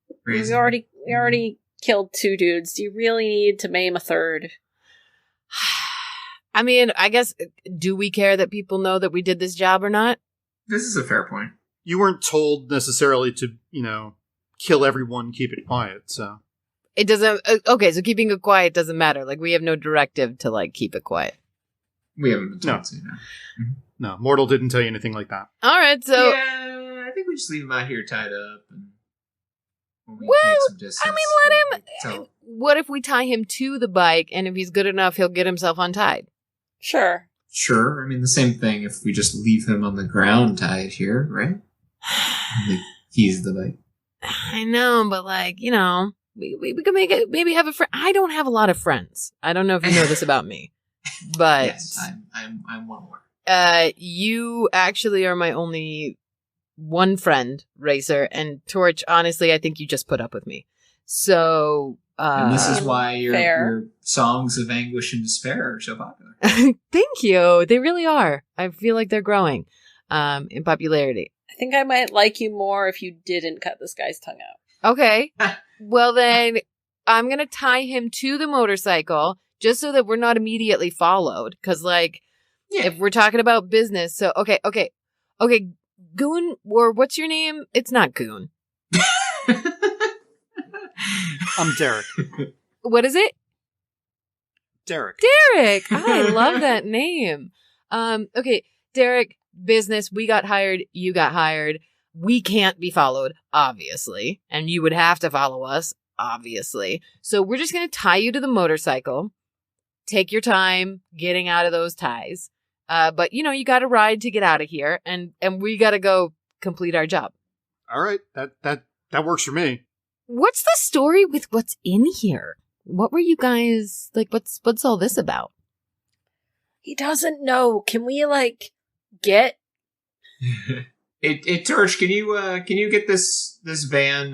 We crazy. already killed 2 dudes. Do you really need to maim a 3rd? I mean, I guess, do we care that people know that we did this job or not? This is a fair point. You weren't told necessarily to, kill everyone, keep it quiet, so. It doesn't, okay, so keeping it quiet doesn't matter. We have no directive to, keep it quiet. We haven't been told No. to, no. No, Mortal didn't tell you anything like that. All right, so, Yeah, I think we just leave him out here tied up. And when we Well, make some distance, I mean, let So, what if we tie him to the bike, and if he's good enough, he'll get himself untied? Sure. sure. I mean, the same thing if we just leave him on the ground tied here, right? He's the bike. I know, but we could make it, maybe have a friend. I don't have a lot of friends. I don't know if you know this about me, but Yes, I'm one more. you actually are my only one friend, Racer, and Torch. Honestly, I think you just put up with me. So, And this is why your Fair. songs of anguish and despair are so popular. thank you. They really are. I feel like they're growing, in popularity. I think I might like you more if you didn't cut this guy's tongue out. Okay. Well, then I'm going to tie him to the motorcycle just so that we're not immediately followed. Because, like, if we're talking about business. So, okay. Goon, or what's your name? It's not Goon. I'm Derek. What is it? Derek. Derek. I love that name. Okay, Derek, business. We got hired. You got hired. We can't be followed, obviously. And you would have to follow us, obviously. So we're just going to tie you to the motorcycle. Take your time getting out of those ties. But, you got to ride to get out of here. And we got to go complete our job. All right. That works for me. What's the story with what's in here? What were you guys, like, what's all this about? He doesn't know. Can we, get... Hey, Torch, can you get this van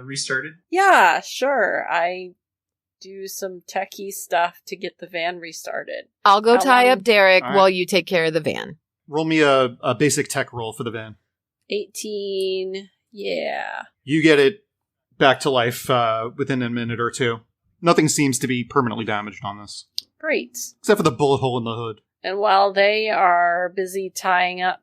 restarted? Yeah, sure. I do some techie stuff to get the van restarted. I'll go tie up Derek right. while you take care of the van. Roll me a basic tech roll for the van. 18. Yeah. You get it back to life within a minute or two. Nothing seems to be permanently damaged on this. Great. Except for the bullet hole in the hood. And while they are busy tying up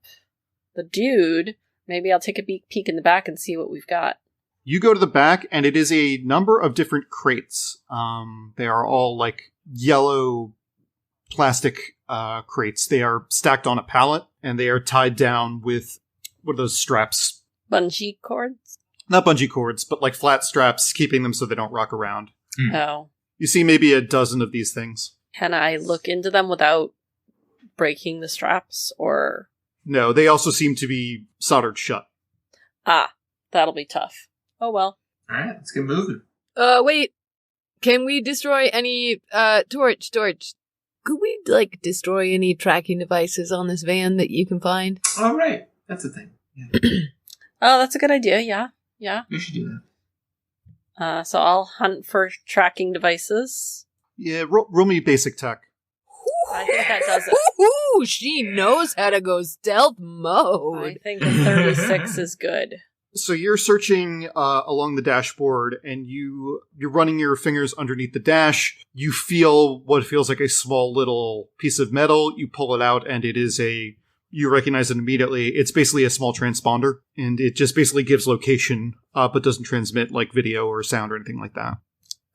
the dude, maybe I'll take a peek in the back and see what we've got. You go to the back, and it is a number of different crates. They are all, yellow plastic crates. They are stacked on a pallet, and they are tied down with, what are those straps? Bungee cords? Not bungee cords, but, flat straps, keeping them so they don't rock around. Oh. You see maybe a dozen of these things. Can I look into them without breaking the straps, or... No, they also seem to be soldered shut. Ah, that'll be tough. Oh well. Alright, let's get moving. Wait. Can we destroy any, Torch? Could we, destroy any tracking devices on this van that you can find? Oh, right. That's a thing. Yeah. Oh, that's a good idea, yeah. We should do that. So I'll hunt for tracking devices. Yeah, roll me basic tech. I think that does it. Ooh, she knows how to go stealth mode. I think a 36 is good. So you're searching along the dashboard, and you're running your fingers underneath the dash. You feel what feels like a small little piece of metal. You pull it out, and it is you recognize it immediately. It's basically a small transponder, and it just basically gives location, but doesn't transmit video or sound or anything like that.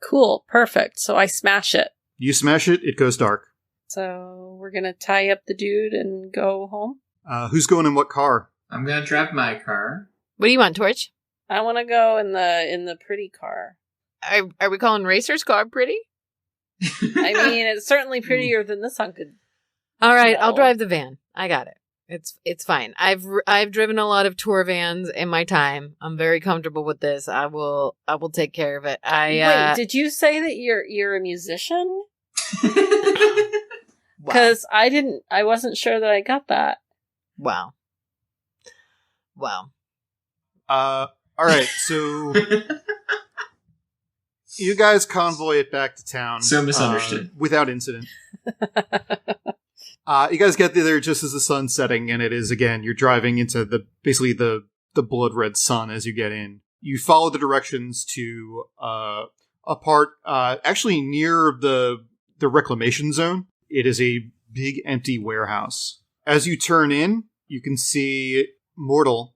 Cool, perfect. So I smash it. You smash it, it goes dark. So we're gonna tie up the dude and go home? Who's going in what car? I'm gonna drive my car. What do you want, Torch? I want to go in the pretty car. Are we calling Racer's car pretty? I mean, it's certainly prettier than this hunk could. All right, No. I'll drive the van. I got it. It's fine. I've driven a lot of tour vans in my time. I'm very comfortable with this. I will take care of it. Wait, did you say that you're a musician? Wow. Because I wasn't sure that I got that. Wow. All right, so you guys convoy it back to town. So misunderstood. Without incident. You guys get there just as the sun's setting, and it is, again, you're driving into basically the blood red sun as you get in. You follow the directions to a part actually near the reclamation zone. It is a big empty warehouse. As you turn in, you can see Mortal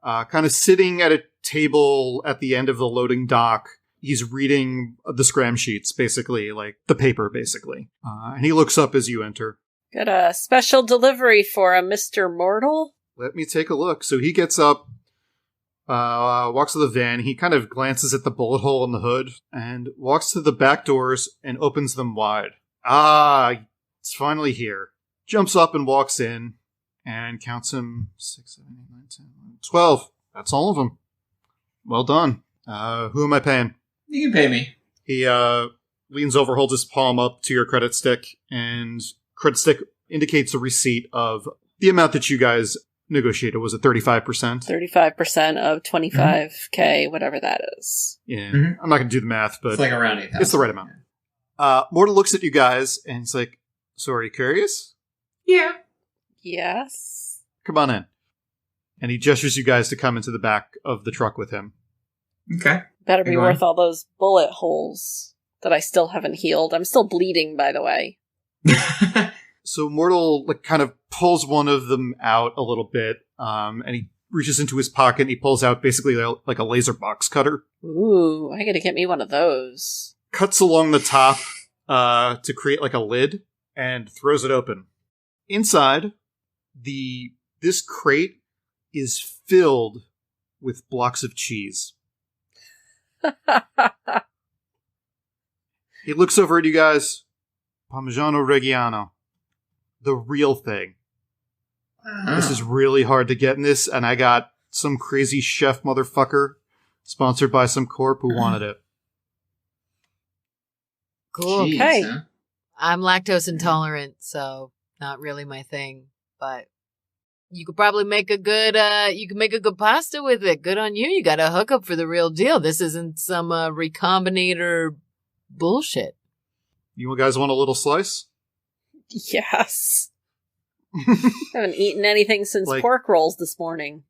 kind of sitting at a table at the end of the loading dock. He's reading the scram sheets, basically, the paper, basically. And he looks up as you enter. Got a special delivery for a Mr. Mortal? Let me take a look. So he gets up, walks to the van. He kind of glances at the bullet hole in the hood and walks to the back doors and opens them wide. Ah, it's finally here. Jumps up and walks in and counts him 6, 7, 8, 9, 10, 11, 12. That's all of them. Well done. Who am I paying? You can pay me. He leans over, holds his palm up to your credit stick, and credit stick indicates a receipt of the amount that you guys negotiated. Was it 35%? 35% of 25K, whatever that is. Yeah. Mhm. I'm not going to do the math, but It's around 8,000. it's the right amount. Mortal looks at you guys, and he's like, so are you curious? Yeah. Yes. Come on in. And he gestures you guys to come into the back of the truck with him. Okay. Better be Go on. worth all those bullet holes that I still haven't healed. I'm still bleeding, by the way. So Mortal like kind of pulls one of them out a little bit, and he reaches into his pocket and he pulls out basically like a laser box cutter. Ooh, I gotta get me one of those. Cuts along the top to create like a lid and throws it open. Inside, this crate is filled with blocks of cheese. He looks over at you guys. Parmigiano Reggiano. The real thing. This is really hard to get in this, and I got some crazy chef motherfucker sponsored by some corp who wanted it. Cool. Jeez, Okay. huh? I'm lactose intolerant, so not really my thing. But you could probably make a good pasta with it. Good on you. You got a hookup for the real deal. This isn't some Recombinator bullshit. You guys want a little slice? Yes. Haven't eaten anything since Like- pork rolls this morning.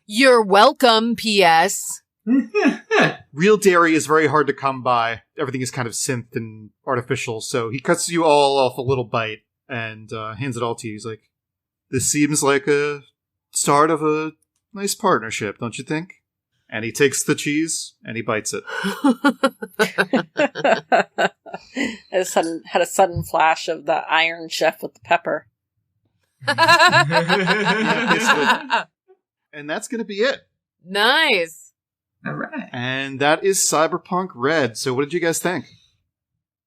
You're welcome, P.S. Real dairy is very hard to come by. Everything is kind of synth and artificial, so he cuts you all off a little bite and hands it all to you. He's like, this seems like a start of a nice partnership, don't you think? And he takes the cheese and he bites it. Had a sudden flash of the Iron Chef with the pepper. And that's going to be it. Nice. All right. And that is Cyberpunk RED. So what did you guys think?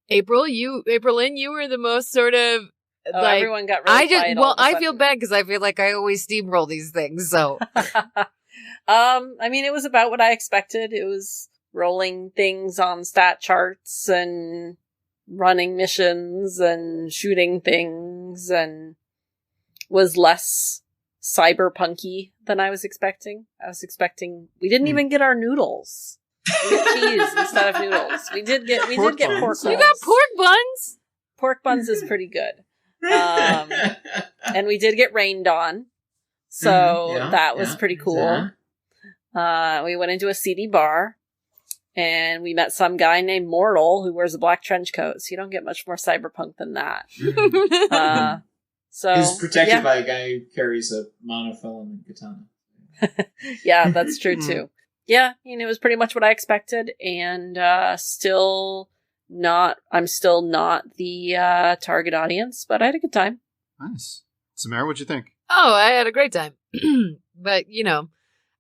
April Lynn, you were the most sort of Oh, like everyone got really quiet all of a I feel sudden. bad because I feel like I always steamroll these things. So I mean, it was about what I expected. It was rolling things on stat charts and running missions and shooting things, and was less cyberpunky than I was expecting. I was expecting we didn't even get our noodles. We got cheese instead of noodles. We did get Pork pork buns. rolls. you got pork buns. Pork buns is pretty good. And we did get rained on. So that was pretty cool. We went into a seedy bar and we met some guy named Mortal who wears a black trench coat. So you don't get much more cyberpunk than that. So He's protected yeah. by a guy who carries a monofilament katana. Yeah, that's true too. Yeah, it was pretty much what I expected, and I'm still not the target audience, but I had a good time. Nice. Samara, what'd you think? Oh, I had a great time. But,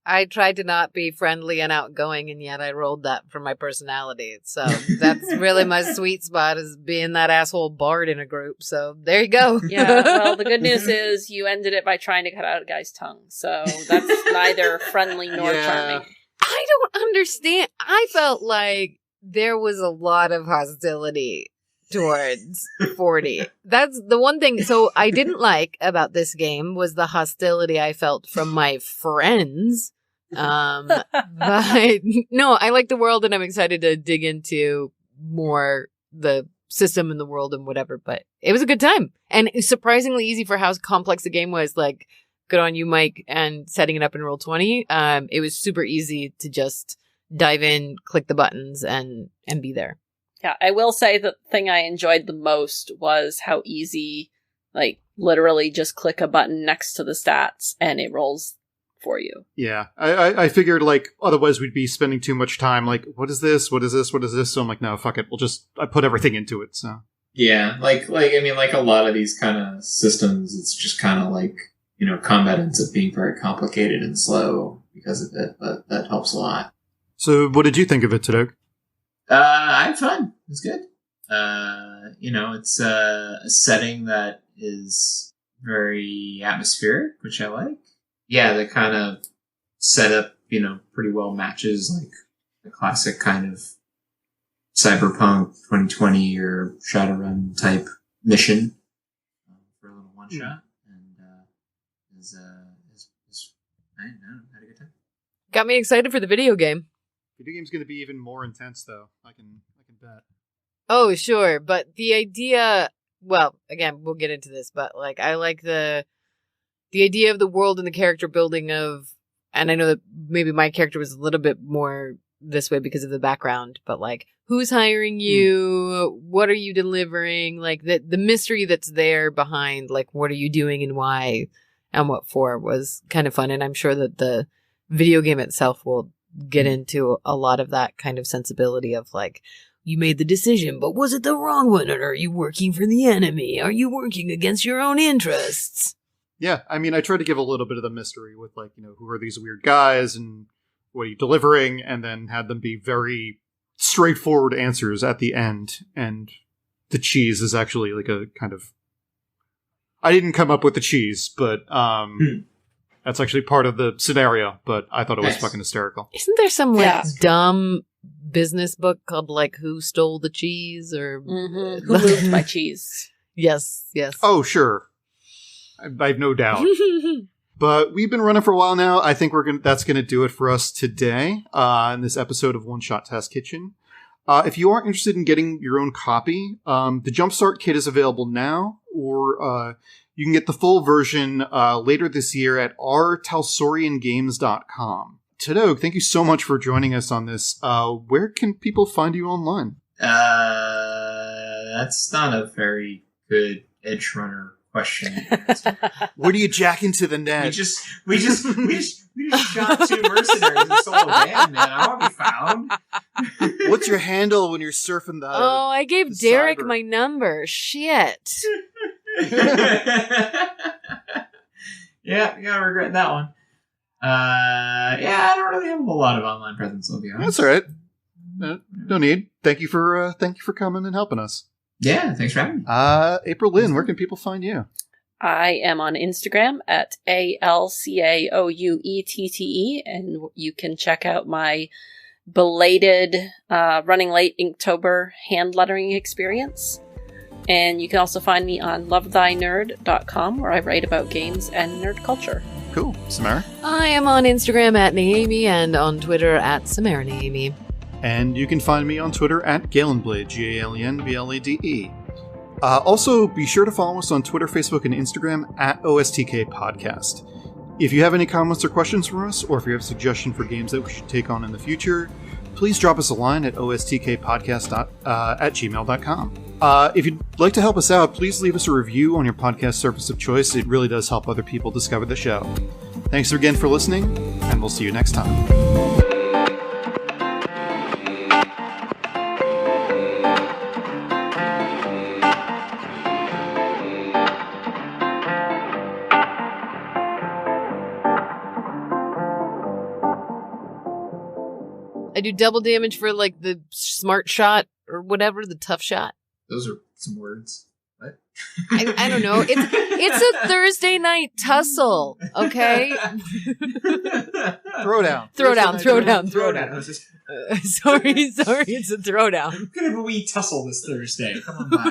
I tried to not be friendly and outgoing, and yet I rolled that for my personality. So that's really my sweet spot, is being that asshole bard in a group. So there you go. Yeah, well, the good news is you ended it by trying to cut out a guy's tongue, so that's neither friendly nor Yeah. charming. I don't understand. I felt like there was a lot of hostility towards 40. That's the one thing. So I didn't like about this game was the hostility I felt from my friends. But no, I like the world and I'm excited to dig into more the system and the world and whatever, but it was a good time. And it was surprisingly easy for how complex the game was. Like, good on you, Mike, and setting it up in Roll20. It was super easy to just dive in, click the buttons, and be there. Yeah, I will say the thing I enjoyed the most was how easy, like, literally just click a button next to the stats and it rolls for you. Yeah, I figured, like, otherwise we'd be spending too much time, like, what is this? What is this? What is this? So I'm like, no, fuck it. I put everything into it, so. Yeah, like a lot of these kind of systems, it's just kind of like, combat ends up being very complicated and slow because of it, but that helps a lot. So what did you think of it, Tadok? I had fun. It was good. It's a setting that is very atmospheric, which I like. Yeah, the kind of setup, pretty well matches like the classic kind of Cyberpunk 2020 or Shadowrun type mission for a little one shot, and I don't know, had a good time. Got me excited for the video game. Video game's going to be even more intense, though. I can bet. Oh, sure. But the idea, well, again, we'll get into this, but like, I like the idea of the world and the character building of and I know that maybe my character was a little bit more this way because of the background, but like, who's hiring you? What are you delivering? Like the mystery that's there behind, like, what are you doing and why and what for was kind of fun. And I'm sure that the video game itself will get into a lot of that kind of sensibility of like, you made the decision, but was it the wrong one? Or are you working for the enemy? Are you working against your own interests? Yeah, I mean, I tried to give a little bit of the mystery with, like, you know, who are these weird guys and what are you delivering, and then had them be very straightforward answers at the end. And the cheese is actually like a kind of... I didn't come up with the cheese, but that's actually part of the scenario, but I thought it was fucking hysterical. Isn't there some, like, dumb business book called, like, Who Stole the Cheese? Or Who Moved My Cheese? Yes. Oh, sure. I have no doubt. But we've been running for a while now. I think that's gonna do it for us today in this episode of One Shot Test Kitchen. If you are interested in getting your own copy, the Jumpstart Kit is available now, or you can get the full version later this year at rtalsoriangames.com. Tadog, thank you so much for joining us on this. Where can people find you online? That's not a very good edge runner question. Where do you jack into the net? We just shot 2 mercenaries and stole a van, man. I want to be found. What's your handle when you're surfing the? Oh, I gave Derek cyber? my number. Shit. Yeah, you gotta regret that one. I don't really have a whole lot of online presence, I'll be honest. That's all right. No need. Thank you for coming and helping us. Yeah, thanks for having me. April Lynn, where can people find you? I am on Instagram at ALCAOUETTE, and you can check out my belated running late Inktober hand lettering experience. And you can also find me on lovethynerd.com, where I write about games and nerd culture. Cool. Samara? I am on Instagram at Naomi and on Twitter at Samara Naomi. And you can find me on Twitter at Galenblade, GALENBLADE. Also, be sure to follow us on Twitter, Facebook, and Instagram at OSTK Podcast. If you have any comments or questions for us, or if you have a suggestion for games that we should take on in the future, please drop us a line at ostkpodcast@gmail.com. If you'd like to help us out, please leave us a review on your podcast service of choice. It really does help other people discover the show. Thanks again for listening, and we'll see you next time. I do double damage for like the smart shot or whatever, the tough shot. Those are some words. What? I don't know. It's a Thursday night tussle, okay? Throwdown. Throwdown. Throwdown. Sorry, it's a throwdown. We're gonna have a wee tussle this Thursday. Come on by.